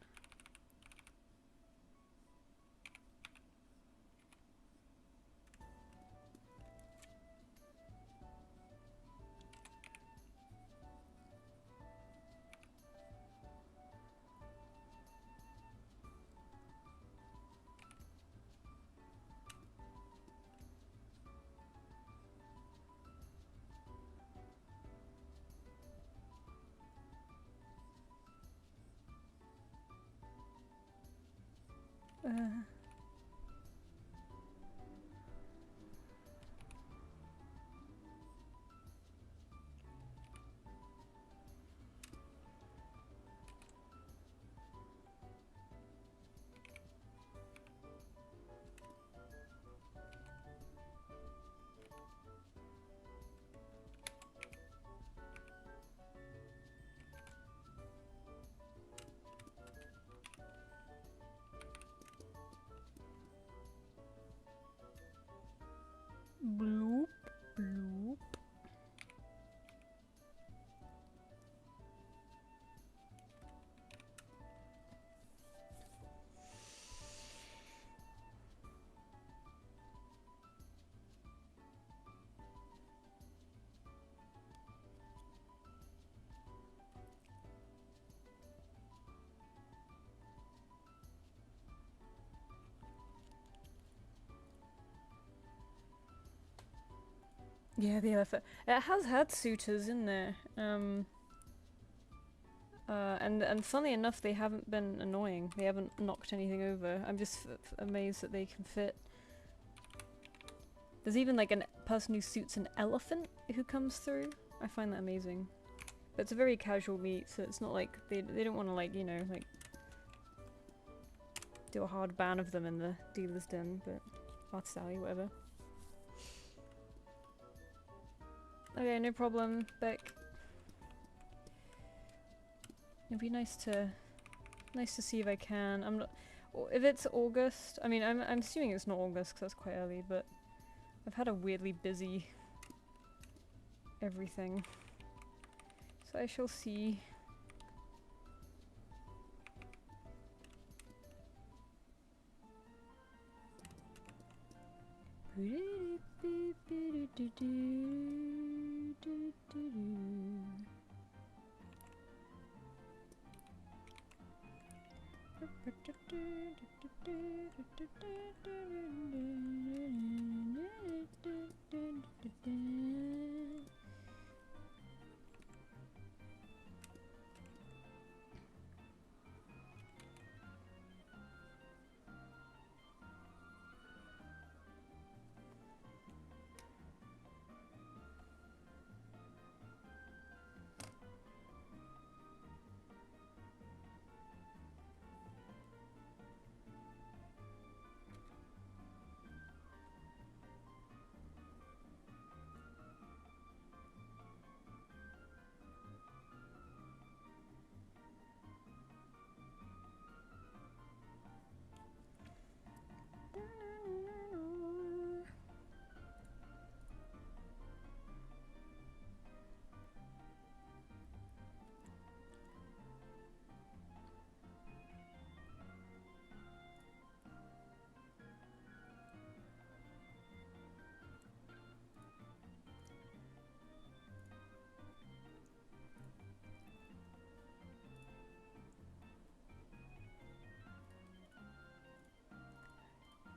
Speaker 1: Bloop, bloop. Yeah, the elephant. It has had suitors in there. And funnily enough, they haven't been annoying. They haven't knocked anything over. I'm just amazed that they can fit. There's even like a person who suits an elephant who comes through. I find that amazing. But it's a very casual meet, so it's not like they don't want to like, you know, like do a hard ban of them in the dealer's den, but Artist Alley, whatever. Okay, no problem, Beck. It'd be nice to see if I can. I'm not. If it's August, I mean, I'm assuming it's not August because that's quite early, but I've had a weirdly busy everything, so I shall see.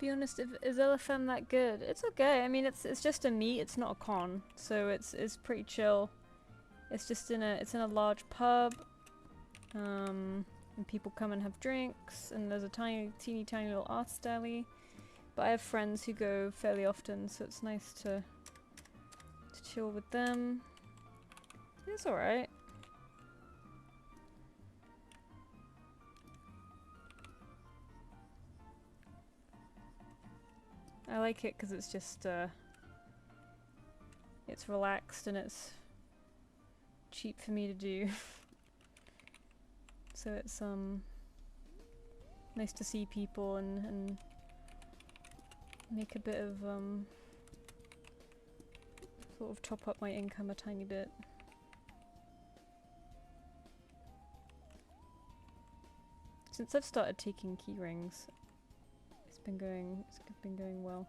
Speaker 1: Be honest, is LFM that good? It's okay. I mean, it's just a meet. It's not a con, so it's pretty chill. It's just in a large pub, and people come and have drinks, and there's a teeny tiny little artist alley. But I have friends who go fairly often, so it's nice to chill with them. It's all right. I like it because it's just, it's relaxed and it's cheap for me to do. So it's, nice to see people and make a bit of, sort of top up my income a tiny bit. Since I've started taking key rings, it's been going well.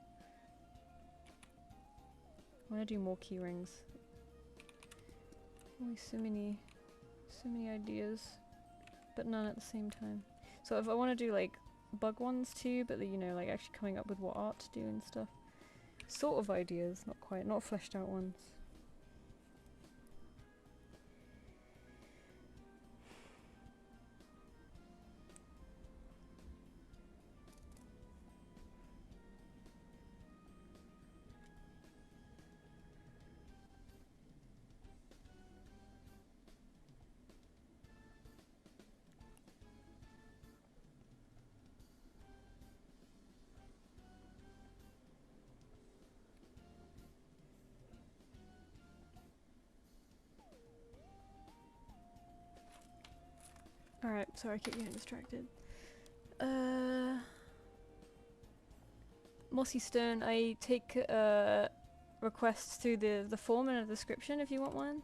Speaker 1: I want to do more key rings. Always so many ideas, but none at the same time. So if I want to do like bug ones too, but you know, like actually coming up with what art to do and stuff. Sort of ideas, not quite, not fleshed out ones. Alright, sorry I keep getting distracted. Mossy Stone, I take requests through the form in the description if you want one.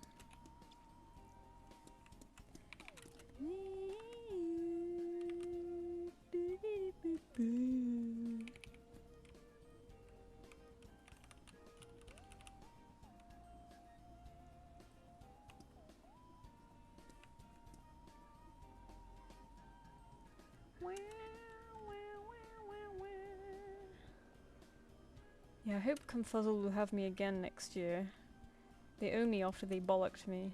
Speaker 1: Yeah, I hope Confuzzle will have me again next year. They owe me after they bollocked me.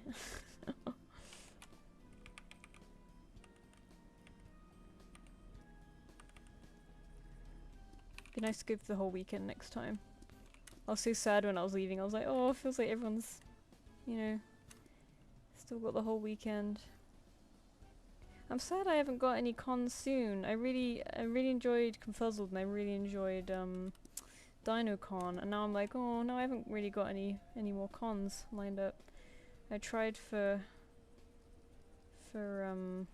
Speaker 1: Be nice to go for the whole weekend next time. I was so sad when I was leaving. I was like, oh, it feels like everyone's, you know, still got the whole weekend. I'm sad I haven't got any cons soon. I really enjoyed Confuzzled and I really enjoyed DinoCon, and now I'm like, oh no, I haven't really got any more cons lined up. I tried for the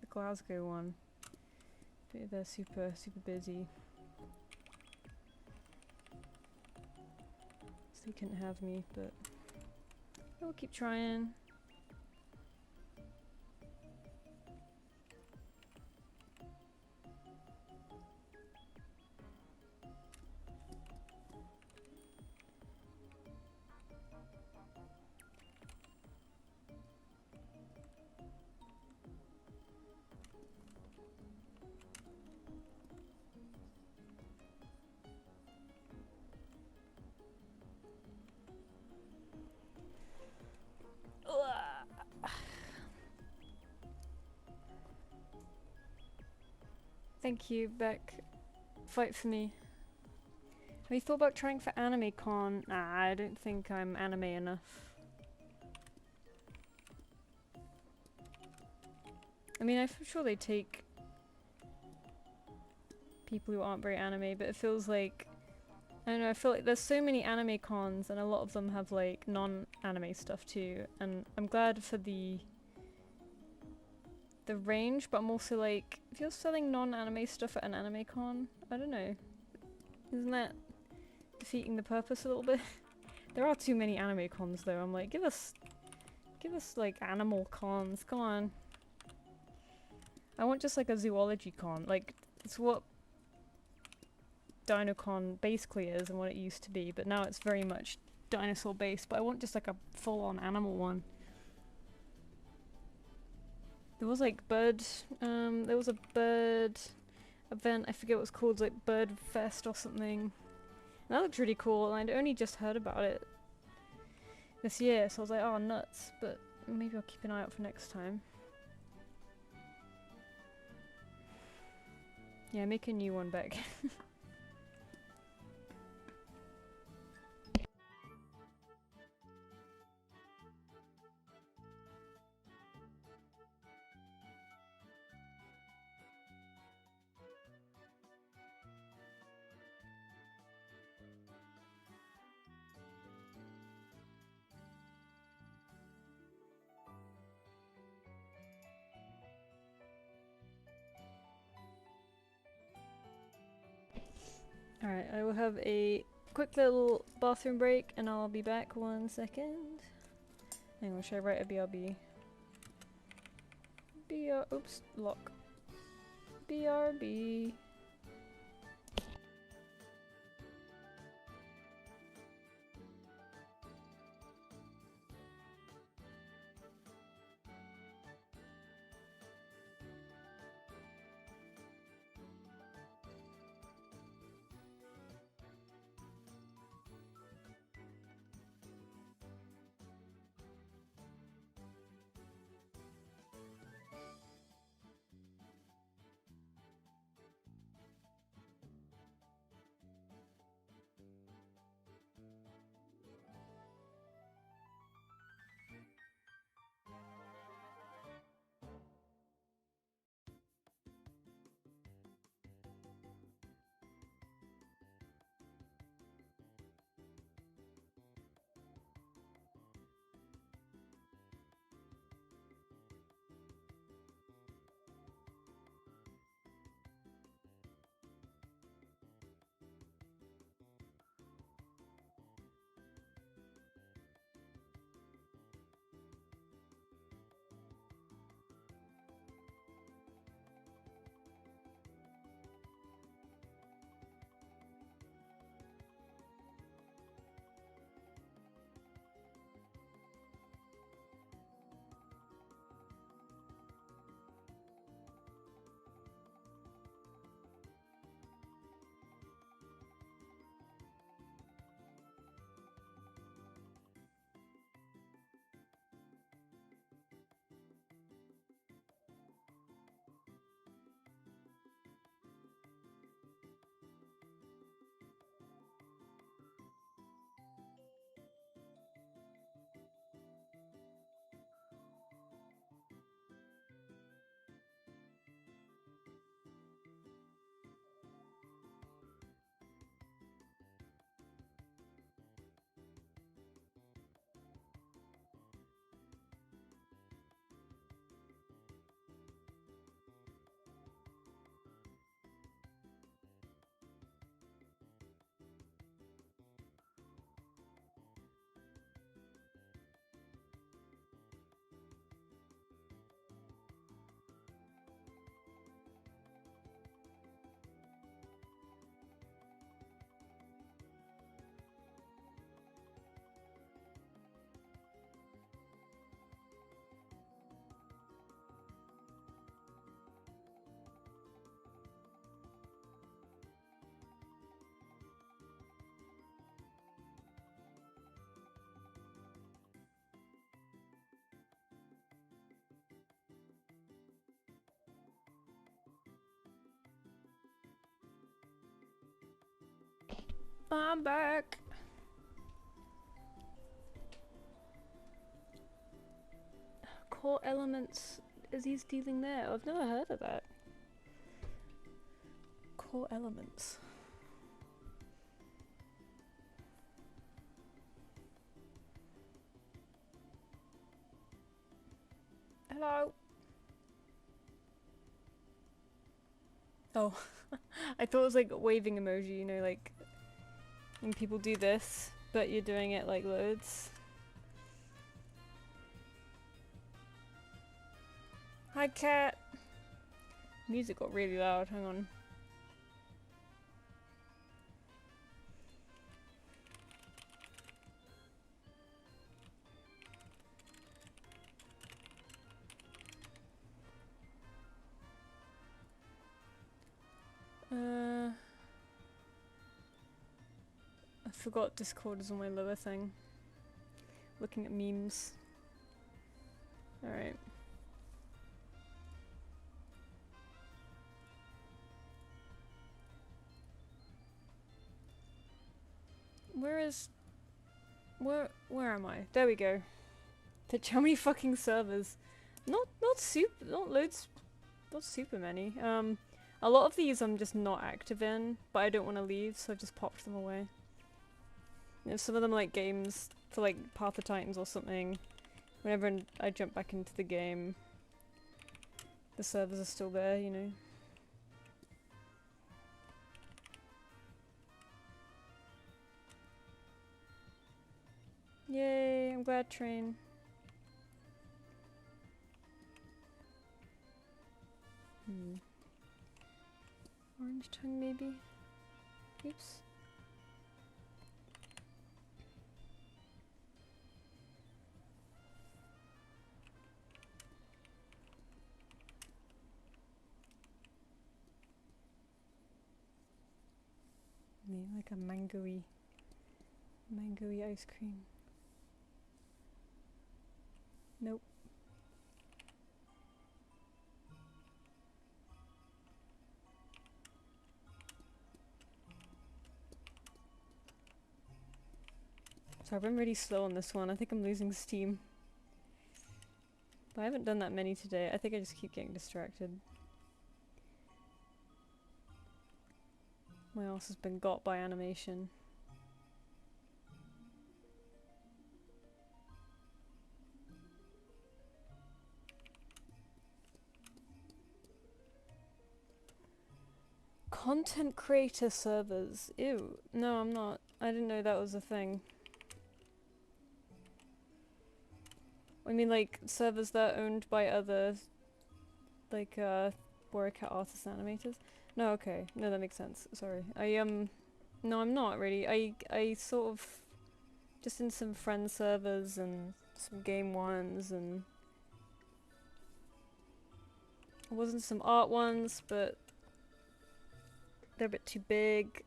Speaker 1: Glasgow one, but they're super busy, so they couldn't have me. But I'll keep trying. Thank you, Beck. Fight for me. Have you thought about trying for AnimeCon? Nah, I don't think I'm anime enough. I mean, I'm sure they take people who aren't very anime, but it feels like, I don't know, I feel like there's so many anime cons and a lot of them have like non-anime stuff too, and I'm glad for the range, but I'm also like, if you're selling non-anime stuff at an anime con, I don't know, isn't that defeating the purpose a little bit? There are too many anime cons though. I'm like, give us like animal cons, come on. I want just like a zoology con, like it's what DinoCon basically is and what it used to be, but now it's very much dinosaur based, but I want just like a full-on animal one. There was like there was a bird event, I forget what it's called, like Bird Fest or something. And that looked really cool, and I'd only just heard about it this year, so I was like, oh nuts, but maybe I'll keep an eye out for next time. Yeah, make a new one, Beck. Alright, I will have a quick little bathroom break and I'll be back 1 second. Hang on, should I write a BRB? Oops, lock. BRB. I'm back. Core elements. Is he stealing there? I've never heard of that. Core elements. Hello. Oh, I thought it was like a waving emoji, you know, like when people do this, but you're doing it like loads. Hi, cat. Music got really loud. Hang on. I forgot Discord is on my lower thing. Looking at memes. Alright. Where am I? There we go. How many fucking servers? Not super many. A lot of these I'm just not active in, but I don't want to leave, so I've just popped them away. You know, some of them are like games for like Path of Titans or something. Whenever I jump back into the game, the servers are still there, you know. Yay, I'm glad train. Orange tongue maybe? Oops. Maybe like a mangoey ice cream. Nope. So I've been really slow on this one. I think I'm losing steam. But I haven't done that many today. I think I just keep getting distracted. My ass has been got by animation. Content creator servers. Ew. No, I'm not. I didn't know that was a thing. I mean, like, servers that are owned by other, like, Warrior artists and animators? No, okay. No, that makes sense. Sorry. No, I'm not really. I sort of, just in some friend servers and some game ones, and I was in some art ones, but they're a bit too big.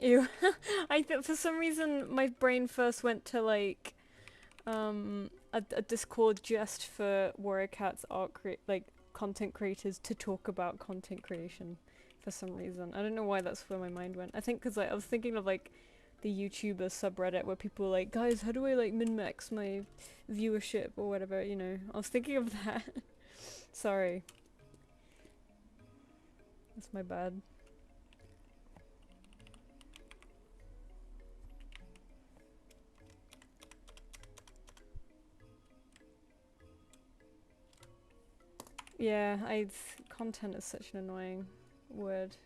Speaker 1: Ew. For some reason my brain first went to like a Discord just for Warrior Cat's content creators to talk about content creation for some reason. I don't know why that's where my mind went. I think because like, I was thinking of like the YouTuber subreddit where people are like, guys, how do I like min-max my viewership or whatever, you know. I was thinking of that. Sorry. That's my bad. Yeah, content is such an annoying word.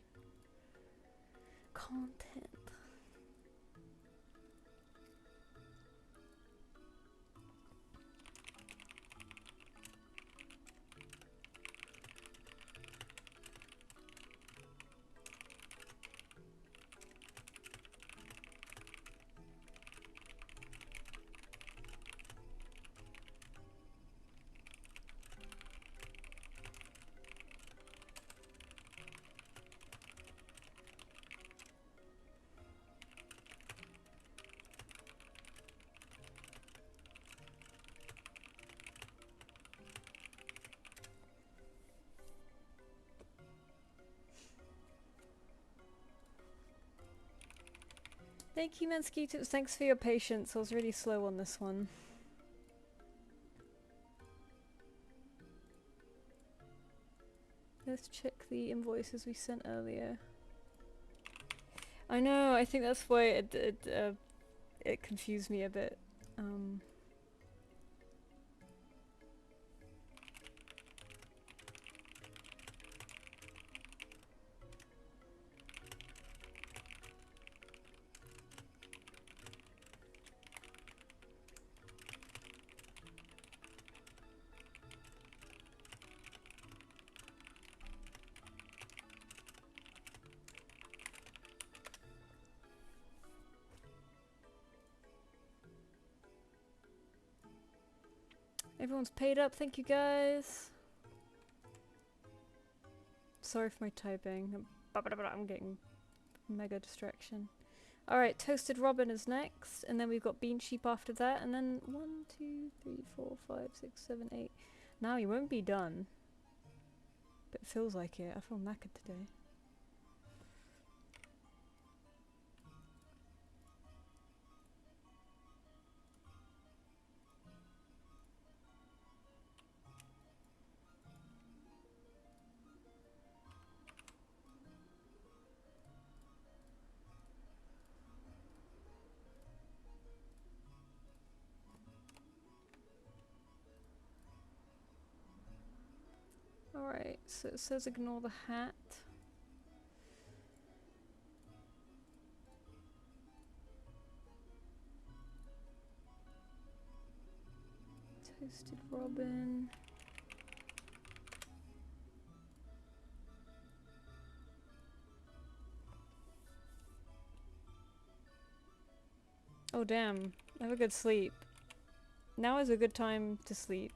Speaker 1: Content. Thank you, Mosquitoes. Thanks for your patience. I was really slow on this one. Let's check the invoices we sent earlier. I know, I think that's why it confused me a bit. Everyone's paid up, thank you guys. Sorry for my typing. I'm getting mega distraction. Alright, Toasted Robin is next, and then we've got Bean Sheep after that, and then 1, 2, 3, 4, 5, 6, 7, 8. Now you won't be done. But it feels like it. I feel knackered today. Alright, so it says ignore the hat. Toasted Robin. Oh damn, have a good sleep. Now is a good time to sleep.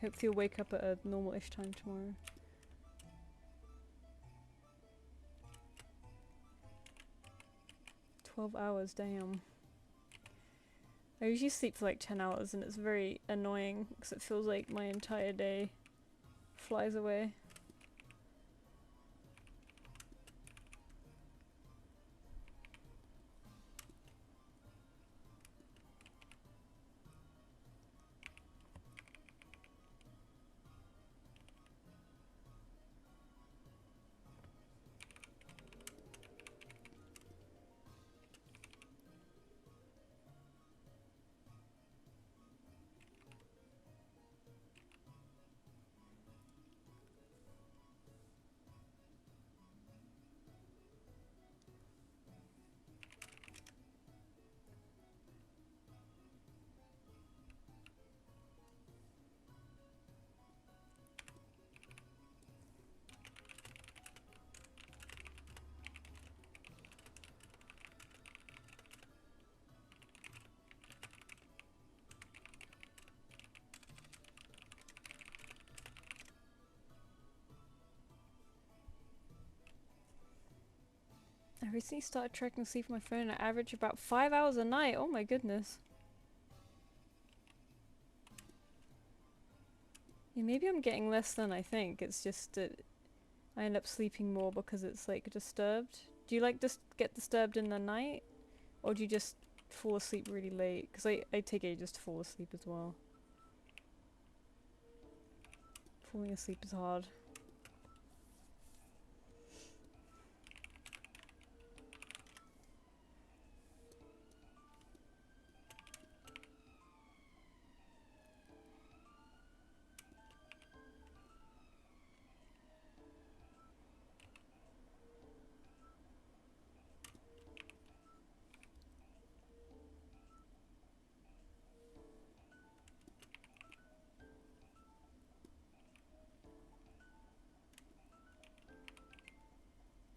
Speaker 1: Hopefully you'll wake up at a normal-ish time tomorrow. $12 hours, damn. I usually sleep for like 10 hours and it's very annoying because it feels like my entire day flies away. I recently started tracking sleep on my phone and I average about 5 hours a night. Oh my goodness. Yeah, maybe I'm getting less than I think. It's just that I end up sleeping more because it's like disturbed. Do you like just get disturbed in the night? Or do you just fall asleep really late? Because I take ages to fall asleep as well. Falling asleep is hard.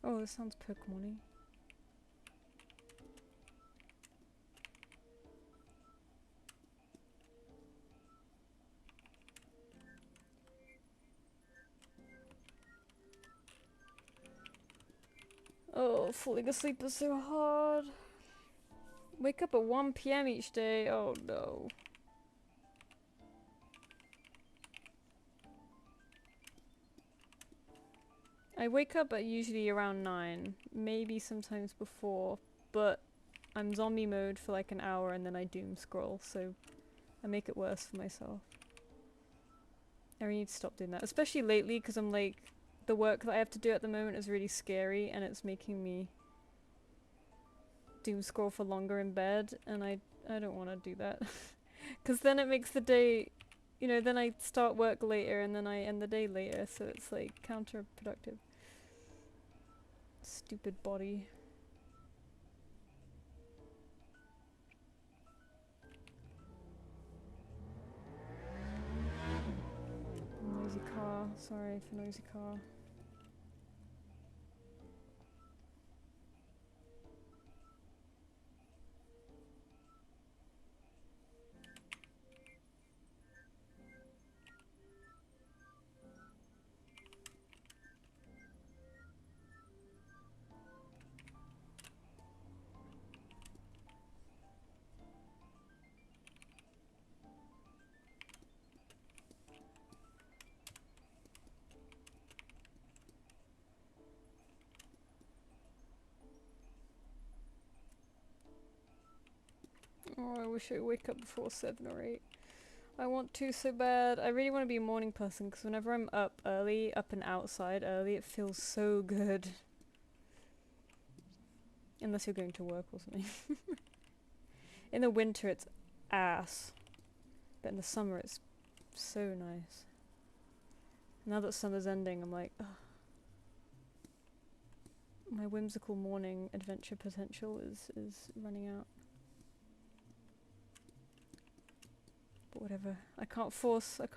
Speaker 1: Oh, this sounds Pokemon-y. Oh, falling asleep is so hard. Wake up at 1 PM each day. Oh no. I wake up at usually around 9, maybe sometimes before, but I'm zombie mode for like an hour and then I doom scroll, so I make it worse for myself. I really need to stop doing that, especially lately, because I'm like, the work that I have to do at the moment is really scary and it's making me doom scroll for longer in bed, and I don't want to do that. Because then it makes the day, you know, then I start work later and then I end the day later, so it's like counterproductive. Stupid body. Noisy car, sorry for noisy car. Oh, I wish I would wake up before 7 or 8. I want to so bad. I really want to be a morning person because whenever I'm up early, up and outside early, it feels so good. Unless you're going to work or something. In the winter it's ass. But in the summer it's so nice. Now that summer's ending, I'm like, ugh. My whimsical morning adventure potential is running out. But whatever. I can't force it.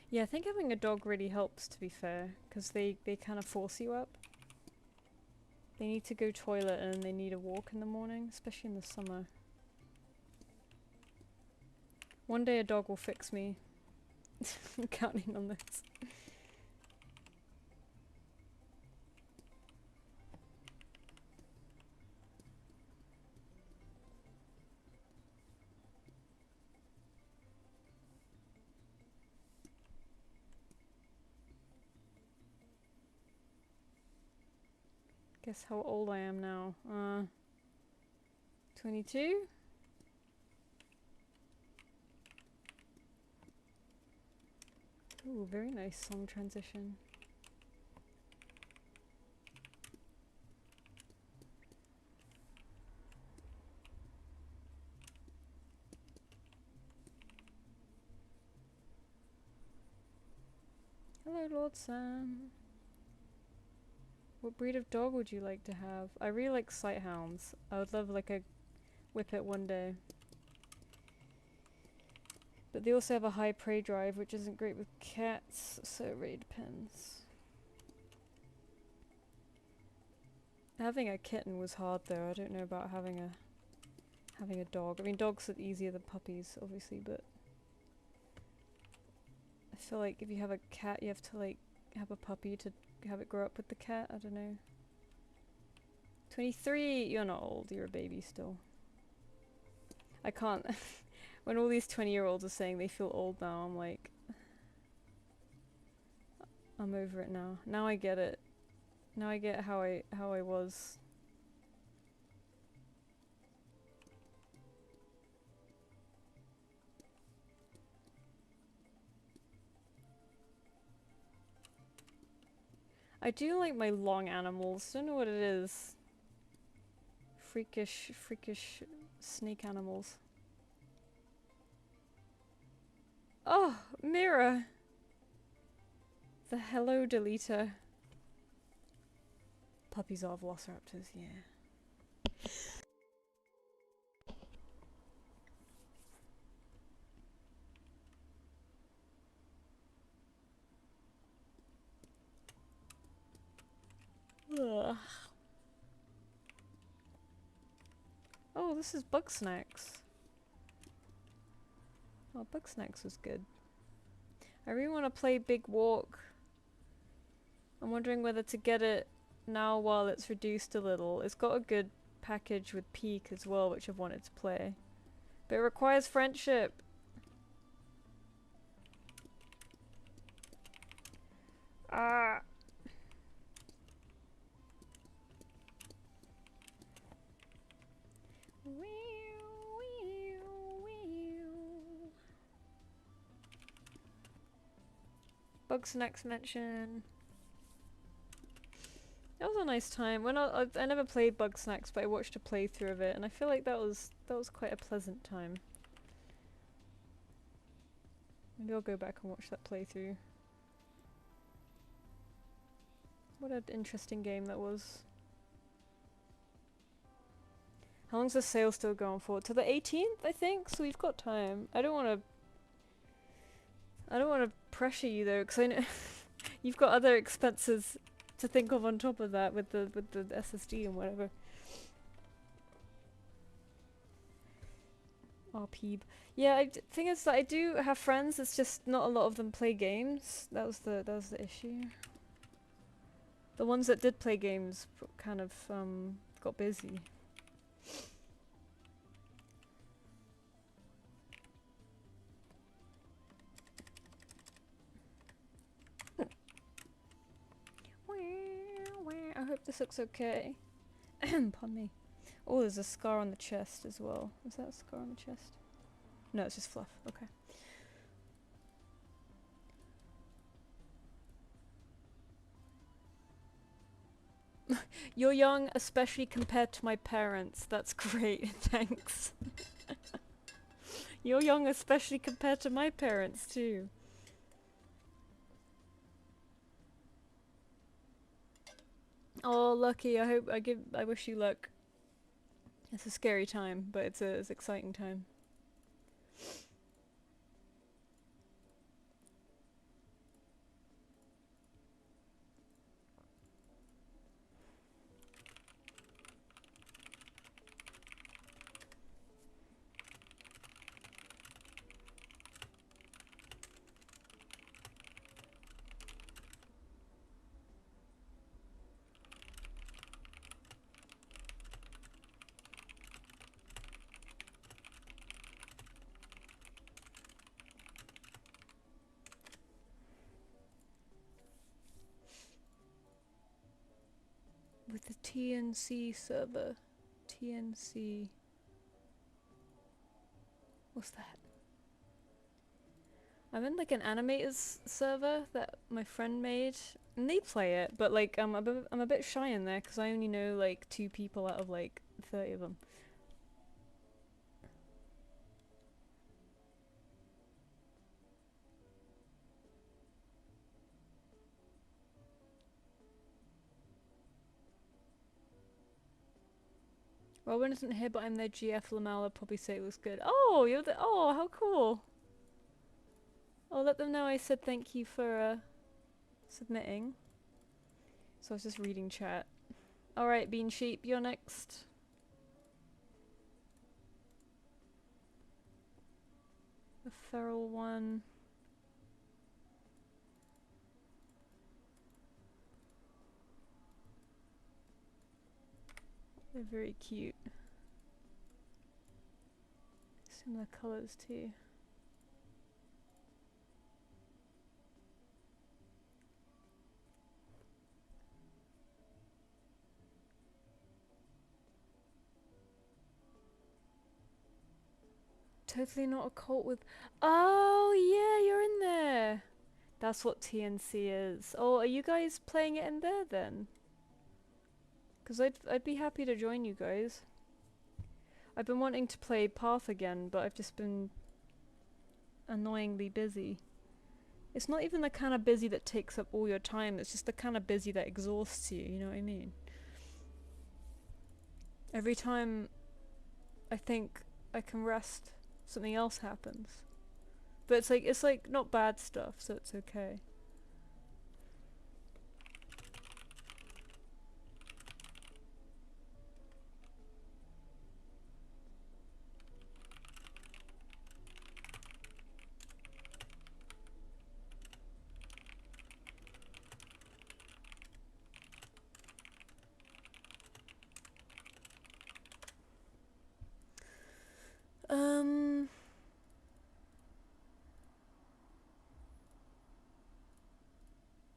Speaker 1: Yeah, I think having a dog really helps, to be fair, because they kind of force you up. They need to go toilet and they need a walk in the morning, especially in the summer. One day a dog will fix me. I'm counting on this. Guess how old I am now. 22? Ooh, very nice song transition. Hello, Lord Sam. What breed of dog would you like to have? I really like sighthounds. I would love like a whippet one day. But they also have a high prey drive, which isn't great with cats, so it really depends. Having a kitten was hard though. I don't know about having a dog. I mean, dogs are easier than puppies, obviously, but I feel like if you have a cat, you have to like have a puppy to have it grow up with the cat. I don't know. 23, you're not old, you're a baby still. I can't. When all these 20-year-olds are saying they feel old now, I'm like, I'm over it now. Now I get it. Now I get how I was. I do like my long animals. Don't know what it is. Freakish snake animals. Oh, Mira! The hello deleter. Puppies are velociraptors, yeah. Ugh. Oh, this is Bug Snacks. Oh, Bug Snacks was good. I really want to play Big Walk. I'm wondering whether to get it now while it's reduced a little. It's got a good package with Peak as well, which I've wanted to play. But it requires friendship. Ah. Bug Snacks mention. That was a nice time. When I never played Bug Snacks, but I watched a playthrough of it, and I feel like that was quite a pleasant time. Maybe I'll go back and watch that playthrough. What an interesting game that was. How long's the sale still going for? To the 18th, I think. So we've got time. I don't want to pressure you though, because I know you've got other expenses to think of on top of that with the SSD and whatever. RPeeb. Yeah, thing is that I do have friends. It's just not a lot of them play games. That was the issue. The ones that did play games kind of got busy. I hope this looks okay. Pardon me. Oh, there's a scar on the chest as well. Is that a scar on the chest? No, it's just fluff. Okay. You're young, especially compared to my parents. That's great. Thanks. You're young, especially compared to my parents too. Oh, lucky. I wish you luck. It's a scary time, but it's an exciting time. With the TNC server. TNC. What's that? I'm in like an animators server that my friend made, and they play it, but like I'm a bit shy in there because I only know like 2 people out of like 30 of them. Robin isn't here, but I'm their GF. Lamal will probably say it looks good. Oh, you're the— oh, how cool! I'll let them know I said thank you for submitting. So I was just reading chat. Alright, Bean Sheep, you're next. The feral one. They're very cute. Similar colours too. Totally not a cult with— oh yeah, you're in there! That's what TNC is. Oh, are you guys playing it in there then? Because I'd be happy to join you guys. I've been wanting to play Path again, but I've just been annoyingly busy. It's not even the kind of busy that takes up all your time, it's just the kind of busy that exhausts you, you know what I mean? Every time I think I can rest, something else happens. But it's like not bad stuff, so it's okay.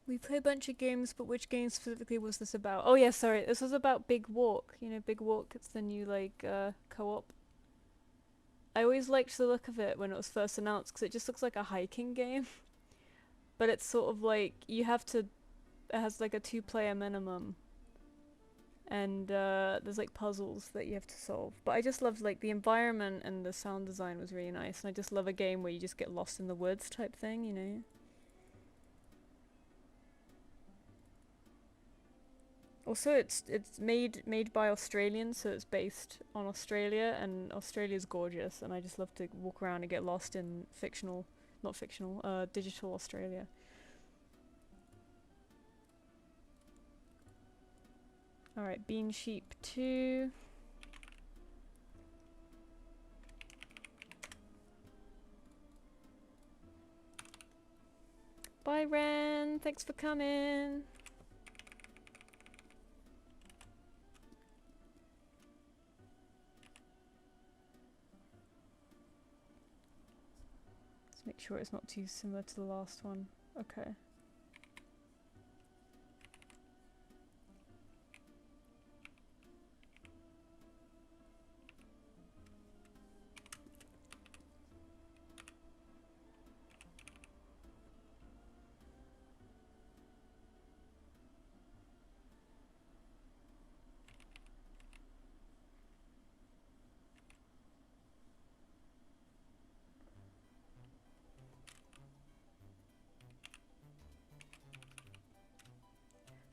Speaker 1: We play a bunch of games, but which game specifically was this about? Oh yeah, sorry, this was about Big Walk. You know, Big Walk, it's the new like co-op. I always liked the look of it when it was first announced because it just looks like a hiking game. But it's sort of like you have to, it has like a 2-player minimum. And there's like puzzles that you have to solve. But I just loved like the environment and the sound design was really nice. And I just love a game where you just get lost in the woods type thing, you know? Also, it's made by Australians, so it's based on Australia, and Australia's gorgeous, and I just love to walk around and get lost in digital Australia. Alright, Bean Sheep 2. Bye, Ren. Thanks for coming. Let's make sure it's not too similar to the last one. Okay.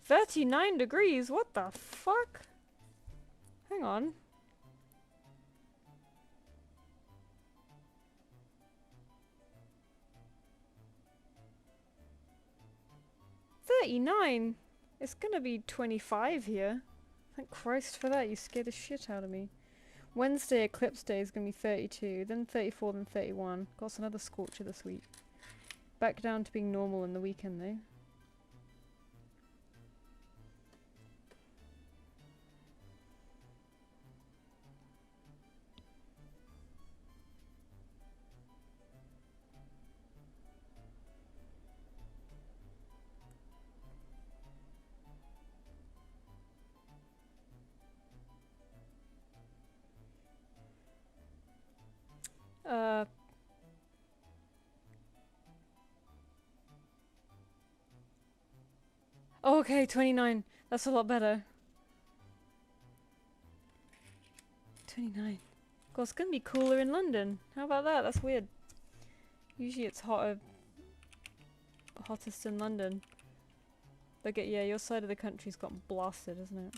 Speaker 1: $39? What the fuck? Hang on. $39? It's gonna be 25 here. Thank Christ for that, you scared the shit out of me. Wednesday, Eclipse Day, is gonna be 32, then 34, then 31. Got another scorcher this week. Back down to being normal in the weekend though. Oh, okay, 29. That's a lot better. 29. God, it's gonna be cooler in London. How about that? That's weird. Usually it's hottest in London. Look at, yeah, your side of the country's got blasted, isn't it?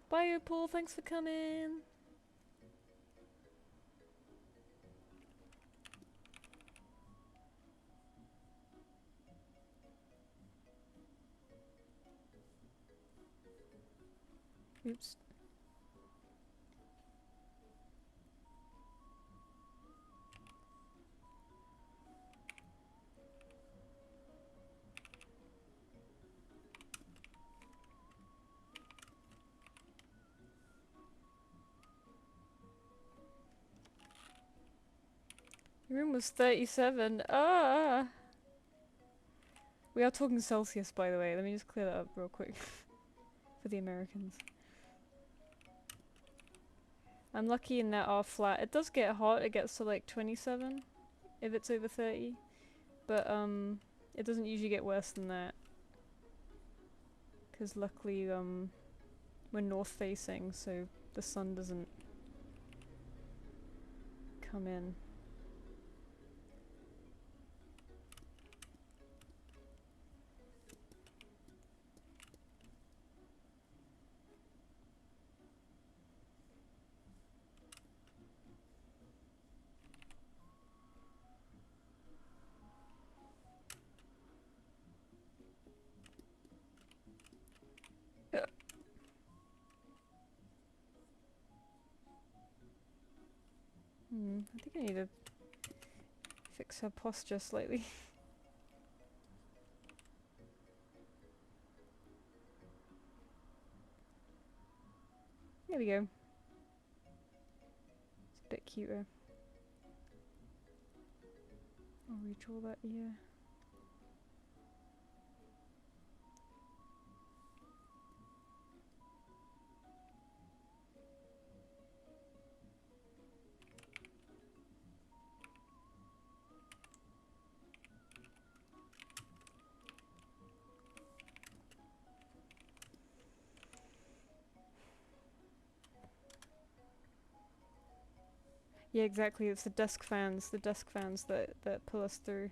Speaker 1: Bye, Paul. Thanks for coming. Oops. Your room was 37. Ah! We are talking Celsius, by the way. Let me just clear that up real quick. For the Americans. I'm lucky in that R flat. It does get hot. It gets to like 27 if it's over 30. But it doesn't usually get worse than that. Because luckily we're north facing, so the sun doesn't come in. I think I need to fix her posture slightly. There we go. It's a bit cuter. I'll redraw that ear. Yeah, exactly. It's the desk fans that pull us through.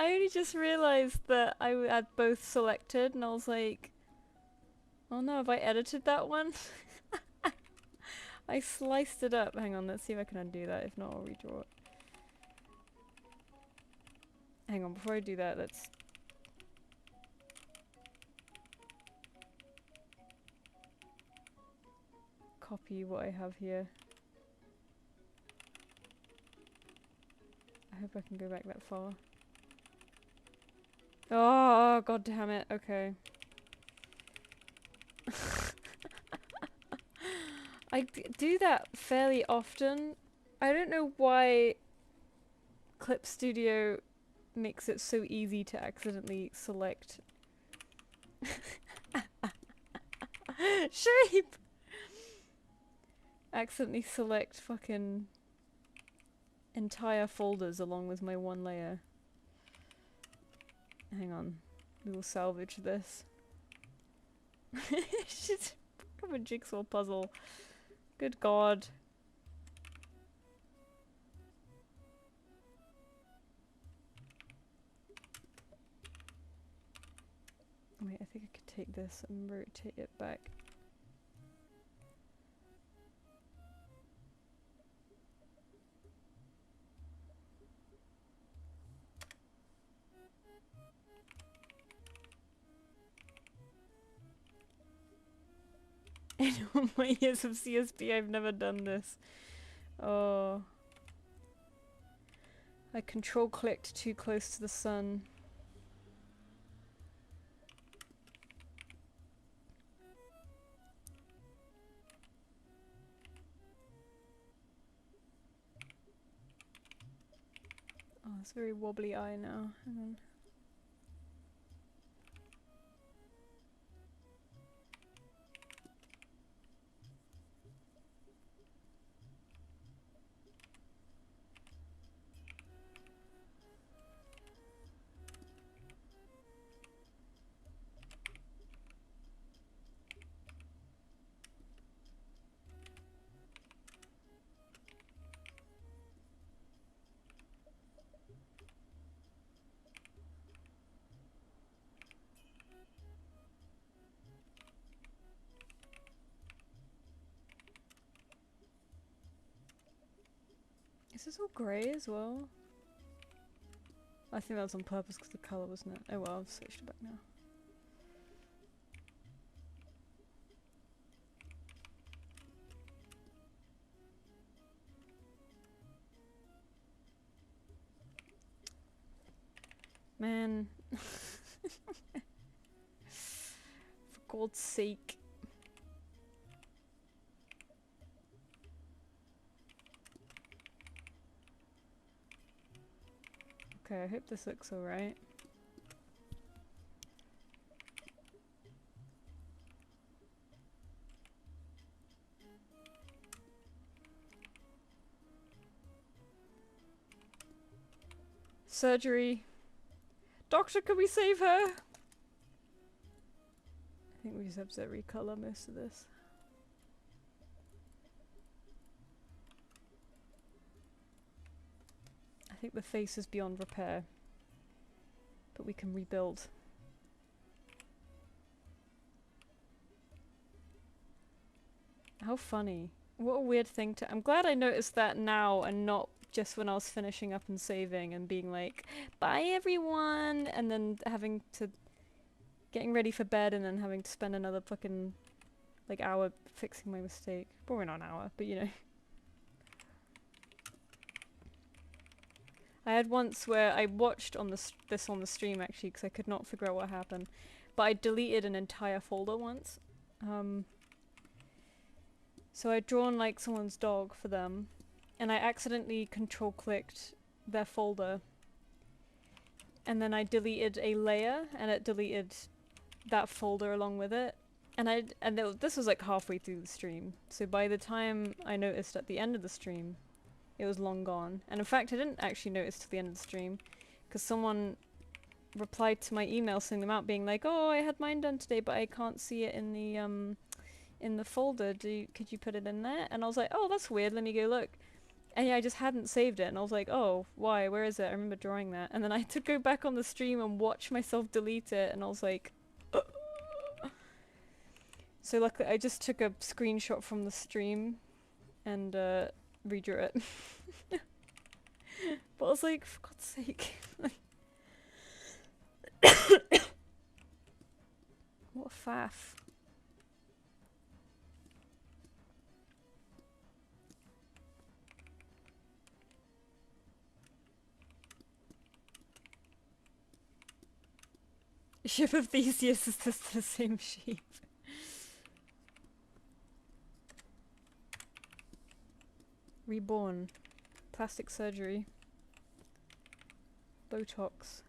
Speaker 1: I only just realised that I had both selected, and I was like, oh no, have I edited that one? I sliced it up. Hang on, let's see if I can undo that. If not, I'll redraw it. Hang on, before I do that, let's... copy what I have here. I hope I can go back that far. Oh, god damn it. Okay. I do that fairly often. I don't know why Clip Studio makes it so easy to accidentally select shape. Accidentally select fucking entire folders along with my one layer. Hang on, we will salvage this. It's just become a jigsaw puzzle. Good god. Wait, I think I could take this and rotate it back. In all my years of CSP, I've never done this. Oh. I control clicked too close to the sun. Oh, it's a very wobbly eye now. Hang on. Is this all grey as well? I think that was on purpose because the colour wasn't it? Oh well, I've switched it back now. Man. For God's sake. Okay, I hope this looks alright. Surgery. Doctor, can we save her? I think we just have to recolor most of this. I think the face is beyond repair, but we can rebuild. How funny. What a weird thing to— I'm glad I noticed that now and not just when I was finishing up and saving and being like, bye everyone, and then having to— getting ready for bed and then having to spend another fucking like hour fixing my mistake. Probably not an hour, but you know. I had once where I watched on this on the stream actually because I could not figure out what happened, but I deleted an entire folder once. So I'd drawn like someone's dog for them, and I accidentally control clicked their folder, and then I deleted a layer, and it deleted that folder along with it. This was like halfway through the stream, so by the time I noticed at the end of the stream, it was long gone. And in fact, I didn't actually notice till the end of the stream, because someone replied to my email sending them out being like, oh, I had mine done today, but I can't see it in the folder. Could you put it in there? And I was like, oh, that's weird, let me go look. And yeah, I just hadn't saved it, and I was like, oh, why? Where is it? I remember drawing that. And then I had to go back on the stream and watch myself delete it, and I was like, So luckily I just took a screenshot from the stream and redrew it. But I was like, for God's sake. What a faff. Ship of Theseus is just the same sheep. Reborn. Plastic surgery. Botox.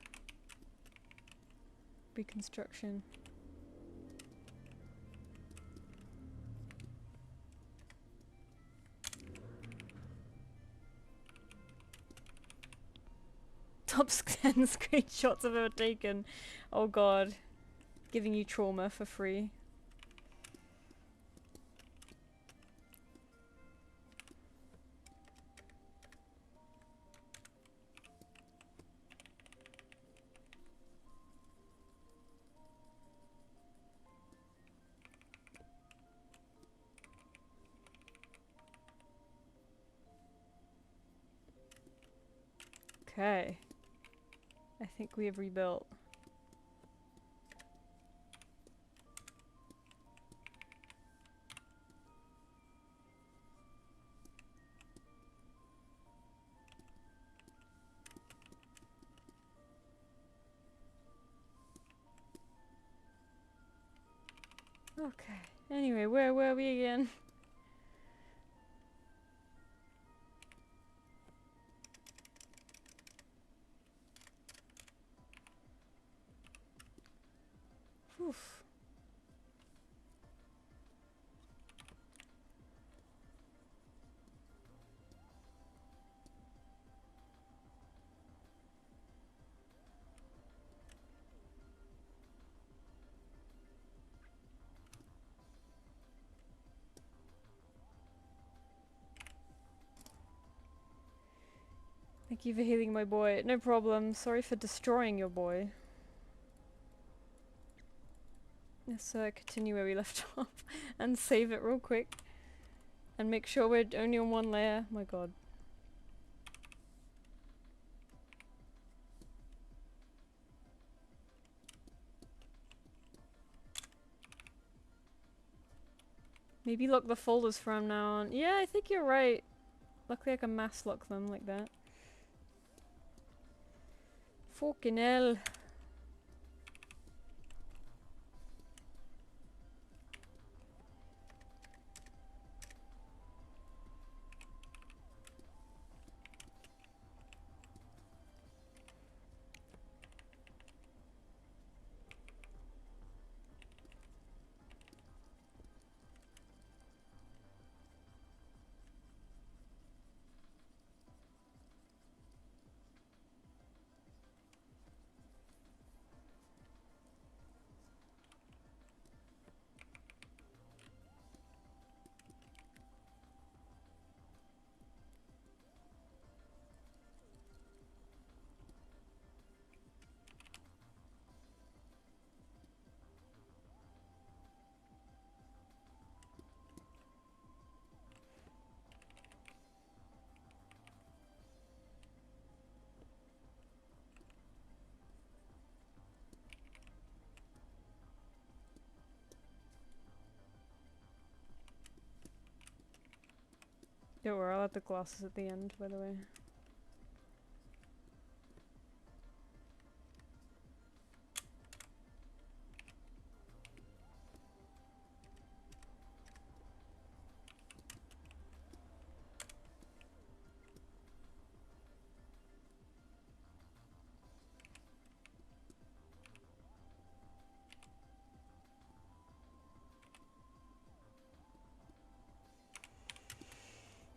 Speaker 1: Reconstruction. Top 10 screenshots I've ever taken. Oh god. Giving you trauma for free. Okay. I think we have rebuilt. Okay. Anyway, where were we again? Oof. Thank you for healing my boy. No problem. Sorry for destroying your boy. Let's continue where we left off and save it real quick. And make sure we're only on one layer. Oh my god. Maybe lock the folders from now on. Yeah, I think you're right. Luckily I can mass lock them like that. Fucking hell. Don't worry, I'll add the glasses at the end, by the way.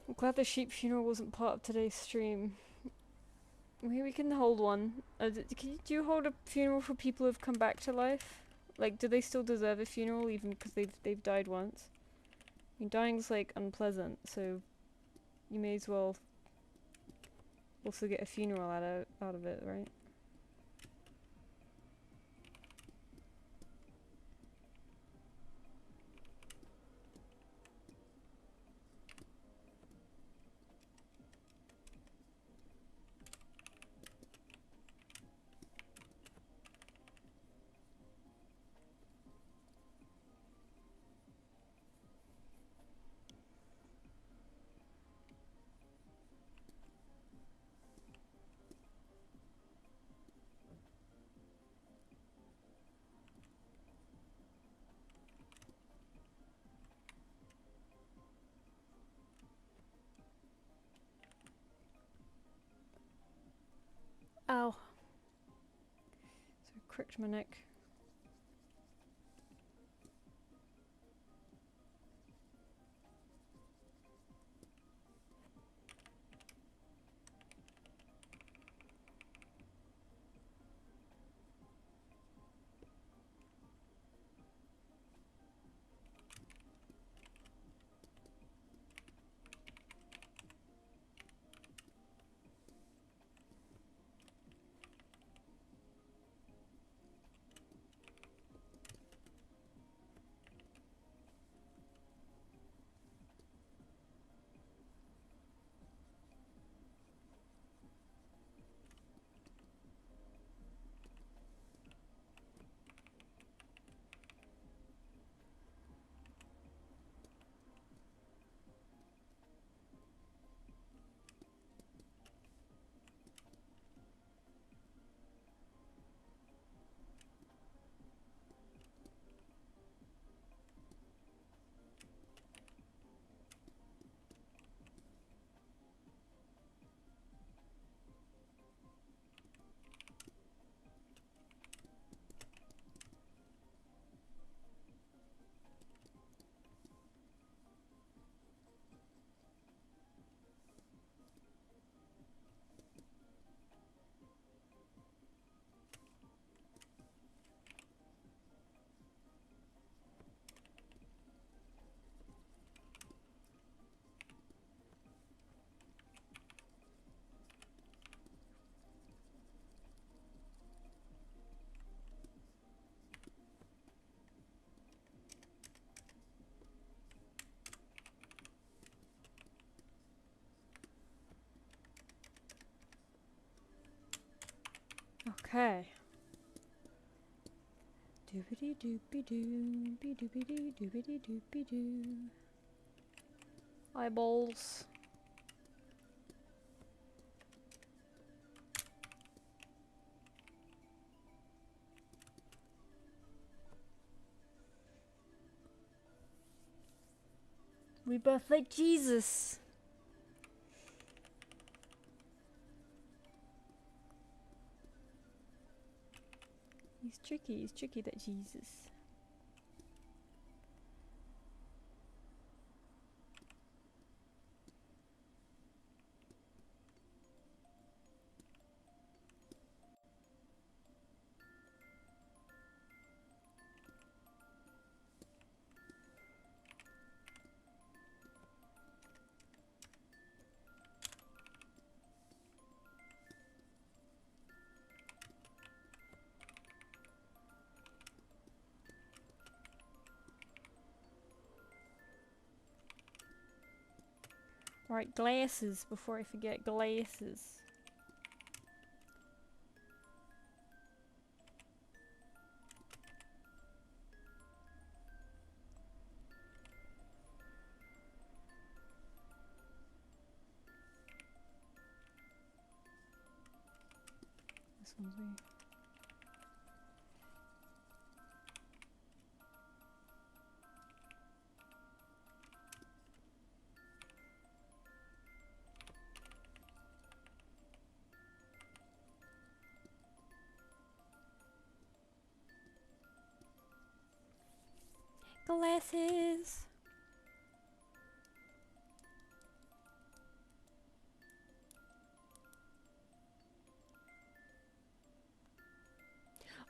Speaker 1: I'm glad the sheep funeral wasn't part of today's stream. Maybe we can hold one. Do you hold a funeral for people who've come back to life? Like, do they still deserve a funeral even because they've died once? I mean, dying's like unpleasant, so you may as well also get a funeral out of it, right? Ow. So I cricked my neck. Okay. Doobity doopy doo, be doobity doobity doopy doo. Eyeballs. Rebirth like Jesus. He's tricky, that Jesus. Right, glasses, before I forget, glasses. This one's me. Glasses!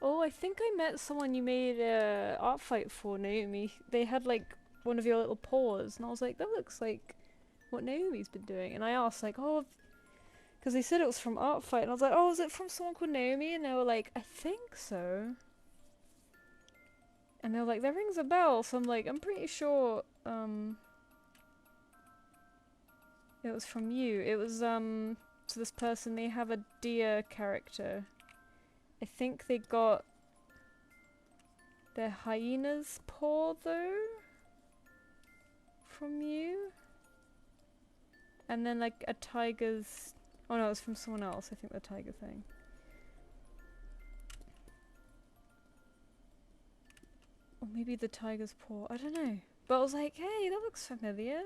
Speaker 1: Oh, I think I met someone you made a art fight for, Naomi. They had like one of your little paws, and I was like, that looks like what Naomi's been doing. And I asked like, oh, because they said it was from art fight, and I was like, oh, is it from someone called Naomi? And they were like, I think so. And they were like, that rings a bell. So I'm like, I'm pretty sure it was from you. It was so this person, they have a deer character. I think they got their hyena's paw though from you. And then like a tiger's, oh no, it was from someone else, I think the tiger thing. Or maybe the tiger's paw, I don't know. But I was like, hey, that looks familiar.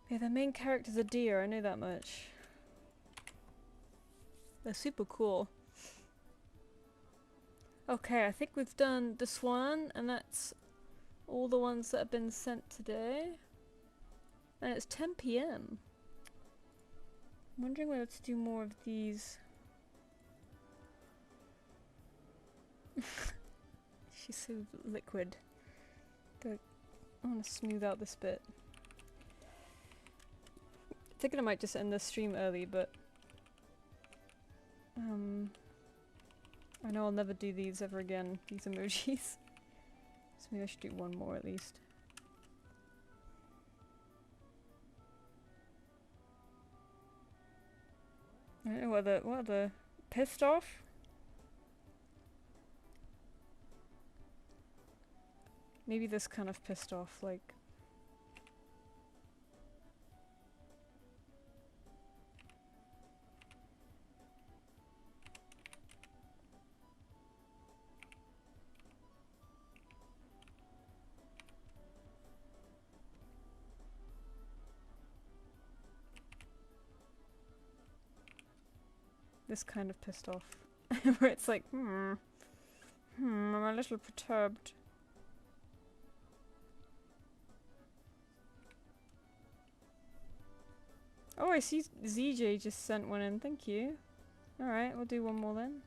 Speaker 1: Yeah, the main character's a deer, I know that much. They're super cool. Okay, I think we've done this one, and that's all the ones that have been sent today. And it's 10 PM. I'm wondering whether to do more of these. She's so liquid. I want to smooth out this bit. Thinking I might just end the stream early, but I know I'll never do these ever again, these emojis. So maybe I should do one more at least. I don't know what are the pissed off? Maybe this kind of pissed off, like. This kind of pissed off. Where it's like, I'm a little perturbed. Oh, I see ZJ just sent one in, thank you. Alright, we'll do one more then.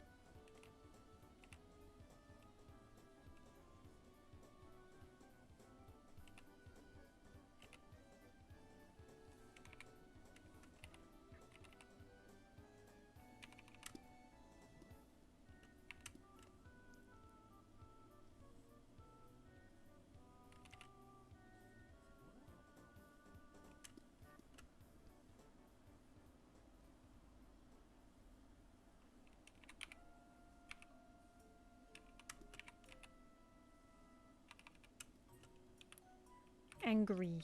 Speaker 1: angry.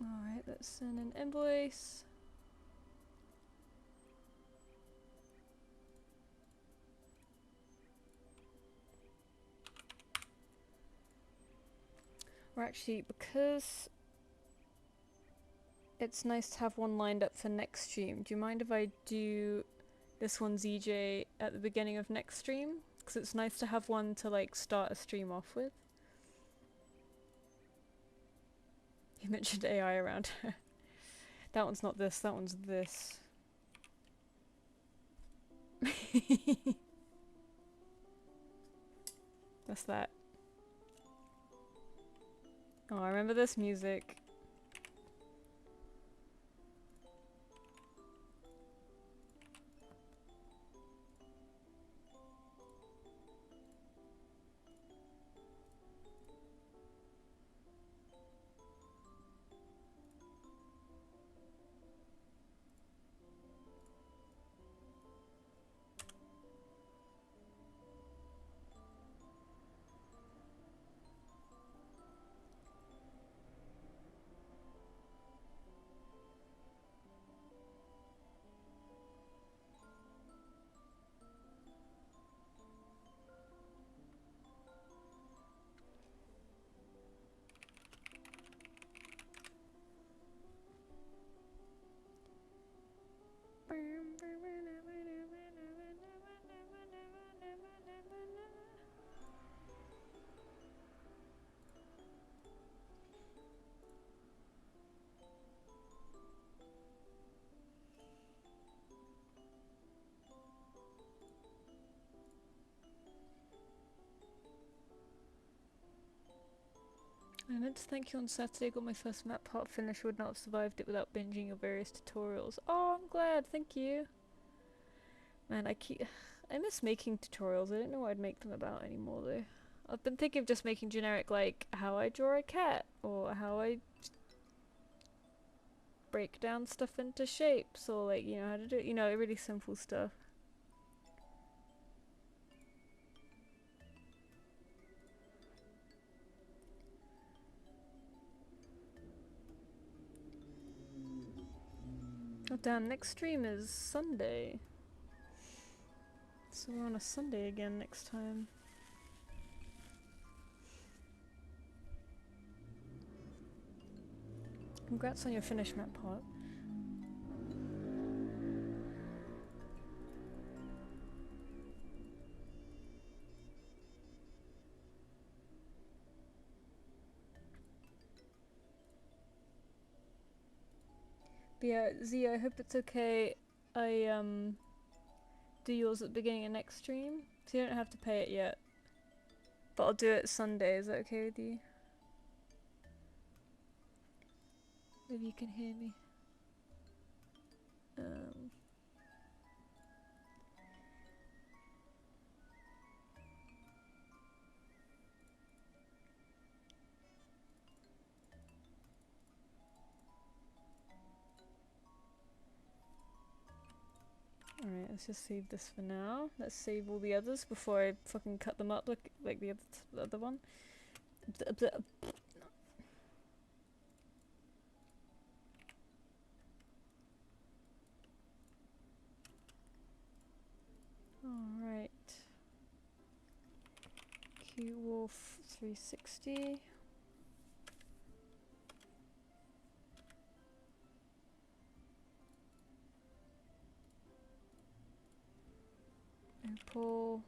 Speaker 1: Alright, let's send an invoice. Or actually, because it's nice to have one lined up for next stream, do you mind if I do this one ZJ at the beginning of next stream? Because it's nice to have one to like start a stream off with. You mentioned AI around her. That one's not this, that one's this. That's that. Oh, I remember this music. I meant to thank you on Saturday, got my first map part finished, would not have survived it without binging your various tutorials. Oh, I'm glad, thank you. Man, I miss making tutorials, I don't know what I'd make them about anymore though. I've been thinking of just making generic like, how I draw a cat, or how I break down stuff into shapes, or like, you know, how to do it, you know, really simple stuff. Oh damn, next stream is Sunday. So we're on a Sunday again next time. Congrats on your finished map part. But yeah, Z, I hope it's okay. I do yours at the beginning of next stream, so you don't have to pay it yet. But I'll do it Sunday, is that okay with you? Maybe you can hear me. Alright, let's just save this for now. Let's save all the others before I fucking cut them up like the other one. Alright. Q-Wolf 360. Opal.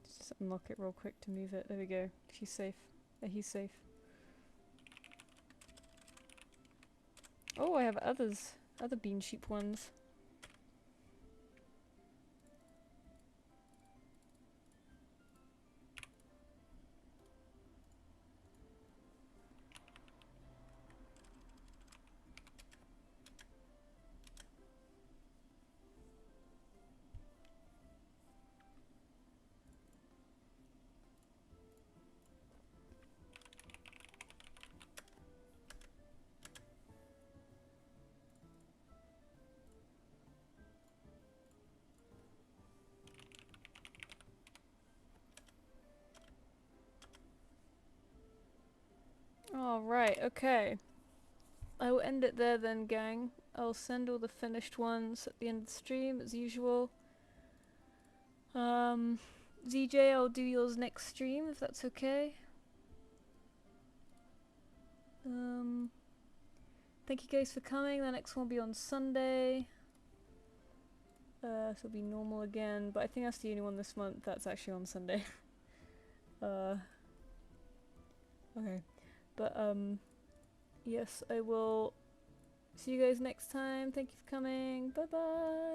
Speaker 1: Just unlock it real quick to move it. There we go. She's safe. He's safe. Oh, I have other bean sheep ones. Alright, okay. I will end it there then, gang. I'll send all the finished ones at the end of the stream, as usual. ZJ, I'll do yours next stream, if that's okay. Thank you guys for coming. The next one will be on Sunday. So it'll be normal again, but I think that's the only one this month that's actually on Sunday. Okay. But, yes, I will see you guys next time. Thank you for coming. Bye bye.